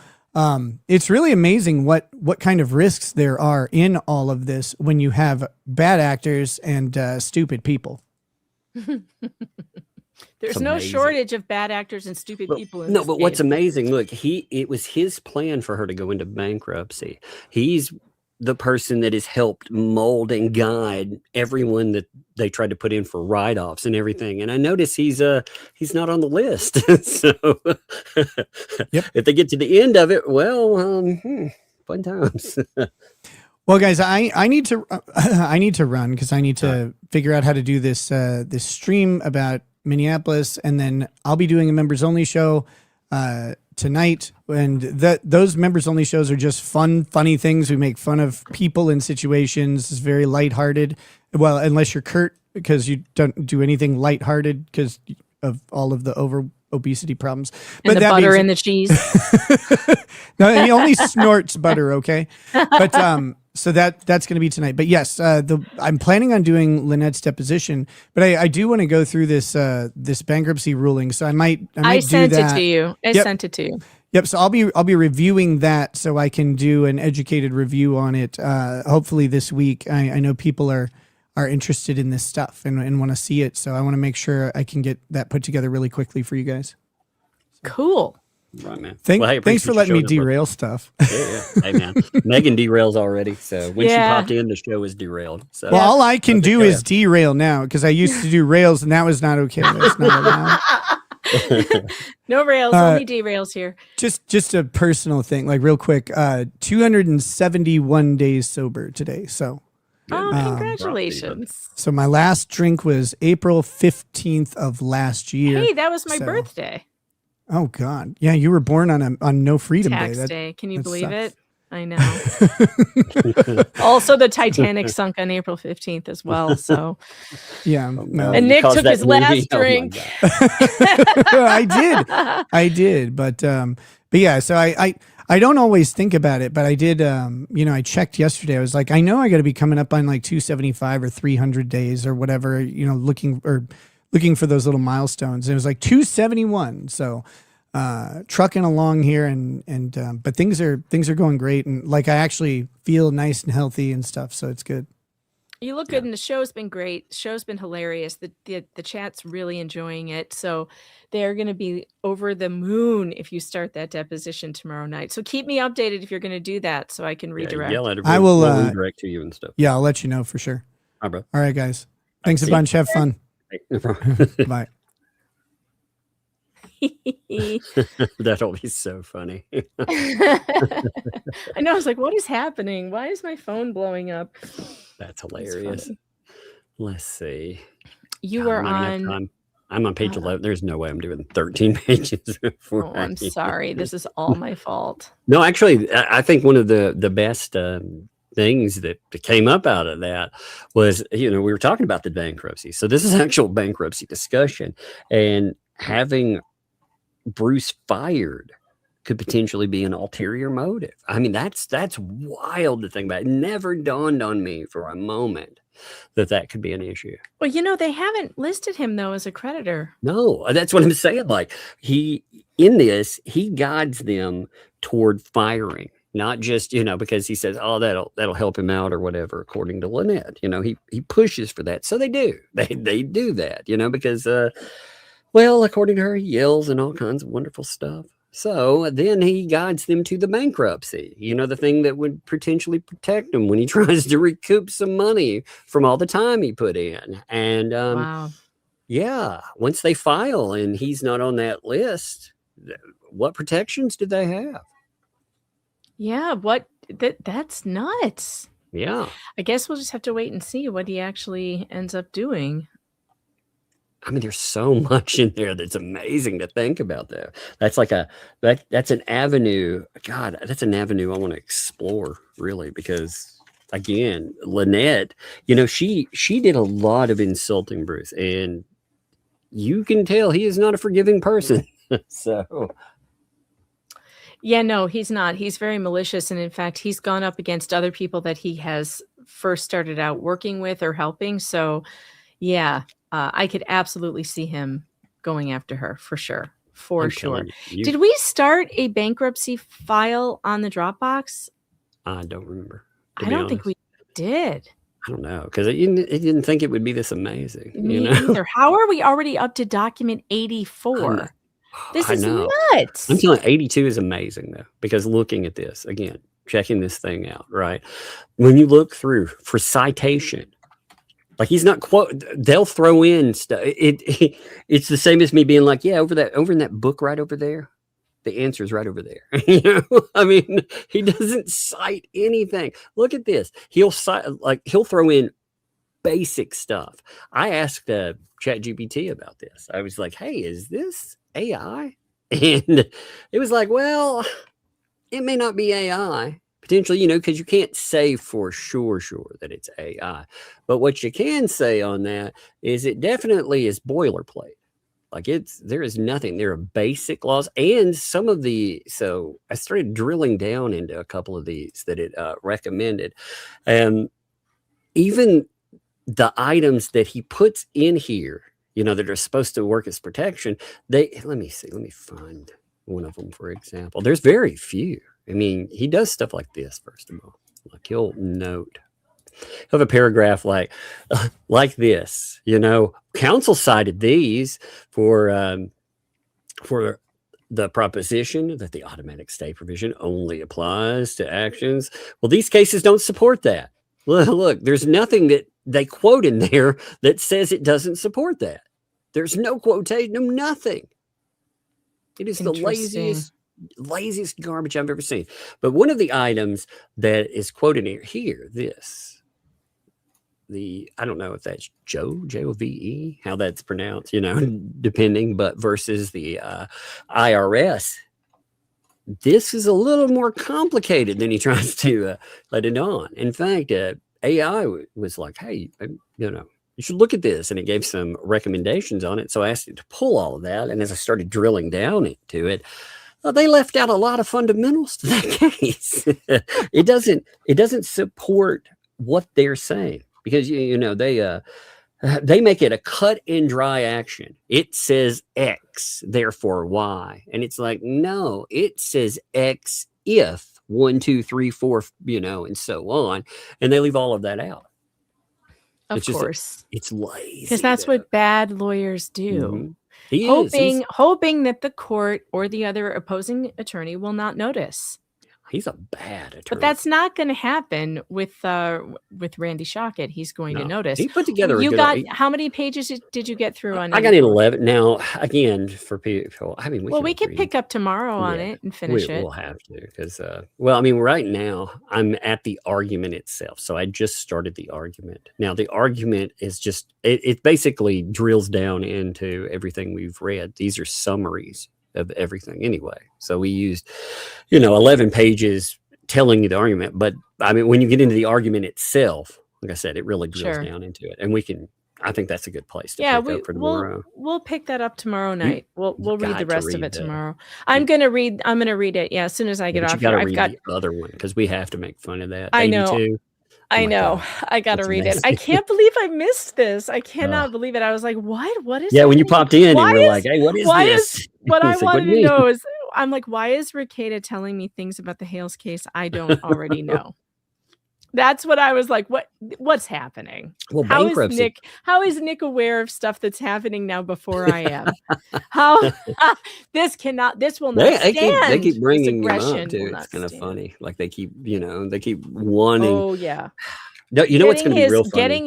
it's really amazing what kind of risks there are in all of this when you have bad actors and stupid people. There's no shortage of bad actors and stupid people in No, this but what's game. amazing, look, it was his plan for her to go into bankruptcy. He's the person that has helped mold and guide everyone that they tried to put in for write-offs and everything. And I notice he's not on the list. So if they get to the end of it, well, fun times. Well, guys, I need to run because I need to figure out how to do this this stream about Minneapolis, and then I'll be doing a members only show tonight, and those members only shows are just funny things. We make fun of people and situations. It's very lighthearted. Well, unless you're Kurt, because you don't do anything lighthearted because of all of the obesity problems. And the butter and the cheese. No, he only snorts butter. Okay, but so that's going to be tonight. But yes, I'm planning on doing Lynette's deposition, but I do want to go through this this bankruptcy ruling. So I might sent it to you. I sent it to you. Yep. So I'll be reviewing that so I can do an educated review on it. Hopefully this week. I know people are interested in this stuff and want to see it. So I want to make sure I can get that put together really quickly for you guys. Cool. Right, man. Thanks for letting me derail stuff. Yeah. Hey, man. Megan derails already. So when she popped in, the show was derailed. So well, all I can do is derail now because I used to do rails and that was not okay. That's not allowed. No rails, only derails here. Just a personal thing, like real quick. 271 days sober today. So. Congratulations. So my last drink was April 15th of last year. Hey, that was my birthday. Oh God. Yeah, you were born on No Freedom Tax Day. Day. Can you believe it? I know. Also, the Titanic sunk on April 15th as well. So yeah. No. And Nick took his last drink. I did. But yeah, so I don't always think about it, but I did, I checked yesterday. I was like, I know I got to be coming up on like 275 or 300 days or whatever, looking for those little milestones. And it was like 271. So, trucking along here but things are going great. And like, I actually feel nice and healthy and stuff. So it's good. You look good, and the show's been great. The show's been hilarious. The chat's really enjoying it. So they're going to be over the moon if you start that deposition tomorrow night. So keep me updated if you're going to do that, so I can redirect. Yell at I will redirect to you and stuff. Yeah, I'll let you know for sure. All right, bro. All right, guys. Thanks a bunch. Have fun. Bye. That'll be so funny. I know. I was like, what is happening? Why is my phone blowing up? That's hilarious. Let's see. You were on. I'm on page 11. There's no way I'm doing 13 pages. I'm sorry. This is all my fault. No, actually, I think one of the best things that came up out of that was, we were talking about the bankruptcy. So this is actual bankruptcy discussion, and having Bruce fired could potentially be an ulterior motive. I mean, that's wild to think about. It never dawned on me for a moment that could be an issue. Well, they haven't listed him though as a creditor. No, that's what I'm saying. Like he guides them toward firing, not just, because he says, oh, that'll help him out or whatever, according to Lynette. He pushes for that. So they do. They do that, because well, according to her, he yells and all kinds of wonderful stuff. So then he guides them to the bankruptcy, the thing that would potentially protect him when he tries to recoup some money from all the time he put in. And Wow. yeah, once they file and he's not on that list, what protections do they have? Yeah, that's nuts. Yeah. I guess we'll just have to wait and see what he actually ends up doing. I mean, there's so much in there that's amazing to think about there. That's like that's an avenue. God, that's an avenue I want to explore, really, because again, Lynette, she did a lot of insulting Bruce, and you can tell he is not a forgiving person. So yeah, no, he's not. He's very malicious. And in fact, he's gone up against other people that he has first started out working with or helping. So yeah, I could absolutely see him going after her for sure. For sure. Did we start a bankruptcy file on the Dropbox? I don't remember. I don't think we did. I don't know, because it didn't think it would be this amazing. Me either. How are we already up to document 84? This is nuts. I'm telling you, 82 is amazing, though, because looking at this, again, checking this thing out, right? When you look through for citation, like he's not they'll throw in stuff. It's the same as me being like, yeah, over in that book right over there, the answer is right over there. I mean, he doesn't cite anything. Look at this. He'll throw in basic stuff. I asked ChatGPT about this. I was like, hey, is this AI? And it was like, well, it may not be AI. Potentially, because you can't say for sure that it's AI. But what you can say on that is it definitely is boilerplate. Like there is nothing. There are basic laws and so I started drilling down into a couple of these that it recommended. Even the items that he puts in here, that are supposed to work as protection, let me find one of them, for example. There's very few. I mean, he does stuff like this, first of all. Like he'll have a paragraph like this, counsel cited these for the proposition that the automatic stay provision only applies to actions. Well, these cases don't support that. Look, there's nothing that they quote in there that says it doesn't support that. There's no quotation, no nothing. It is the laziest garbage I've ever seen. But one of the items that is quoted here, I don't know if that's Jove, how that's pronounced, depending, but versus the IRS. This is a little more complicated than he tries to let it on. In fact, AI was like, hey, you should look at this. And it gave some recommendations on it. So I asked it to pull all of that. And as I started drilling down into it, they left out a lot of fundamentals to that case. It doesn't support what they're saying because, they make it a cut and dry action. It says X, therefore Y. And it's like, no, it says X if 1, 2, 3, 4, and so on. And they leave all of that out. Of course. It's lazy. Because that's what bad lawyers do. Mm-hmm. Hoping that the court or the other opposing attorney will not notice. He's a bad attorney. But that's not going to happen with Randy Shockett. He's going to notice. He put together how many pages did you get through on it? I got 11. Now, again, for people, I mean, we can pick up tomorrow on it and finish it. We'll have to because, right now I'm at the argument itself. So I just started the argument. Now, the argument is just, it basically drills down into everything we've read. These are summaries of everything anyway. So we used, 11 pages telling you the argument. But I mean, when you get into the argument itself, like I said, it really drills down into it. And I think that's a good place to pick up for tomorrow. We'll pick that up tomorrow night. We'll read the rest of it tomorrow. I'm going to read it. Yeah. As soon as I get off here, I've got the other one because we have to make fun of that. I know. 82. I know. God. I got to read it. I can't believe I missed this. I cannot believe it. I was like, what? What is when you popped in and you're like, hey, what is this? What I wanted to know is, I'm like, why is Ricada telling me things about the Hales case I don't already know? That's what I was like. What's happening? Well, How is bankruptcy. Nick aware of stuff that's happening now before I am? How this will not They stand. keep This bringing him up aggression too. will It's not kind of stand. funny. Like they keep wanting. Oh yeah. No, you know what's going to be real funny? Getting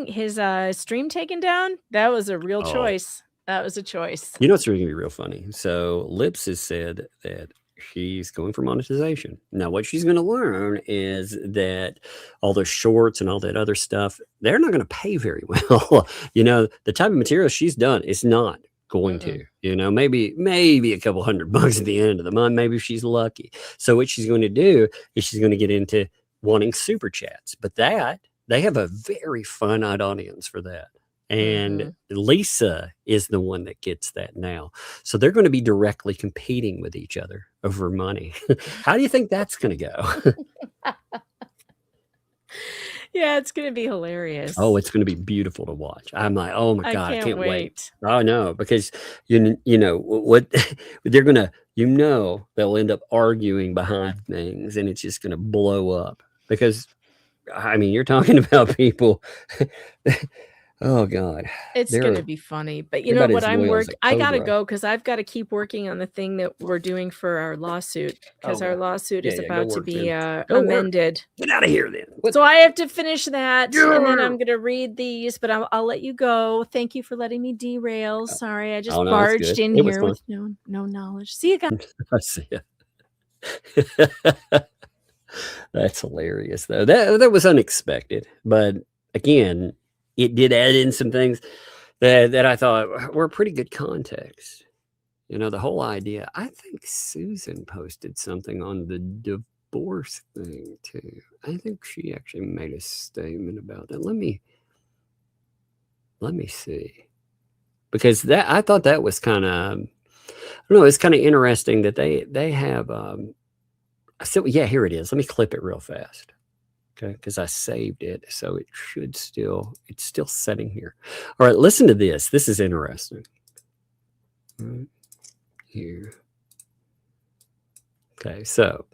his stream taken down. That was a real choice. That was a choice. You know what's really going to be real funny? So Lips has said that she's going for monetization. Now, what she's going to learn is that all those shorts and all that other stuff, they're not going to pay very well. The type of material she's done is not going to, maybe a couple $100 at the end of the month. Maybe if she's lucky. So what she's going to do is she's going to get into wanting super chats, but they have a very finite audience for that. And Lisa is the one that gets that now. So they're going to be directly competing with each other over money. How do you think that's going to go? Yeah, it's going to be hilarious. Oh, it's going to be beautiful to watch. I'm like, oh my God, I can't wait. Oh no, because you know what they're going to, they'll end up arguing behind things and it's just going to blow up because I mean, you're talking about people. Oh God, it's going to be funny. But you know what I got to go because I've got to keep working on the thing that we're doing for our lawsuit because our lawsuit is about to be amended. Get out of here then. So I have to finish that and then I'm going to read these, but I'll let you go. Thank you for letting me derail. Sorry, I just barged in here with no knowledge. See you guys. I see it. That's hilarious though. That was unexpected, but again, it did add in some things that I thought were pretty good context. The whole idea. I think Susan posted something on the divorce thing too. I think she actually made a statement about that. Let me see. Because I thought that was kind of, I don't know, it's kind of interesting that they have so yeah, here it is. Let me clip it real fast. Okay, because I saved it, so it should it's still setting here. All right, listen to this. This is interesting. Right here. Okay, so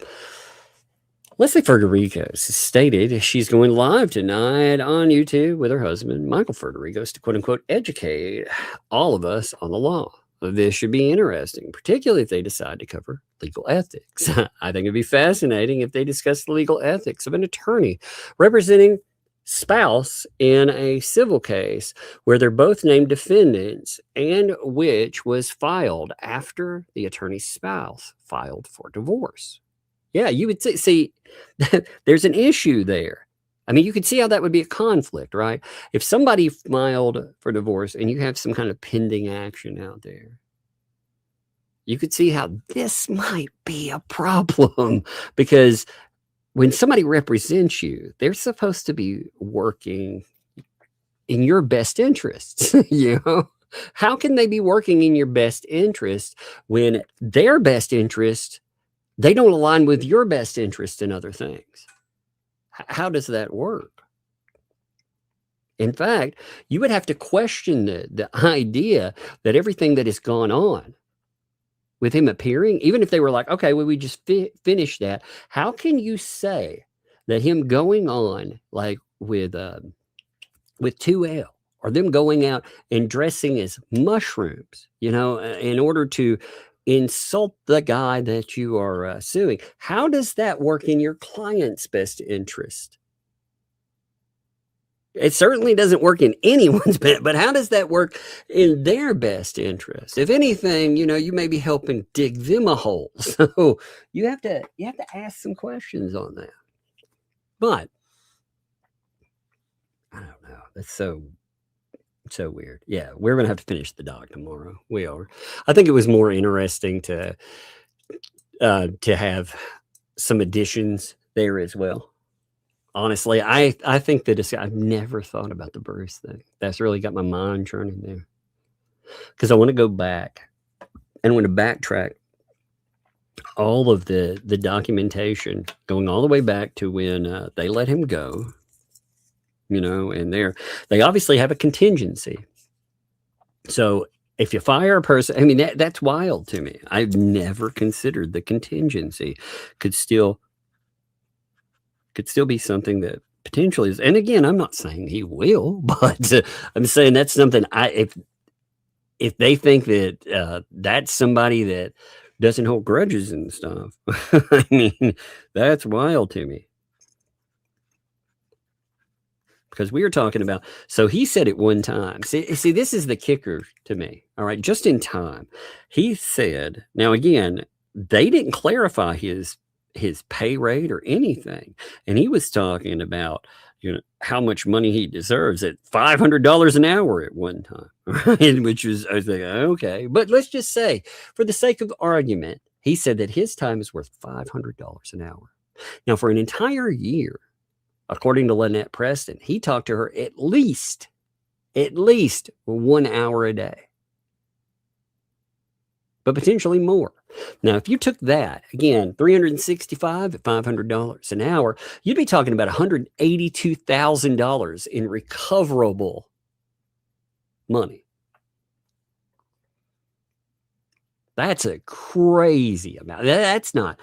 Leslie Federico stated she's going live tonight on YouTube with her husband, Michael Federico, to quote unquote educate all of us on the law. This should be interesting, particularly if they decide to cover legal ethics. I think it'd be fascinating if they discuss the legal ethics of an attorney representing spouse in a civil case where they're both named defendants and which was filed after the attorney's spouse filed for divorce. Yeah, you would see there's an issue there. I mean, you could see how that would be a conflict, right? If somebody filed for divorce and you have some kind of pending action out there, you could see how this might be a problem because when somebody represents you, they're supposed to be working in your best interests. How can they be working in your best interest when their best interest, they don't align with your best interest in other things? How does that work? In fact, you would have to question the idea that everything that has gone on with him appearing, even if they were like, okay, well, we just finished that. How can you say that him going on like with 2L or them going out and dressing as mushrooms, in order to insult the guy that you are suing? How does that work in your client's best interest? It certainly doesn't work in anyone's best, but how does that work in their best interest? If anything, you may be helping dig them a hole. So you have to ask some questions on that. But I don't know. That's so weird. Yeah, we're gonna have to finish the doc tomorrow. We are. I think it was more interesting to have some additions there as well. Honestly, I think that I've never thought about the Bruce thing. That's really got my mind churning there. Because I want to go back and I want to backtrack all of the documentation going all the way back to when they let him go, and they obviously have a contingency. So if you fire a person, I mean, that's wild to me. I've never considered the contingency could still could still be something that potentially is. And again, I'm not saying he will, but I'm saying that's something if they think that that's somebody that doesn't hold grudges and stuff, I mean, that's wild to me. Because we were talking about, so he said at one time, see, this is the kicker to me. All right, just in time, he said, now again, they didn't clarify his pay rate or anything, and he was talking about, you know, how much money he deserves at $500 an hour at one time, right? Which was, I was like, okay, but let's just say, for the sake of argument, he said that his time is worth $500 an hour. Now, for an entire year, according to Lynette Preston, he talked to her at least 1 hour a day, but potentially more. Now, if you took that, again, $365 at $500 an hour, you'd be talking about $182,000 in recoverable money. That's a crazy amount. That's not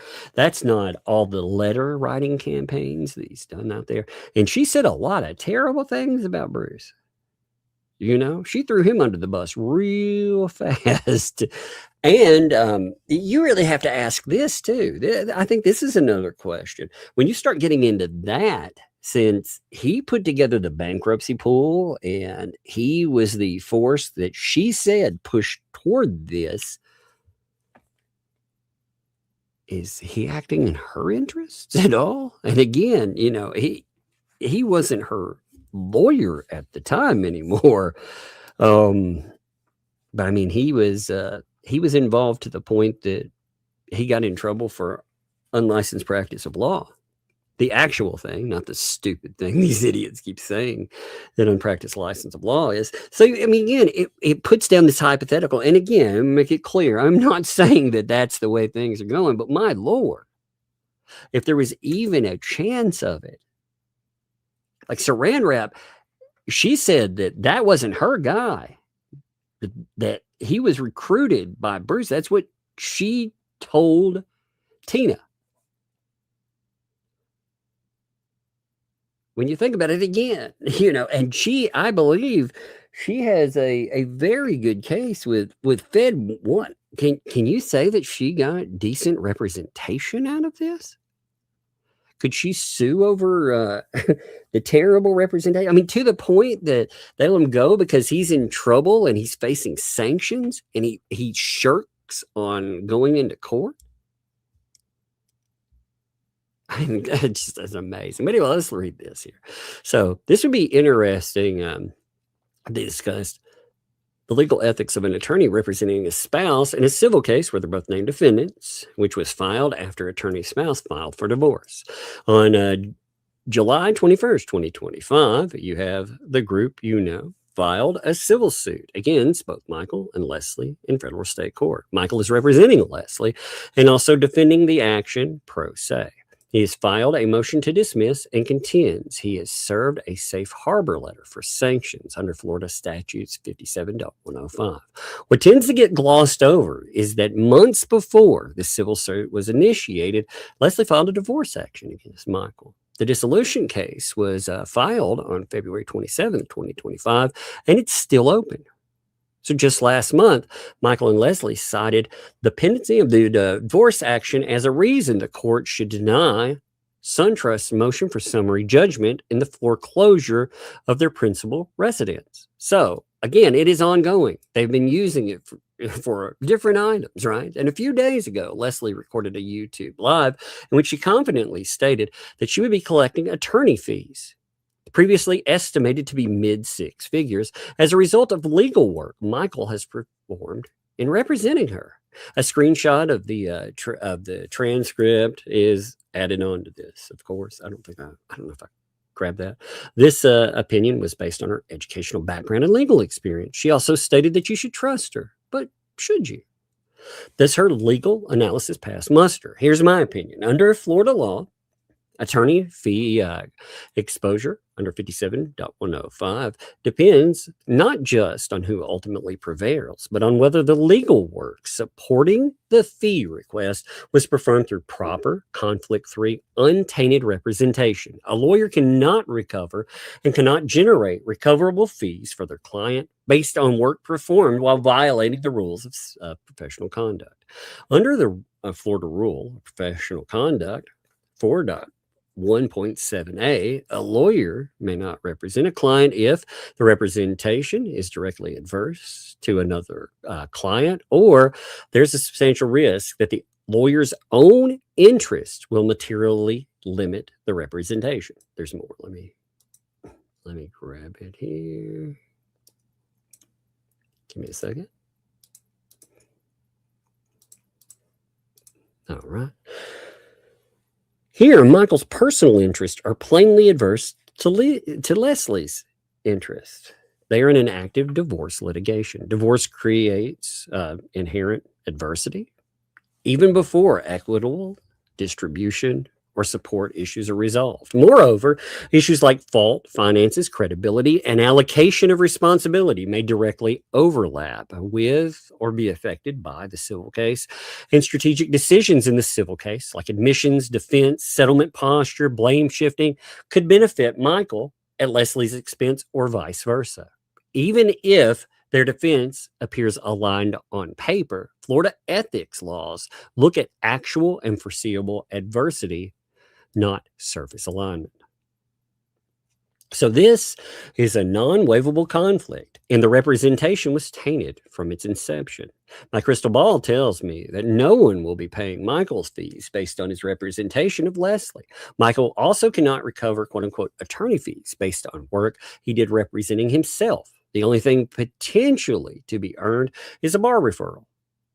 all the letter writing campaigns that he's done out there. And she said a lot of terrible things about Bruce. You know, she threw him under the bus real fast. And you really have to ask this too. I think this is another question. When you start getting into that, since he put together the bankruptcy pool and he was the force that she said pushed toward this, is he acting in her interests at all? And again, you know, he wasn't her lawyer at the time anymore. But I mean, he was involved to the point that he got in trouble for unlicensed practice of law. The actual thing, not the stupid thing these idiots keep saying that unpracticed license of law is. So, I mean, again, it puts down this hypothetical. And again, make it clear, I'm not saying that that's the way things are going, but my Lord, if there was even a chance of it, like Saran Wrap, she said that wasn't her guy, that he was recruited by Bruce. That's what she told Tina. When you think about it again, you know, and I believe she has a very good case with Fed One. Can you say that she got decent representation out of this? Could she sue over the terrible representation? I mean, to the point that they let him go because he's in trouble and he's facing sanctions and he shirks on going into court? I mean, it's amazing. But anyway, let's read this here. So this would be interesting to discuss the legal ethics of an attorney representing a spouse in a civil case where they're both named defendants, which was filed after attorney's spouse filed for divorce. On July 21st, 2025, you have the group filed a civil suit against both Michael and Leslie in federal state court. Michael is representing Leslie and also defending the action pro se. He has filed a motion to dismiss and contends he has served a safe harbor letter for sanctions under Florida statutes 57.105. What tends to get glossed over is that months before the civil suit was initiated, Leslie filed a divorce action against Michael. The dissolution case was filed on February 27, 2025, and it's still open. So just last month, Michael and Leslie cited the pendency of the divorce action as a reason the court should deny SunTrust's motion for summary judgment in the foreclosure of their principal residence. So again, it is ongoing. They've been using it for different items, right? And a few days ago, Leslie recorded a YouTube live in which she confidently stated that she would be collecting attorney fees, previously estimated to be mid-six figures, as a result of legal work Michael has performed in representing her. A screenshot of the transcript is added on to this. Of course, I don't know if I grabbed that. This opinion was based on her educational background and legal experience. She also stated that you should trust her, but should you? Does her legal analysis pass muster? Here's my opinion. Under Florida law, Attorney fee exposure under 57.105 depends not just on who ultimately prevails, but on whether the legal work supporting the fee request was performed through proper, conflict-free, untainted representation. A lawyer cannot recover and cannot generate recoverable fees for their client based on work performed while violating the rules of professional conduct. Under the Florida Rule of Professional Conduct 4.1.7a, a lawyer may not represent a client if the representation is directly adverse to another client, or there's a substantial risk that the lawyer's own interest will materially limit the representation. There's more. Let me grab it here. Give me a second. All right. Here, Michael's personal interests are plainly adverse to Leslie's interest. They are in an active divorce litigation. Divorce creates inherent adversity, even before equitable distribution or support issues are resolved. Moreover, issues like fault, finances, credibility, and allocation of responsibility may directly overlap with or be affected by the civil case, and strategic decisions in the civil case, like admissions, defense, settlement posture, blame shifting, could benefit Michael at Leslie's expense or vice versa. Even if their defense appears aligned on paper, Florida ethics laws look at actual and foreseeable adversity, not surface alignment. So this is a non-waivable conflict, and the representation was tainted from its inception. My crystal ball tells me that no one will be paying Michael's fees based on his representation of Leslie. Michael also cannot recover quote-unquote attorney fees based on work he did representing himself. The only thing potentially to be earned is a bar referral,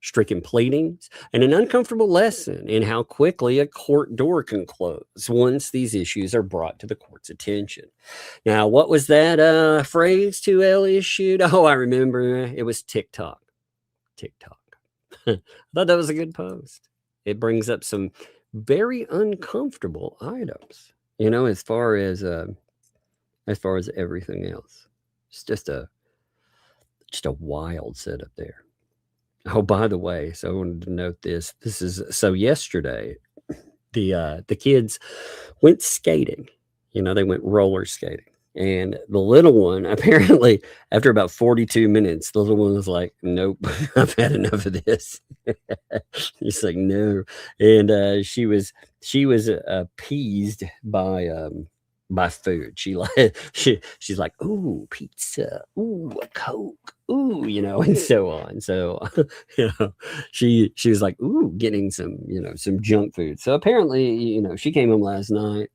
stricken pleadings, and an uncomfortable lesson in how quickly a court door can close once these issues are brought to the court's attention. Now, what was that phrase 2L issued? Oh, I remember. It was TikTok. I thought that was a good post. It brings up some very uncomfortable items, as far as everything else. It's just a wild setup there. Oh, by the way, so I wanted to note this. Yesterday, the kids went skating. They went roller skating. And the little one, apparently, after about 42 minutes, the little one was like, nope, I've had enough of this. He's like, no. And she was appeased by food. She's like, ooh, pizza, ooh, a Coke, ooh, and so on. So, she was like, ooh, getting some junk food. So apparently, she came home last night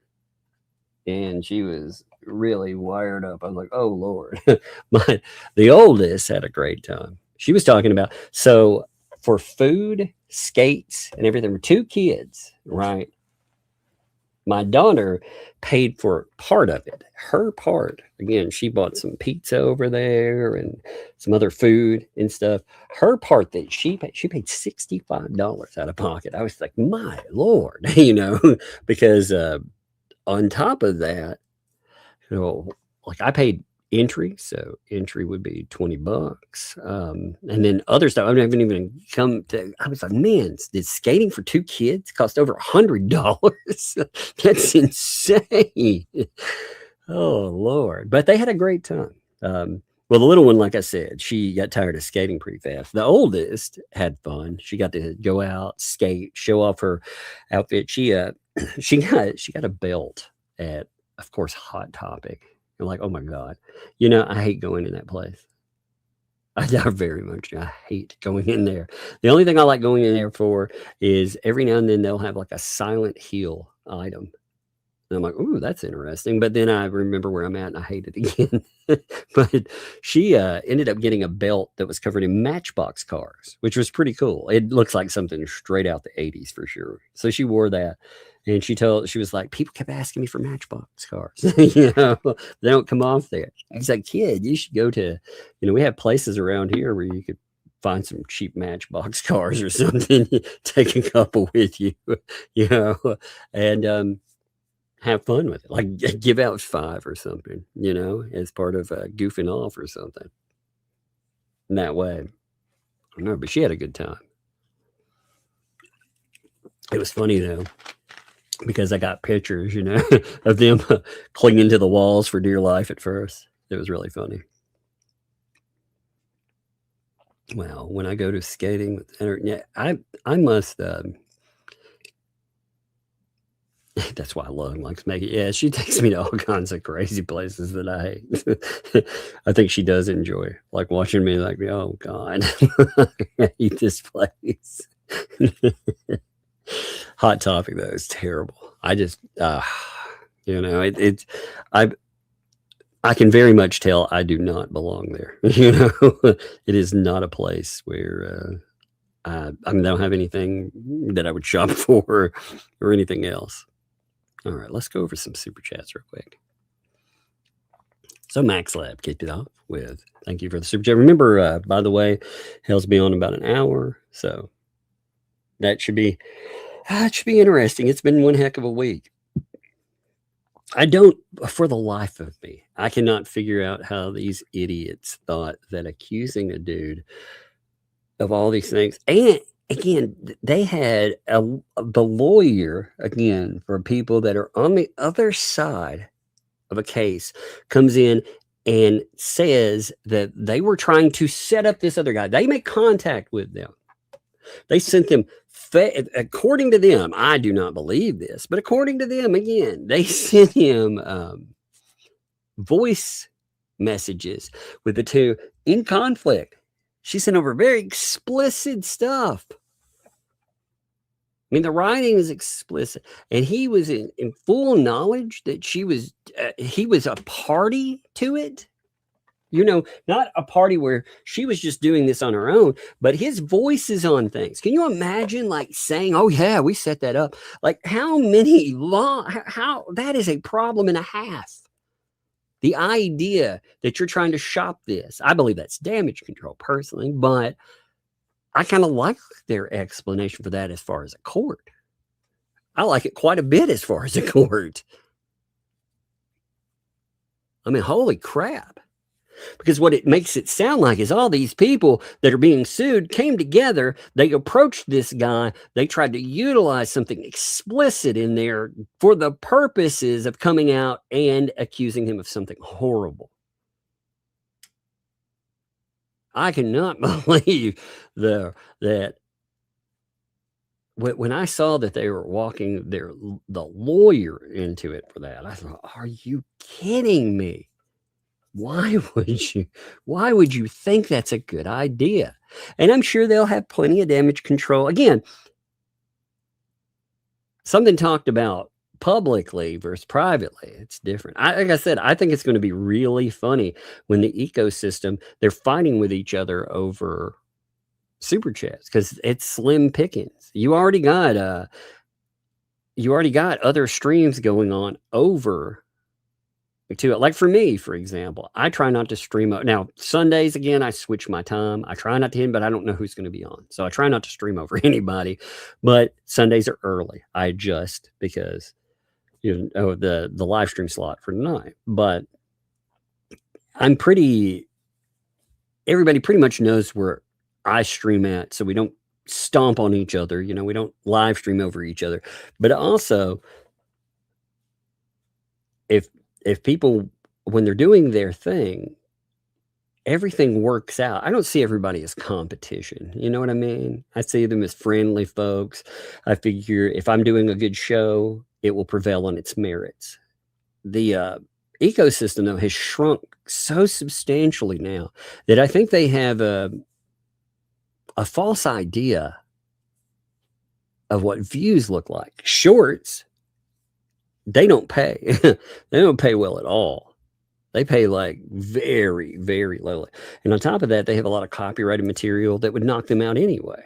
and she was really wired up. I was like, oh Lord. But the oldest had a great time. She was talking about, so for food, skates, and everything for 2 kids, right? My daughter paid for part of it. Her part, again, she bought some pizza over there and some other food and stuff. Her part that she paid $65 out of pocket. I was like, my Lord, because on top of that, like I paid entry, so entry would be $20, and then other stuff I haven't even come to. I was like, man, did skating for 2 kids cost over $100? That's insane. Oh Lord. But they had a great time. Well, the little one, like I said, she got tired of skating pretty fast. The oldest had fun. She got to go out, skate, show off her outfit. She got a belt at, of course, Hot Topic. I'm like, oh my God, I hate going in that place. I very much. I hate going in there. The only thing I like going in there for is every now and then they'll have like a Silent Hill item. And I'm like, ooh, that's interesting. But then I remember where I'm at and I hate it again. But she ended up getting a belt that was covered in Matchbox cars, which was pretty cool. It looks like something straight out the 80s for sure. So she wore that. And she was like, people kept asking me for Matchbox cars. They don't come off there. He's like, kid, you should go to, we have places around here where you could find some cheap Matchbox cars or something. Take a couple with you, And have fun with it. Like give out 5 or something, you know, as part of goofing off or something. In that way. I don't know, but she had a good time. It was funny though, because I got pictures, you know, of them clinging to the walls for dear life at first. It was really funny. Well, when I go to skating with her, yeah, I must. That's why I love likes Maggie. Yeah, she takes me to all kinds of crazy places that I hate. I think she does enjoy, like watching me. Like, oh God, I hate this place. Hot Topic though is terrible. I just, you know, I can very much tell I do not belong there. You know, it is not a place where I mean, I don't have anything that I would shop for or anything else. All right, let's go over some super chats real quick. So Max Lab kicked it off with thank you for the super chat. Remember, by the way, Hale's be on about an hour, so that should be interesting. It's been one heck of a week. I don't, for the life of me, I cannot figure out how these idiots thought that accusing a dude of all these things, and again, they had the lawyer, again, for people that are on the other side of a case, comes in and says that they were trying to set up this other guy. They make contact with them. They sent them, according to them, I do not believe this, but according to them, again, they sent him voice messages with the two in conflict. She sent over very explicit stuff. I mean, the writing is explicit, and he was in full knowledge that he was a party to it. You know, not a party where she was just doing this on her own, but his voice is on things. Can you imagine like saying, oh yeah, we set that up? Like how that is a problem and a half. The idea that you're trying to shop this, I believe that's damage control personally, but I kind of like their explanation for that as far as a court. I like it quite a bit as far as a court. I mean, holy crap. Because what it makes it sound like is all these people that are being sued came together. They approached this guy. They tried to utilize something explicit in there for the purposes of coming out and accusing him of something horrible. I cannot believe that when I saw that they were walking the lawyer into it for that, I thought, are you kidding me? Why would you think that's a good idea? And I'm sure they'll have plenty of damage control. Again, something talked about publicly versus privately. It's different. Like I said, I think it's going to be really funny when the ecosystem, they're fighting with each other over super chats because it's slim pickings. You already got other streams going on over to it. Like for me, for example, I try not to stream now Sundays. Again, I switch my time. I try not to hit, but I don't know who's going to be on, so I try not to stream over anybody. But Sundays are early. I adjust because the live stream slot for tonight. But everybody pretty much knows where I stream at, so we don't stomp on each other. You know, we don't live stream over each other. But also, if people, when they're doing their thing, everything works out. I don't see everybody as competition. You know what I mean? I see them as friendly folks. I figure if I'm doing a good show, it will prevail on its merits. The ecosystem, though, has shrunk so substantially now that I think they have a false idea of what views look like. Shorts, they don't pay. They don't pay well at all. They pay like very, very lowly. And on top of that, they have a lot of copyrighted material that would knock them out anyway.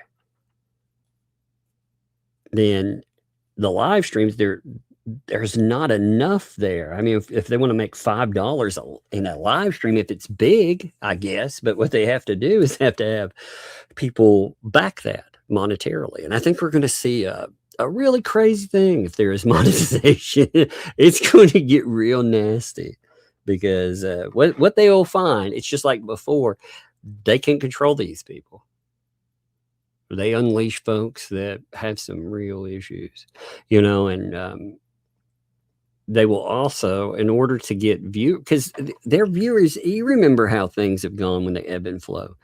Then the live streams, there's not enough there. I mean, if they want to make $5 in a live stream, if it's big, I guess, but what they have to do is have to have people back that. monetarily. And I think we're going to see a really crazy thing if there is monetization. It's going to get real nasty because what they will find, it's just like before, they can't control these people. They unleash folks that have some real issues, and they will also, in order to get view, because their viewers, you remember how things have gone when they ebb and flow.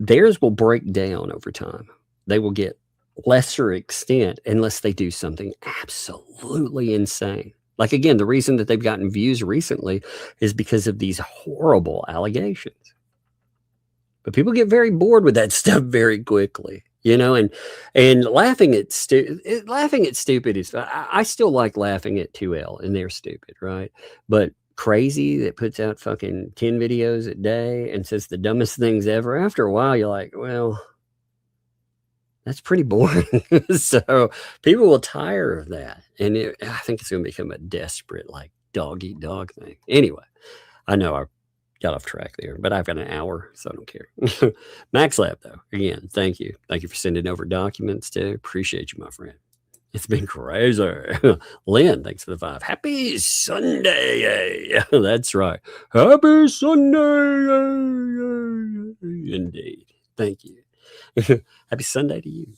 Theirs will break down over time. They will get lesser extent unless they do something absolutely insane. Like, again, the reason that they've gotten views recently is because of these horrible allegations. But people get very bored with that stuff very quickly, and laughing at stupid is, I still like laughing at 2L and they're stupid, right? But crazy that puts out fucking 10 videos a day and says the dumbest things ever, after a while you're like, well, that's pretty boring. So people will tire of that, and I think it's going to become a desperate, like, dog eat dog thing. Anyway, I know I got off track there, but I've got an hour, so I don't care. Max Lab, though, again, thank you for sending over documents too. Appreciate you, my friend. It's been crazy. Lynn, thanks for the 5. Happy Sunday. That's right. Happy Sunday. Indeed. Thank you. Happy Sunday to you.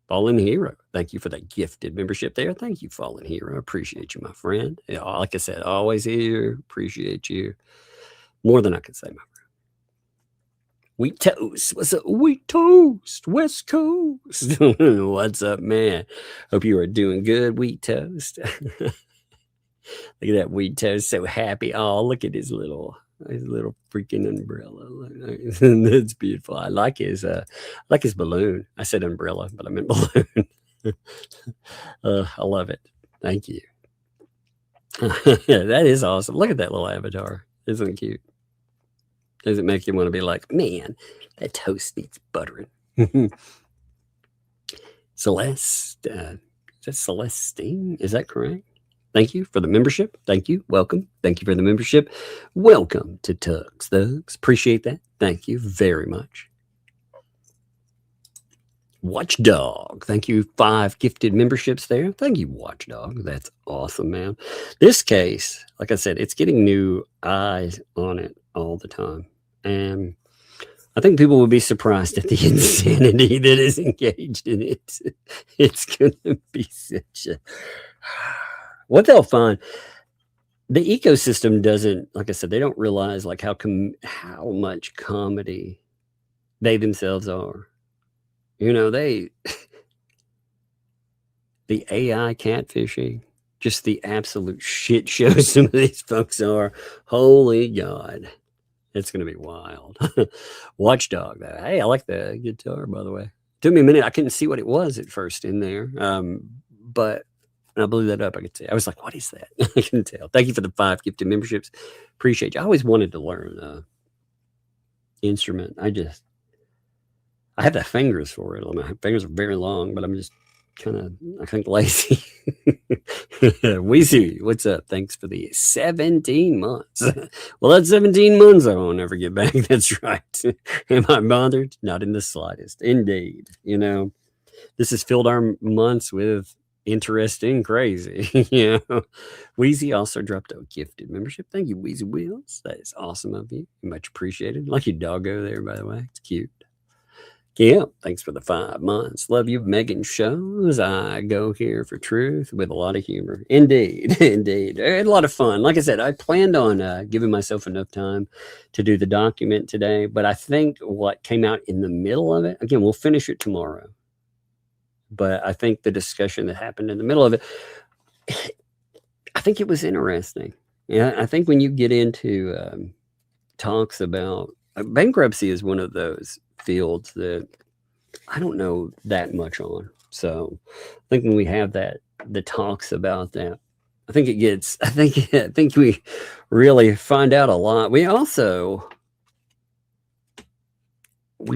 Fallen Hero, thank you for that gifted membership there. Thank you, Fallen Hero. I appreciate you, my friend. Like I said, always here. Appreciate you. More than I can say, my friend. Wheat Toast. What's up? Wheat Toast. West Coast. What's up, man? Hope you are doing good, Wheat Toast. Look at that Wheat Toast. So happy. Oh, look at his little freaking umbrella. That's beautiful. I like his balloon. I said umbrella, but I meant balloon. I love it. Thank you. That is awesome. Look at that little avatar. Isn't it cute? Does it make you want to be like, man, that toast needs buttering? Celeste, is that Celestine? Is that correct? Thank you for the membership. Thank you. Welcome. Thank you for the membership. Welcome to Tugs Thugs. Appreciate that. Thank you very much. Watchdog. Thank you. 5 gifted memberships there. Thank you, Watchdog. That's awesome, man. This case, like I said, it's getting new eyes on it all the time. And I think people will be surprised at the insanity that is engaged in it. It's going to be such a... What they'll find, the ecosystem doesn't, like I said, they don't realize like how much comedy they themselves are. The AI catfishing, just the absolute shit show some of these folks are. Holy God. It's going to be wild. Watchdog, though. Hey, I like the guitar, by the way. Took me a minute. I couldn't see what it was at first in there. But and I blew that up. I could see. I was like, what is that? I can tell. Thank you for the 5 gifted memberships. Appreciate you. I always wanted to learn instrument. I have the fingers for it. My fingers are very long, but I'm just kind of, I think, lazy. Weezy, what's up? Thanks for the 17 months. Well, that's 17 months I won't ever get back. That's right. Am I bothered? Not in the slightest. Indeed. This has filled our months with interesting, crazy. Wheezy also dropped a gifted membership. Thank you, Wheezy Wheels. That is awesome of you. Much appreciated. Like your doggo there, by the way. It's cute. Yeah, thanks for the 5 months. Love you, Megan Shows. I go here for truth with a lot of humor. Indeed, indeed. I had a lot of fun. Like I said, I planned on giving myself enough time to do the document today, but I think what came out in the middle of it, again, we'll finish it tomorrow. But I think the discussion that happened in the middle of it, I think it was interesting. Yeah, I think when you get into talks about bankruptcy is one of those fields that I don't know that much on. So I think when we have the talks about that, I think we really find out a lot. We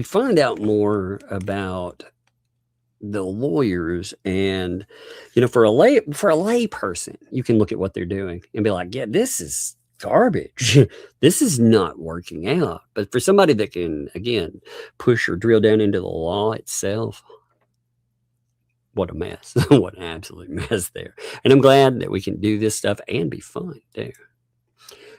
find out more about the lawyers, and for a lay person, you can look at what they're doing and be like, yeah, this is garbage. This is not working out. But for somebody that can, again, push or drill down into the law itself, what a mess. What an absolute mess there. And I'm glad that we can do this stuff and be fun too.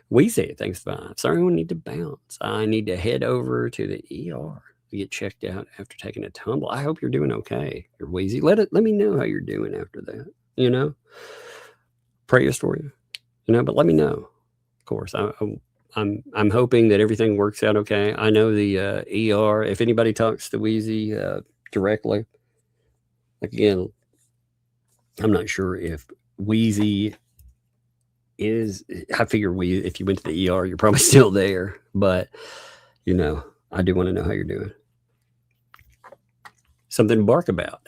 Wheezy, thanks, 5. Sorry, I need to bounce. I need to head over to the ER to get checked out after taking a tumble. I hope you're doing okay. You're Wheezy. Let me know how you're doing after that. You know, prayers for you. You know, but let me know. Of course, I'm hoping that everything works out okay. I know the ER. If anybody talks to Wheezy directly, again, I'm not sure if Wheezy is. I figure if you went to the ER, you're probably still there. But you know, I do want to know how you're doing. Something to bark about.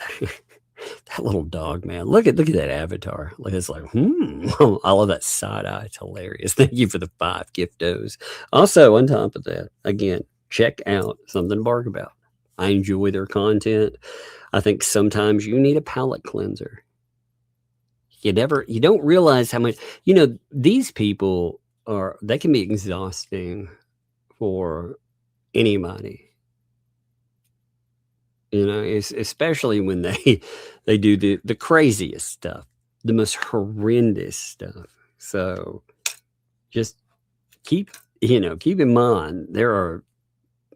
That little dog, man. Look at that avatar. Like it's like, I love that side eye. It's hilarious. Thank you for the 5 giftos. Also, on top of that, again, check out Something to Bark About. I enjoy their content. I think sometimes you need a palate cleanser. You don't realize how much, these people they can be exhausting for anybody. Especially when they do the craziest stuff, the most horrendous stuff. So just keep in mind, there are,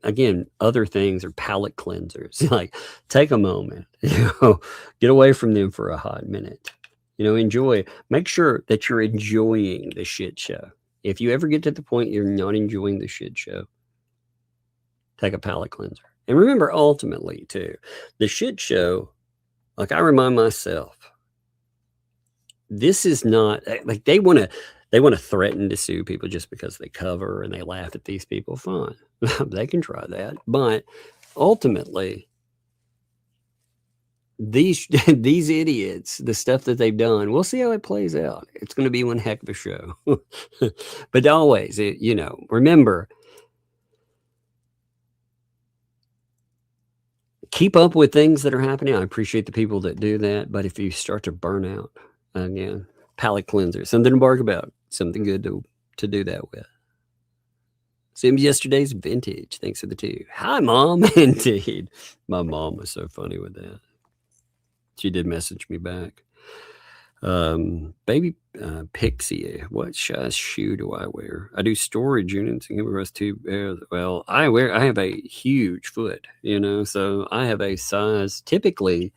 again, other things are palate cleansers. Like take a moment, get away from them for a hot minute, enjoy, make sure that you're enjoying the shit show. If you ever get to the point you're not enjoying the shit show, take a palate cleanser. And remember, ultimately, too, the shit show, like I remind myself, this is not like they want to threaten to sue people just because they cover and they laugh at these people. Fine. They can try that. But ultimately, these idiots, the stuff that they've done, we'll see how it plays out. It's going to be one heck of a show. But always, remember, keep up with things that are happening. I appreciate the people that do that. But if you start to burn out, again, palate cleanser, something to bark about, something good to do that with. Sims yesterday's vintage. Thanks for the 2. Hi, Mom. Indeed. My mom was so funny with that. She did message me back. Baby Pixie, what size shoe do I wear? I do storage units and give us 2 well, I have a huge foot, so I have a size, typically,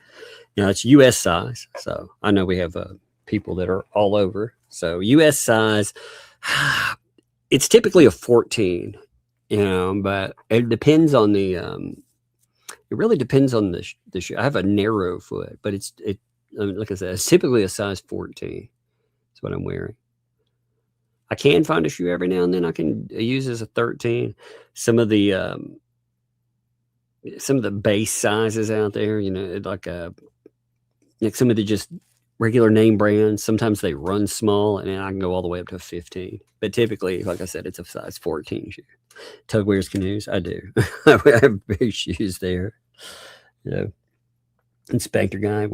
it's US size. So I know we have people that are all over. So US size, it's typically a 14, but it depends on the, it really depends on the shoe. I have a narrow foot, but like I said, it's typically a size 14. That's what I'm wearing. I can find a shoe every now and then I can use as a 13. Some of the base sizes out there, like some of the just regular name brands. Sometimes they run small, and then I can go all the way up to a 15. But typically, like I said, it's a size 14 shoe. Tug wears canoes. I do. I have big shoes there. Inspector guy,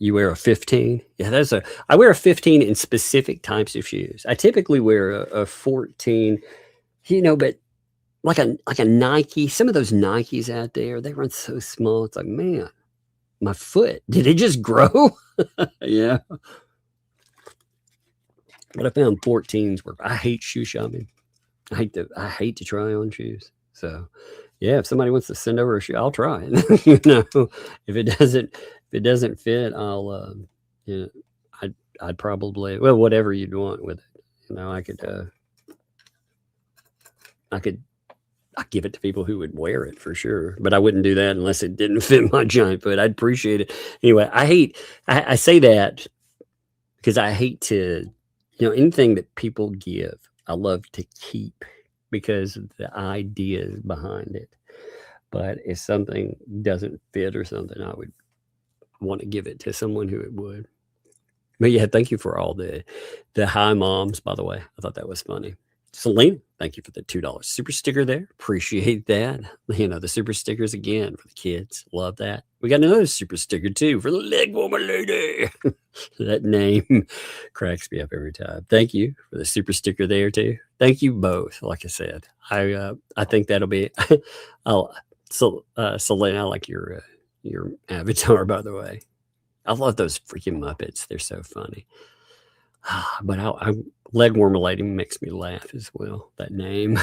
you wear a 15. Yeah, I wear a 15 in specific types of shoes. I typically wear a 14, but like a Nike, some of those Nikes out there, they run so small. It's like, man, my foot, did it just grow? Yeah. But I found 14s work. I hate shoe shopping. I hate to try on shoes. So yeah, if somebody wants to send over a shoe, I'll try it. If it doesn't fit, I'll, I'd probably, whatever you'd want with it. I'd give it to people who would wear it for sure, but I wouldn't do that unless it didn't fit my giant foot. I'd appreciate it. Anyway, I say that because I hate to, anything that people give, I love to keep because of the ideas behind it. But if something doesn't fit or something, I would want to give it to someone who it would. But yeah, thank you for all the hi moms, by the way. I thought that was funny. Celine, thank you for the $2 super sticker there. Appreciate that. The super stickers again for the kids. Love that. We got another super sticker too for the leg woman lady. That name cracks me up every time. Thank you for the super sticker there too. Thank you both. Like I said, I think that'll be. Selena, I like your avatar, by the way. I love those freaking Muppets. They're so funny. But leg warmer lady makes me laugh as well. That name,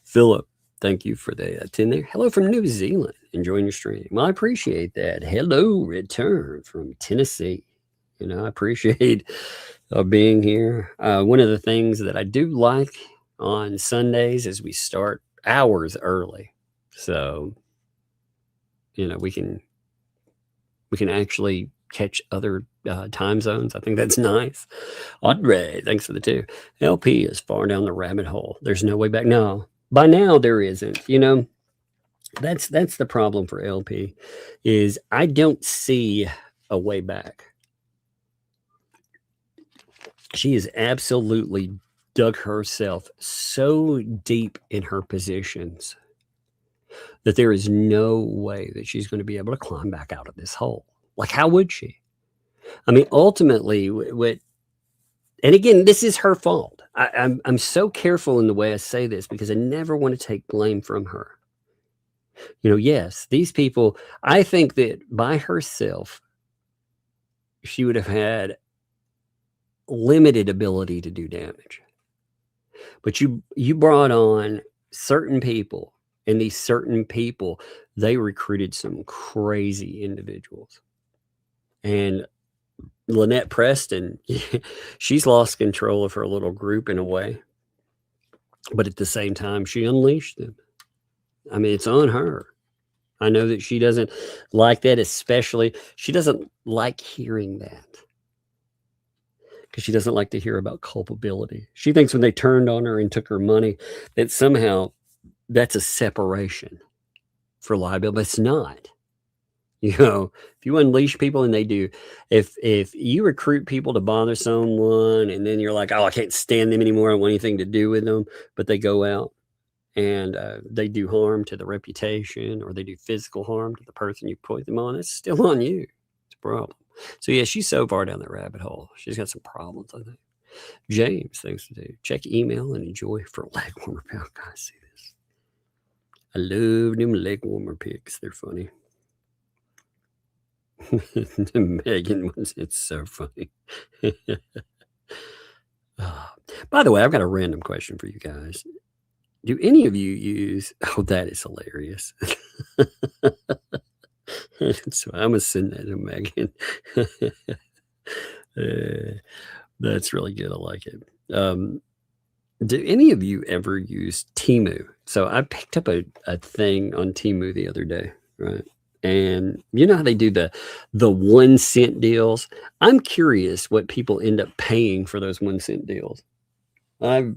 Philip. Thank you for that 10 there. Hello from New Zealand. Enjoying your stream. Well, I appreciate that. Hello, return from Tennessee. You know, I appreciate being here. One of the things that I do like on Sundays is we start hours early. So, you know, we can actually catch other time zones. I think that's nice. Andre, thanks for the 2. LP is far down the rabbit hole. There's no way back. No, by now there isn't. You know, that's the problem for LP is I don't see a way back. She has absolutely dug herself so deep in her positions that there is no way that she's going to be able to climb back out of this hole. Like, how would she? I mean, ultimately, and again, this is her fault. I'm so careful in the way I say this because I never want to take blame from her. You know, yes, these people, I think that by herself, she would have had limited ability to do damage. But you brought on certain people, and these certain people, they recruited some crazy individuals. And Lynette Preston, she's lost control of her little group in a way. But at the same time, she unleashed them. I mean, it's on her. I know that she doesn't like that, especially. She doesn't like hearing that. Because she doesn't like to hear about culpability. She thinks when they turned on her and took her money, that somehow that's a separation for liability. But it's not. You know, if you unleash people and they do, if you recruit people to bother someone and then you're like, oh, I can't stand them anymore, I don't want anything to do with them, but they go out and they do harm to the reputation or they do physical harm to the person you put them on, it's still on you. It's a problem. So yeah, she's so far down the rabbit hole. She's got some problems, I think. James, thanks to do. Check email and enjoy for leg warmer pick. I see this. I love them leg warmer picks. They're funny. Megan was, it's so funny. By the way, I've got a random question for you guys. Do any of you use, oh, that is hilarious. So I'm going to send that to Megan. That's really good. I like it. Do any of you ever use Temu? So I picked up a thing on Temu the other day, right? And you know how they do the 1 cent deals? I'm curious what people end up paying for those 1 cent deals. I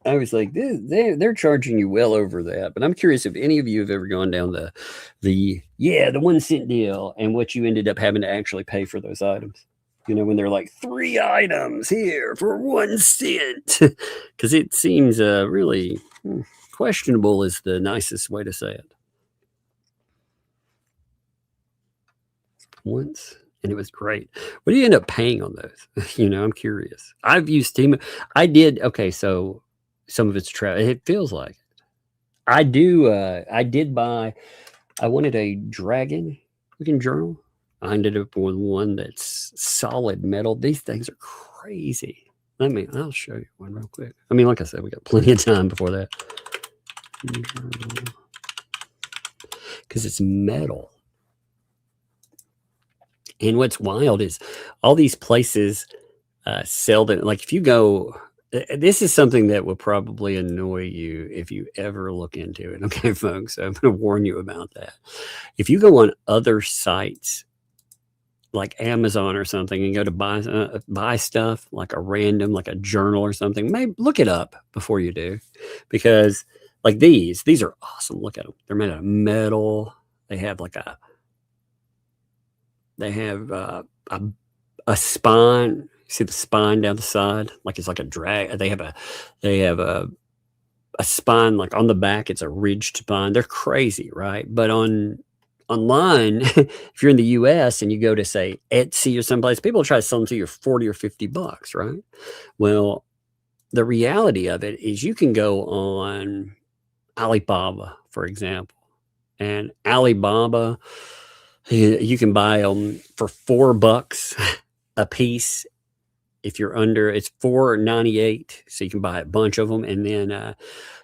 was like, they're charging you well over that. But I'm curious if any of you have ever gone down the 1 cent deal and what you ended up having to actually pay for those items. You know, when they're like 3 items here for 1 cent. Because it seems really questionable is the nicest way to say it. Once, and it was great. What do you end up paying on those? You know, I'm curious. I've used Temu. I did. Okay, so some of it's travel. It feels like it. I did buy. I wanted a dragon looking journal. I ended up with one that's solid metal. These things are crazy. I'll show you one real quick. I mean, like I said, we got plenty of time before that. Because it's metal. And what's wild is all these places sell them. Like if you go, this is something that will probably annoy you if you ever look into it. Okay, folks, I'm going to warn you about that. If you go on other sites like Amazon or something and go to buy stuff like a random, like a journal or something, maybe look it up before you do, because like these are awesome. Look at them. They're made out of metal. They have like a spine. See the spine down the side, like it's like a drag. They have a spine like on the back. It's a ridged spine. They're crazy, right? But on online, if you're in the US and you go to say Etsy or someplace, people try to sell them to you for $40 or $50, right? Well, the reality of it is you can go on Alibaba, for example, and Alibaba, you can buy them for $4 a piece. If you're under, it's $4.98, so you can buy a bunch of them, and then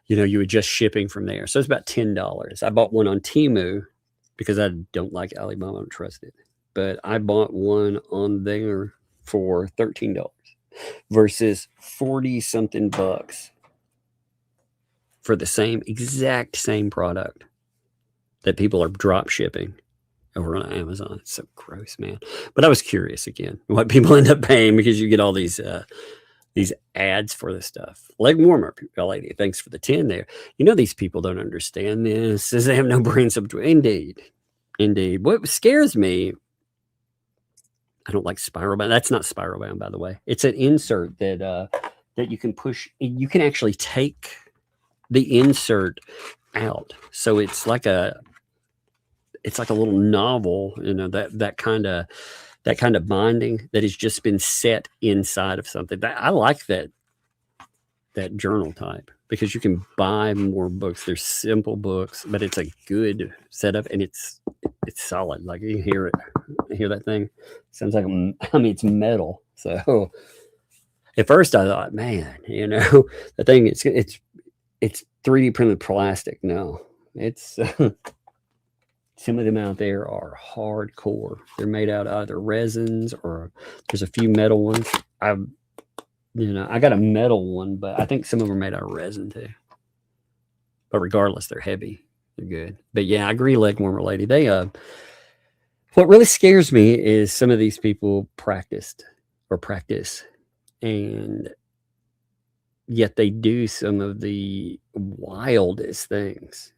you adjust shipping from there. So it's about $10. I bought one on Temu because I don't like Alibaba, I don't trust it. But I bought one on there for $13 versus 40 something bucks for the exact same product that people are drop shipping over on Amazon. It's so gross, man. But I was curious again what people end up paying, because you get all these ads for this stuff. Leg warmer, lady, thanks for the 10 there. These people don't understand this, says they have no brains. Indeed. What scares me, I don't like spiral bound. That's not spiral bound, by the way. It's an insert that you can push. You can actually take the insert out. So it's like a little novel, that kind of binding that has just been set inside of something. I like that journal type, because you can buy more books. They're simple books, but it's a good setup, and it's solid. Like, you hear it. Hear that thing? Sounds like, it's metal. So at first I thought, man, the thing, it's 3D printed plastic. No, it's some of them out there are hardcore. They're made out of either resins, or there's a few metal ones. I got a metal one, but I think some of them are made out of resin too. But regardless, they're heavy. They're good. But yeah, I agree, leg warmer lady. They what really scares me is some of these people practice, and yet they do some of the wildest things.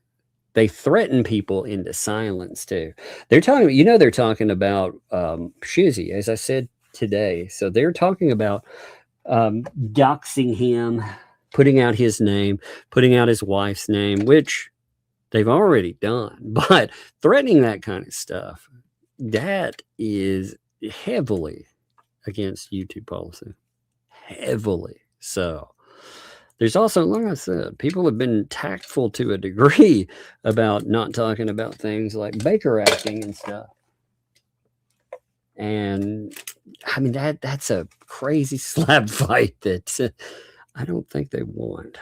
They threaten people into silence too. They're talking about Shizzy, as I said today. So they're talking about doxing him, putting out his name, putting out his wife's name, which they've already done. But threatening that kind of stuff, that is heavily against YouTube policy. Heavily so. There's also, like I said, people have been tactful to a degree about not talking about things like Baker acting and stuff. And that's a crazy slap fight that I don't think they want.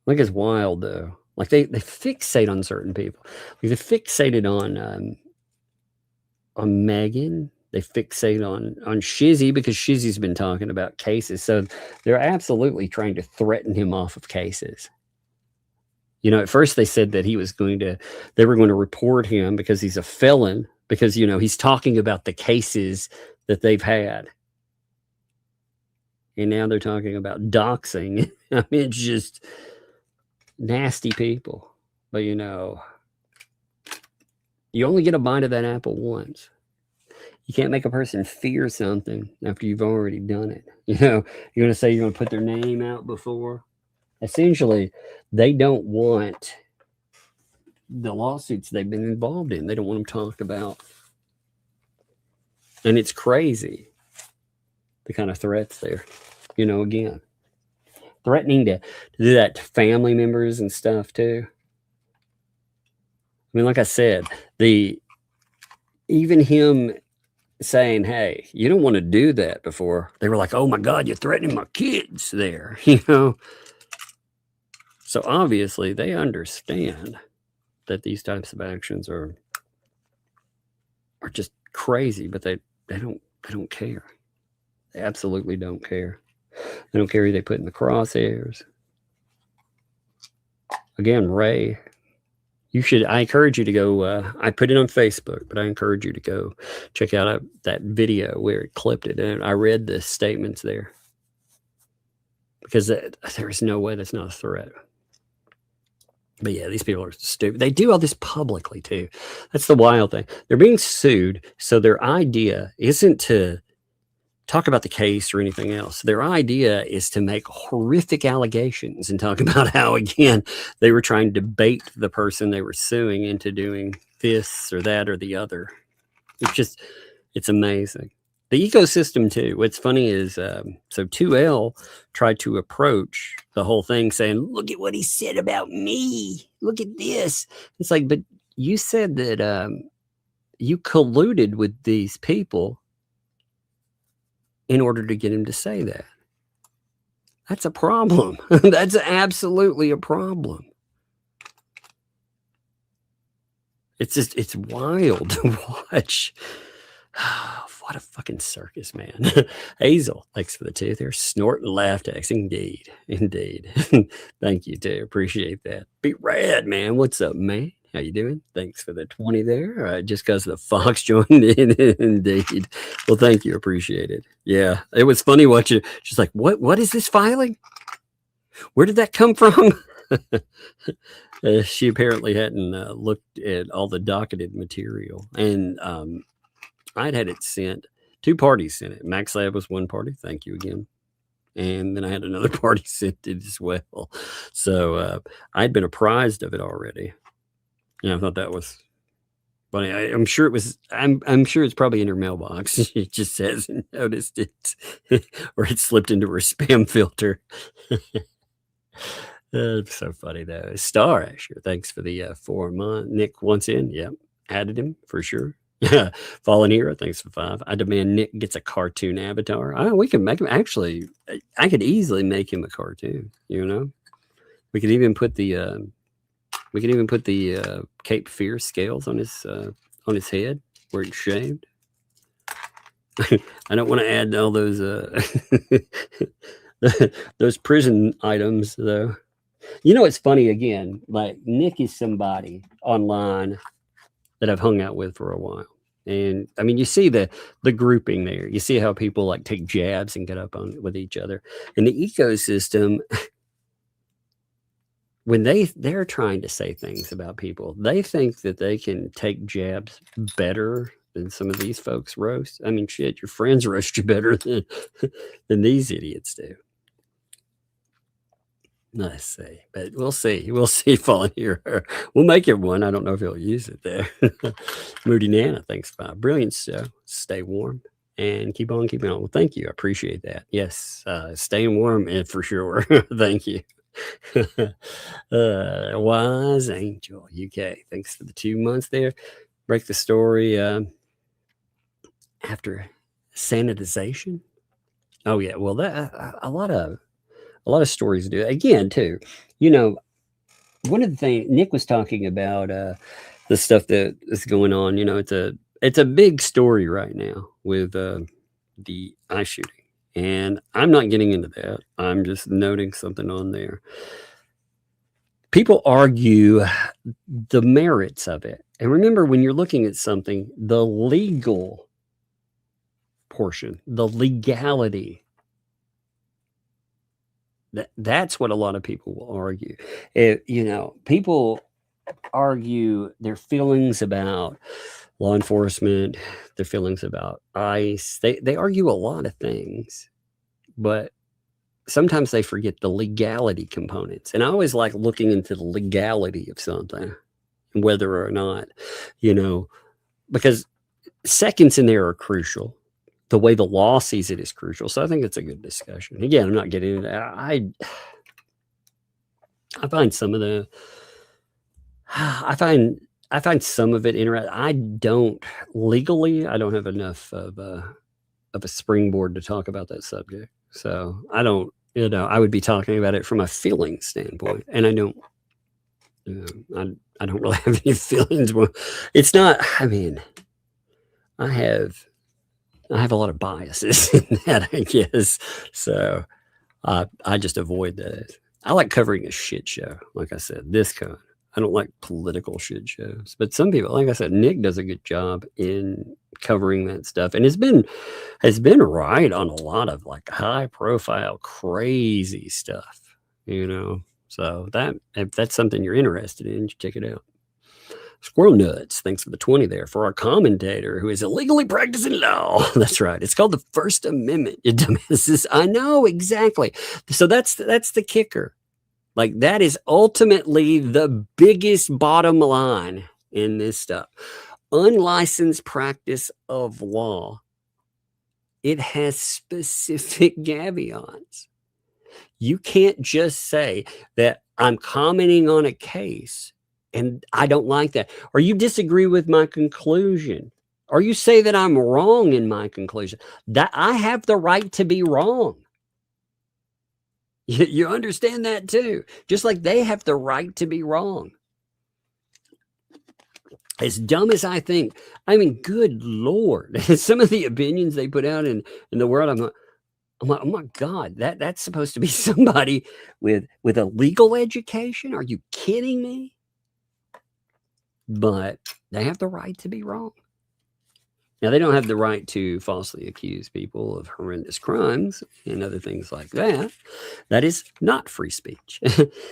I think it's wild though. Like they fixate on certain people. Like they fixated on Megan. They fixate on Shizzy because Shizzy's been talking about cases. So they're absolutely trying to threaten him off of cases. At first they said that they were going to report him because he's a felon, because, he's talking about the cases that they've had. And now they're talking about doxing. It's just nasty people. But, you only get a bite of that apple once. You can't make a person fear something after you've already done it. You're going to say you're going to put their name out before. Essentially, they don't want the lawsuits they've been involved in. They don't want them talked about. And it's crazy, the kind of threats there. Again, threatening to do that to family members and stuff too. Like I said, even him saying, hey, you don't want to do that before. They were like, oh my God, you're threatening my kids there, So obviously they understand that these types of actions are just crazy, but they don't care. They absolutely don't care. They don't care who they put in the crosshairs. Again, Ray, I encourage you to go, I put it on Facebook, but I encourage you to go check out that video where it clipped it. And I read the statements there, because there's no way that's not a threat. But yeah, these people are stupid. They do all this publicly too. That's the wild thing. They're being sued. So their idea isn't to talk about the case or anything else. Their idea is to make horrific allegations and talk about how, again, they were trying to bait the person they were suing into doing this or that or the other. It's amazing. The ecosystem too. What's funny is, so 2L tried to approach the whole thing saying, look at what he said about me. Look at this. It's like, but you said that you colluded with these people in order to get him to say that. That's a problem. That's absolutely a problem. It's wild to watch. What a fucking circus, man. Hazel, thanks for the 2 there. Snort and laugh text. Indeed. Thank you, too. Appreciate that. Be rad, man. What's up, man? How you doing? Thanks for the 20 there. Just because the Fox joined in. Indeed. Well, thank you. Appreciate it. Yeah. It was funny watching. She's like, what is this filing? Where did that come from? She apparently hadn't looked at all the docketed material. And I'd had it sent. 2 parties sent it. Max Lab was one party. Thank you again. And then I had another party sent it as well. So I'd been apprised of it already. Yeah, I thought that was funny. I'm sure it was. I'm sure it's probably in her mailbox. It just hasn't noticed it, or it slipped into her spam filter. It's so funny though. Star Asher, thanks for the 4 month. Nick once in, yep, added him for sure. Fallen Hero, thanks for 5. I demand Nick gets a cartoon avatar. We can make him. Actually, I could easily make him a cartoon. You know, we could even put the. We can even put the Cape Fear scales on his head where it's shaved. I don't want to add all those those prison items though. You know, it's funny again. Like Nick is somebody online that I've hung out with for a while, and I mean, you see the grouping there. You see how people like take jabs and get up on with each other, and the ecosystem. When they're trying to say things about people, they think that they can take jabs better than some of these folks roast. I mean, shit, your friends roast you better than these idiots do. Let's see, but we'll see. We'll see. Falling here, we'll make it one. I don't know if he'll use it there. Moody Nana, thanks for brilliant show. Stay warm and keep on keeping on. Well, thank you. I appreciate that. Yes, staying warm and for sure. Thank you. Wise Angel UK, thanks for the 2 months there. Break the story after sanitization. Oh yeah, well that a lot of stories do again too. You know, one of the things Nick was talking about the stuff that is going on. You know, it's a big story right now with the ice shooting. And I'm not getting into that. I'm just noting something on there. People argue the merits of it. And remember, when you're looking at something, the legal portion, the legality, that's what a lot of people will argue. You know, people argue their feelings about law enforcement, their feelings about ICE. They argue a lot of things, but sometimes they forget the legality components. And I always like looking into the legality of something, whether or not, you know, because seconds in there are crucial. The way the law sees it is crucial. So I think it's a good discussion. Again, I'm not getting into that. I find some of the, I find some of it interesting. I don't have enough of a springboard to talk about that subject. So I don't, you know, I would be talking about it from a feeling standpoint, and I don't, I don't really have any feelings. Well, it's not. I mean, I have a lot of biases in that, I guess. So I just avoid that. I like covering a shit show. Like I said, this kind. I don't like political shit shows, but some people, like I said, Nick does a good job in covering that stuff, and has been right on a lot of like high profile, crazy stuff, you know. So that if that's something you're interested in, you check it out. Squirrel Nuts, thanks for the 20 there for our commentator who is illegally practicing law. That's right. It's called the First Amendment. You dumbasses. I know, exactly. So that's the kicker. Like, that is ultimately the biggest bottom line in this stuff. Unlicensed practice of law. It has specific caveats. You can't just say that I'm commenting on a case and I don't like that, or you disagree with my conclusion, or you say that I'm wrong in my conclusion. That I have the right to be wrong. You understand that too? Just like they have the right to be wrong. As dumb as I think, I mean, good Lord, some of the opinions they put out in the world, I'm like, oh my God, that's supposed to be somebody with a legal education? Are you kidding me? But they have the right to be wrong. Now, they don't have the right to falsely accuse people of horrendous crimes and other things like that. That is not free speech.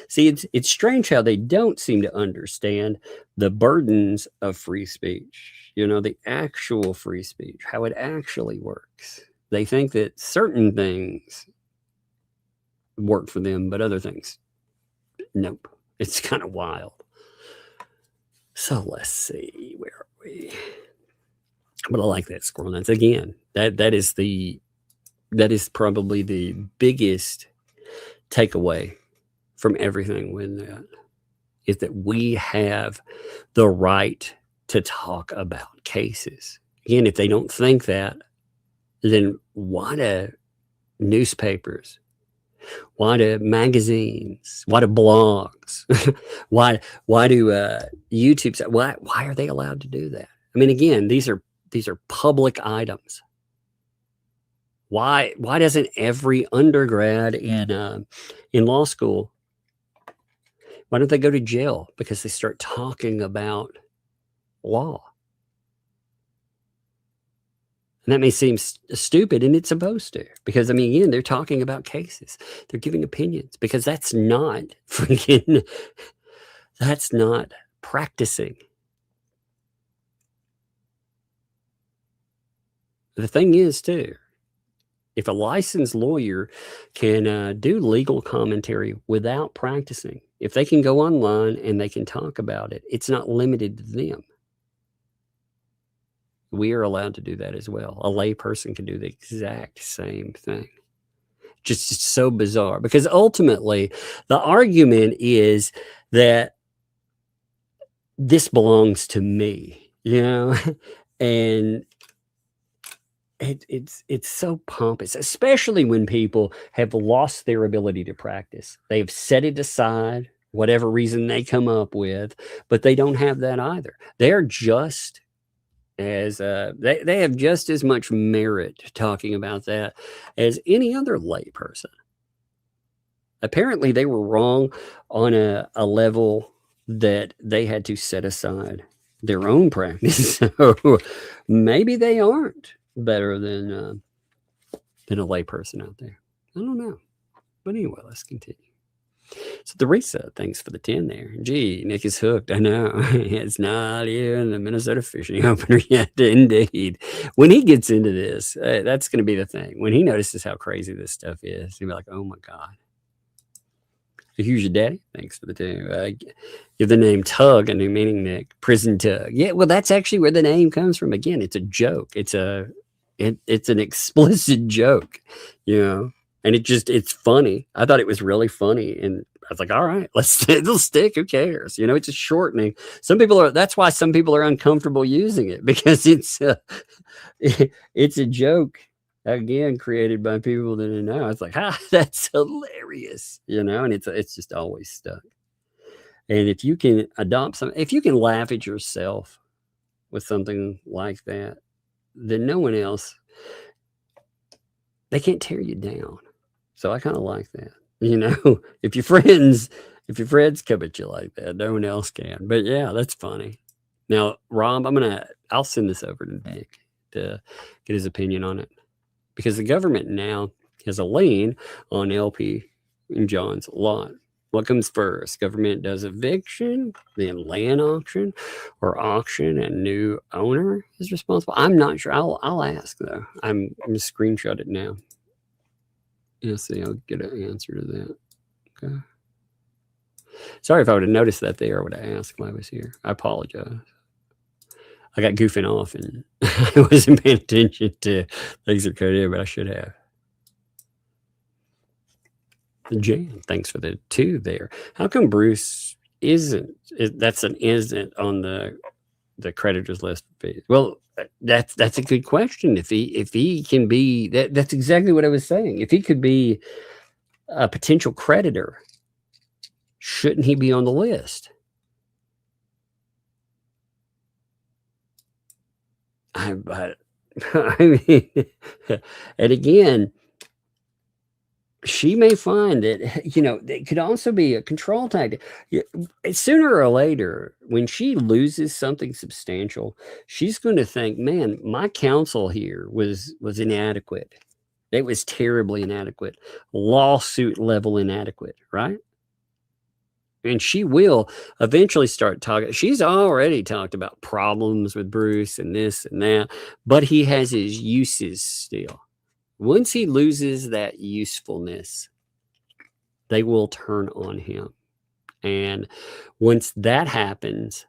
See, it's strange how they don't seem to understand the burdens of free speech, the actual free speech, how it actually works. They think that certain things work for them, but other things, nope. It's kind of wild. So let's see, where are we? But I like that, Squirrel Nuts. Again, that is probably the biggest takeaway from everything with that, is that we have the right to talk about cases. Again, if they don't think that, then why do newspapers, why do magazines, why do blogs, why do YouTube, why are they allowed to do that? I mean, again, these are public items. Why doesn't every undergrad in law school, why don't they go to jail because they start talking about law? And that may seem stupid, and it's supposed to, because, I mean, again, they're talking about cases. They're giving opinions, because that's not practicing. The thing is, too, if a licensed lawyer can do legal commentary without practicing, if they can go online and they can talk about it, it's not limited to them. We are allowed to do that as well. A lay person can do the exact same thing. Just it's so bizarre, because ultimately the argument is that this belongs to me, and it's so pompous, especially when people have lost their ability to practice. They've set it aside, whatever reason they come up with, but they don't have that either. They're just as they have just as much merit talking about that as any other lay person. Apparently they were wrong on a level that they had to set aside their own practice. So maybe they aren't better than a lay person out there. I don't know. But anyway, let's continue. So the reset, thanks for the 10 there. Gee, Nick is hooked. I know. It's not even the Minnesota fishing opener yet, indeed. When he gets into this, that's going to be the thing. When he notices how crazy this stuff is, he'll be like, oh my God. Here's your daddy. Thanks for the 2. Give the name Tug a new meaning, Nick. Prison Tug. Yeah, well, that's actually where the name comes from. Again, it's a joke. It's an explicit joke, and it's funny. I thought it was really funny. And I was like, all right, it'll stick. Who cares? It's a shortening. That's why some people are uncomfortable using it, because it's a joke, again, created by people that know. It's like, that's hilarious, and it's just always stuck. And if you can if you can laugh at yourself with something like that, then no one else, they can't tear you down. So I kind of like that. If your friends come at you like that, no one else can. But yeah, that's funny. Now, Rob, I'll send this over to Nick to get his opinion on it, because the government now has a lien on LP and John's lot. What comes first? Government does eviction, then land auction, or auction and new owner is responsible? I'm not sure. I'll ask though. I'm gonna screenshot it now. You'll see. I'll get an answer to that. Okay. Sorry if I would have noticed that there. I would have asked when I was here. I apologize. I got goofing off and I wasn't paying attention to things that coded in, but I should have. Jan, thanks for the 2 there. How come Bruce isn't on the creditors list? Well, that's a good question. If he can be, that's exactly what I was saying. If he could be a potential creditor, shouldn't he be on the list? I mean, and again, she may find that, it could also be a control tactic. Sooner or later, when she loses something substantial, she's going to think, man, my counsel here was inadequate. It was terribly inadequate, lawsuit level inadequate, right? And she will eventually start talking. She's already talked about problems with Bruce and this and that, but he has his uses still. Once he loses that usefulness, they will turn on him. And once that happens,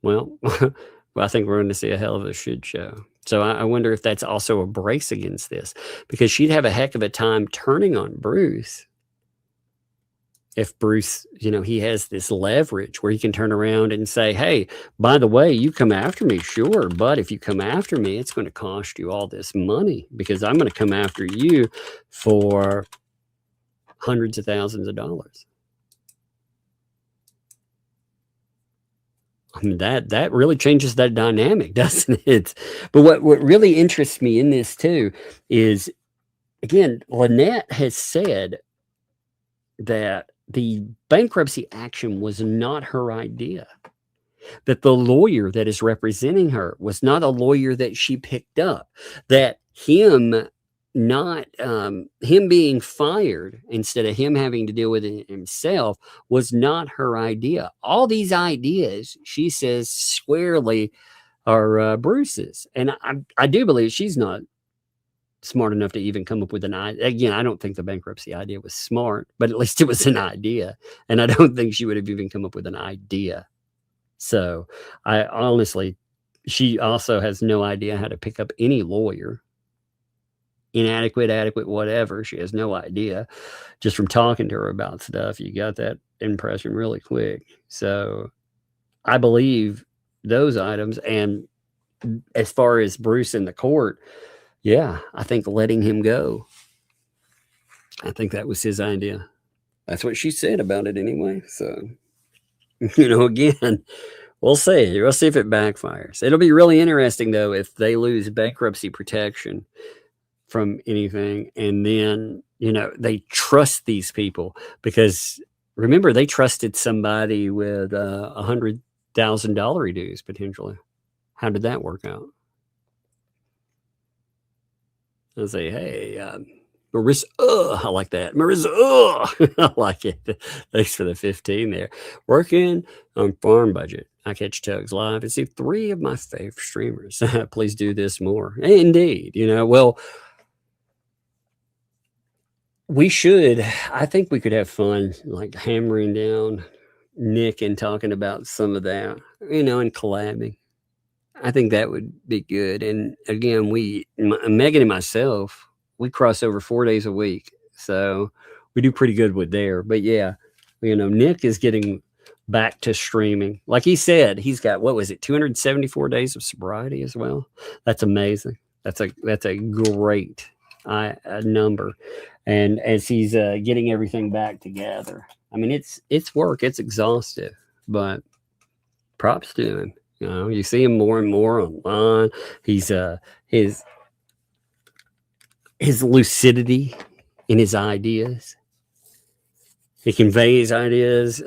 well, I think we're going to see a hell of a shit show. So I wonder if that's also a brace against this, because she'd have a heck of a time turning on Bruce. If Bruce, he has this leverage where he can turn around and say, hey, by the way, you come after me, sure, but if you come after me, it's going to cost you all this money because I'm going to come after you for hundreds of thousands of dollars. I mean, that really changes that dynamic, doesn't it? But what really interests me in this too is, again, Lynette has said that the bankruptcy action was not her idea, that the lawyer that is representing her was not a lawyer that she picked up, that him being fired instead of him having to deal with it himself was not her idea. All these ideas, she says, squarely are Bruce's. And I do believe she's not smart enough to even come up with an idea. Again, I don't think the bankruptcy idea was smart, but at least it was an idea. And I don't think she would have even come up with an idea. So I honestly, she also has no idea how to pick up any lawyer. Inadequate, adequate, whatever. She has no idea. Just from talking to her about stuff, you got that impression really quick. So I believe those items. And as far as Bruce in the court, yeah, I think letting him go. I think that was his idea. That's what she said about it anyway. So, again, we'll see. We'll see if it backfires. It'll be really interesting, though, if they lose bankruptcy protection from anything. And then, they trust these people because, remember, they trusted somebody with $100,000 dues potentially. How did that work out? I'll say, hey, Marissa, I like that. Marissa, I like it. Thanks for the 15 there. Working on farm budget. I catch Tugs live and see 3 of my favorite streamers. Please do this more. Indeed. Well, we should. I think we could have fun, like hammering down Nick and talking about some of that, and collabing. I think that would be good. And again, Megan and myself, we cross over 4 days a week. So we do pretty good with there. But yeah, Nick is getting back to streaming. Like he said, he's got, 274 days of sobriety as well. That's amazing. That's a great number. And as he's getting everything back together, I mean, it's work, it's exhaustive, but props to him. You see him more and more online. He's his lucidity in his ideas. He conveys ideas,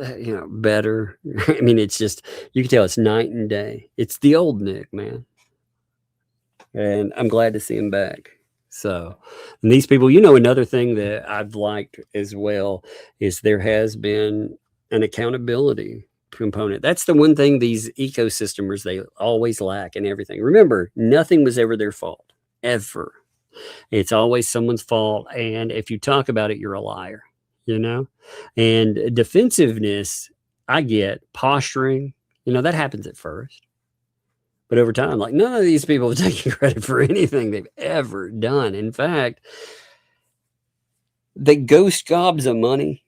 better. I mean, it's just, you can tell it's night and day. It's the old Nick, man. And I'm glad to see him back. So, and these people, you know, another thing that I've liked as well is there has been an accountability component. That's the one thing these ecosystemers, they always lack in everything. Remember, nothing was ever their fault, ever. It's always someone's fault. And if you talk about it, you're a liar, you know? And defensiveness, I get posturing, you know, that happens at first. But over time, like none of these people have taken credit for anything they've ever done. In fact, they ghost gobs of money.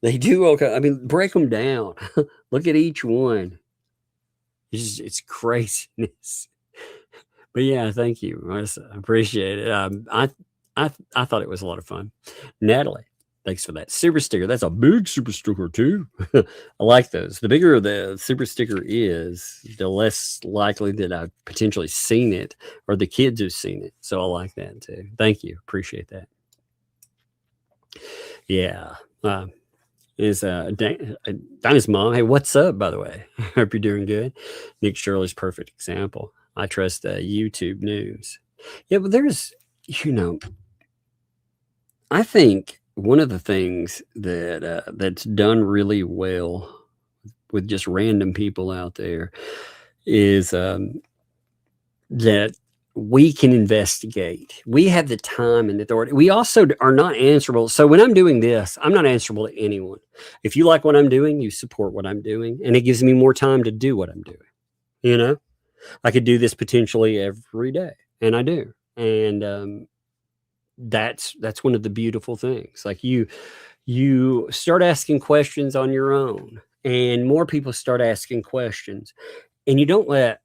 They do okay. I mean, break them down. Look at each one. It's craziness. But yeah, thank you. I appreciate it. I thought it was a lot of fun. Natalie, thanks for that super sticker. That's a big super sticker too. I like those. The bigger the super sticker is, the less likely that I've potentially seen it or the kids who've seen it. So I like that too. Thank you. Appreciate that. Yeah. Is Dinah's mom. Hey, what's up, by the way? Hope you're doing good. Nick Shirley's perfect example. I trust YouTube news. Yeah, but there's, you know, I think one of the things that that's done really well with just random people out there is that we can investigate. We have the time and authority. We also are not answerable. So when I'm doing this, I'm not answerable to anyone. If you like what I'm doing, you support what I'm doing, and it gives me more time to do what I'm doing. You know, I could do this potentially every day, and I do. And that's one of the beautiful things. Like you start asking questions on your own, and more people start asking questions. And you don't let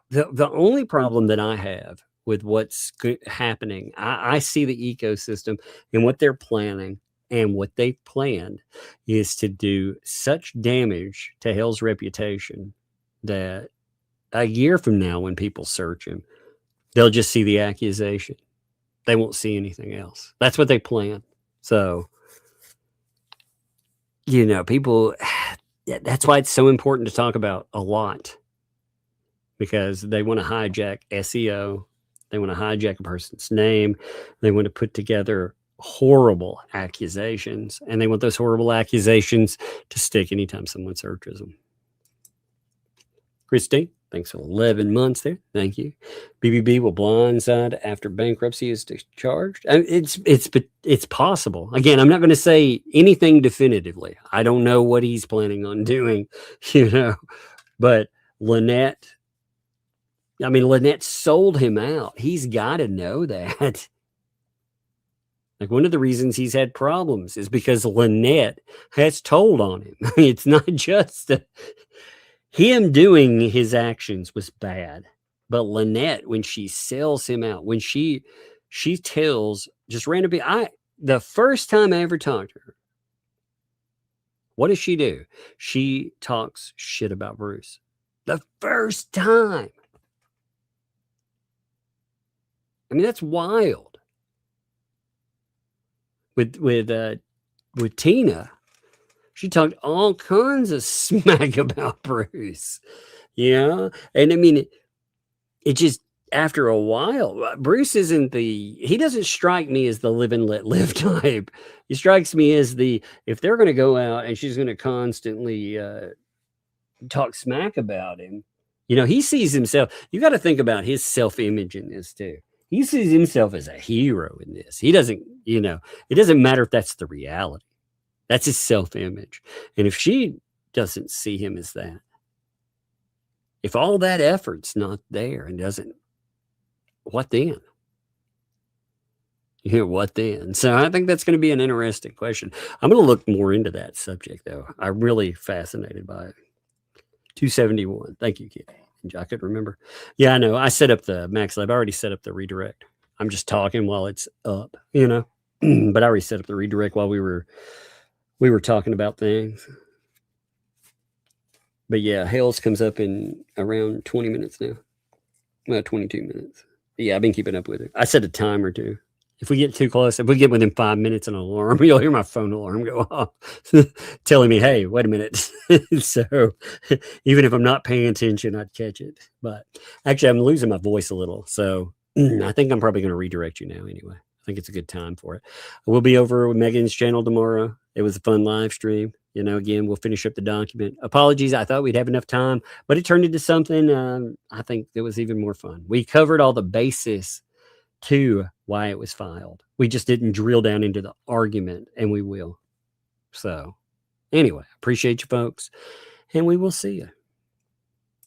the only problem that I have with what's happening, I see the ecosystem and what they're planning, and what they've planned is to do such damage to Hale's reputation that a year from now, when people search him, they'll just see the accusation. They won't see anything else. That's what they plan. So, you know, people, that's why it's so important to talk about a lot. Because they want to hijack SEO. They want to hijack a person's name. They want to put together horrible accusations. And they want those horrible accusations to stick anytime someone searches them. Christine, thanks for 11 months there. Thank you. BBB will blindside after bankruptcy is discharged. I mean, it's possible. Again, I'm not going to say anything definitively. I don't know what he's planning on doing, you know. But Lynette sold him out. He's got to know that. Like, one of the reasons he's had problems is because Lynette has told on him. I mean, it's not just him doing his actions was bad, but Lynette, when she sells him out, when she tells just random people, the first time I ever talked to her, what does she do? She talks shit about Bruce. The first time. I mean, that's wild. With Tina, she talked all kinds of smack about Bruce, you know? And I mean, it just, after a while, Bruce he doesn't strike me as the live and let live type. He strikes me as if they're going to go out and she's going to constantly talk smack about him, you know, he sees himself. You got to think about his self-image in this too. He sees himself as a hero in this. He doesn't, you know, it doesn't matter if that's the reality. That's his self-image. And if she doesn't see him as that, if all that effort's not there and doesn't, what then? You know, what then? So I think that's going to be an interesting question. I'm going to look more into that subject, though. I'm really fascinated by it. 271. Thank you, Kitty. I could remember. Yeah, I know. I set up the Max Lab. I already set up the redirect. I'm just talking while it's up, you know. But I already set up the redirect while we were talking about things. But yeah, Hales comes up in around 20 minutes now. Well, 22 minutes. Yeah, I've been keeping up with it. I set a timer too. If we get too close, if we get within 5 minutes an alarm, you'll hear my phone alarm go off telling me, hey, wait a minute. So even if I'm not paying attention, I'd catch it. But actually, I'm losing my voice a little. So I think I'm probably going to redirect you now anyway. I think it's a good time for it. We'll be over with Megan's channel tomorrow. It was a fun live stream. You know, again, we'll finish up the document. Apologies. I thought we'd have enough time, but it turned into something I think that was even more fun. We covered all the basis to why it was filed. We just didn't drill down into the argument, and we will. So anyway, appreciate you folks, and we will see you.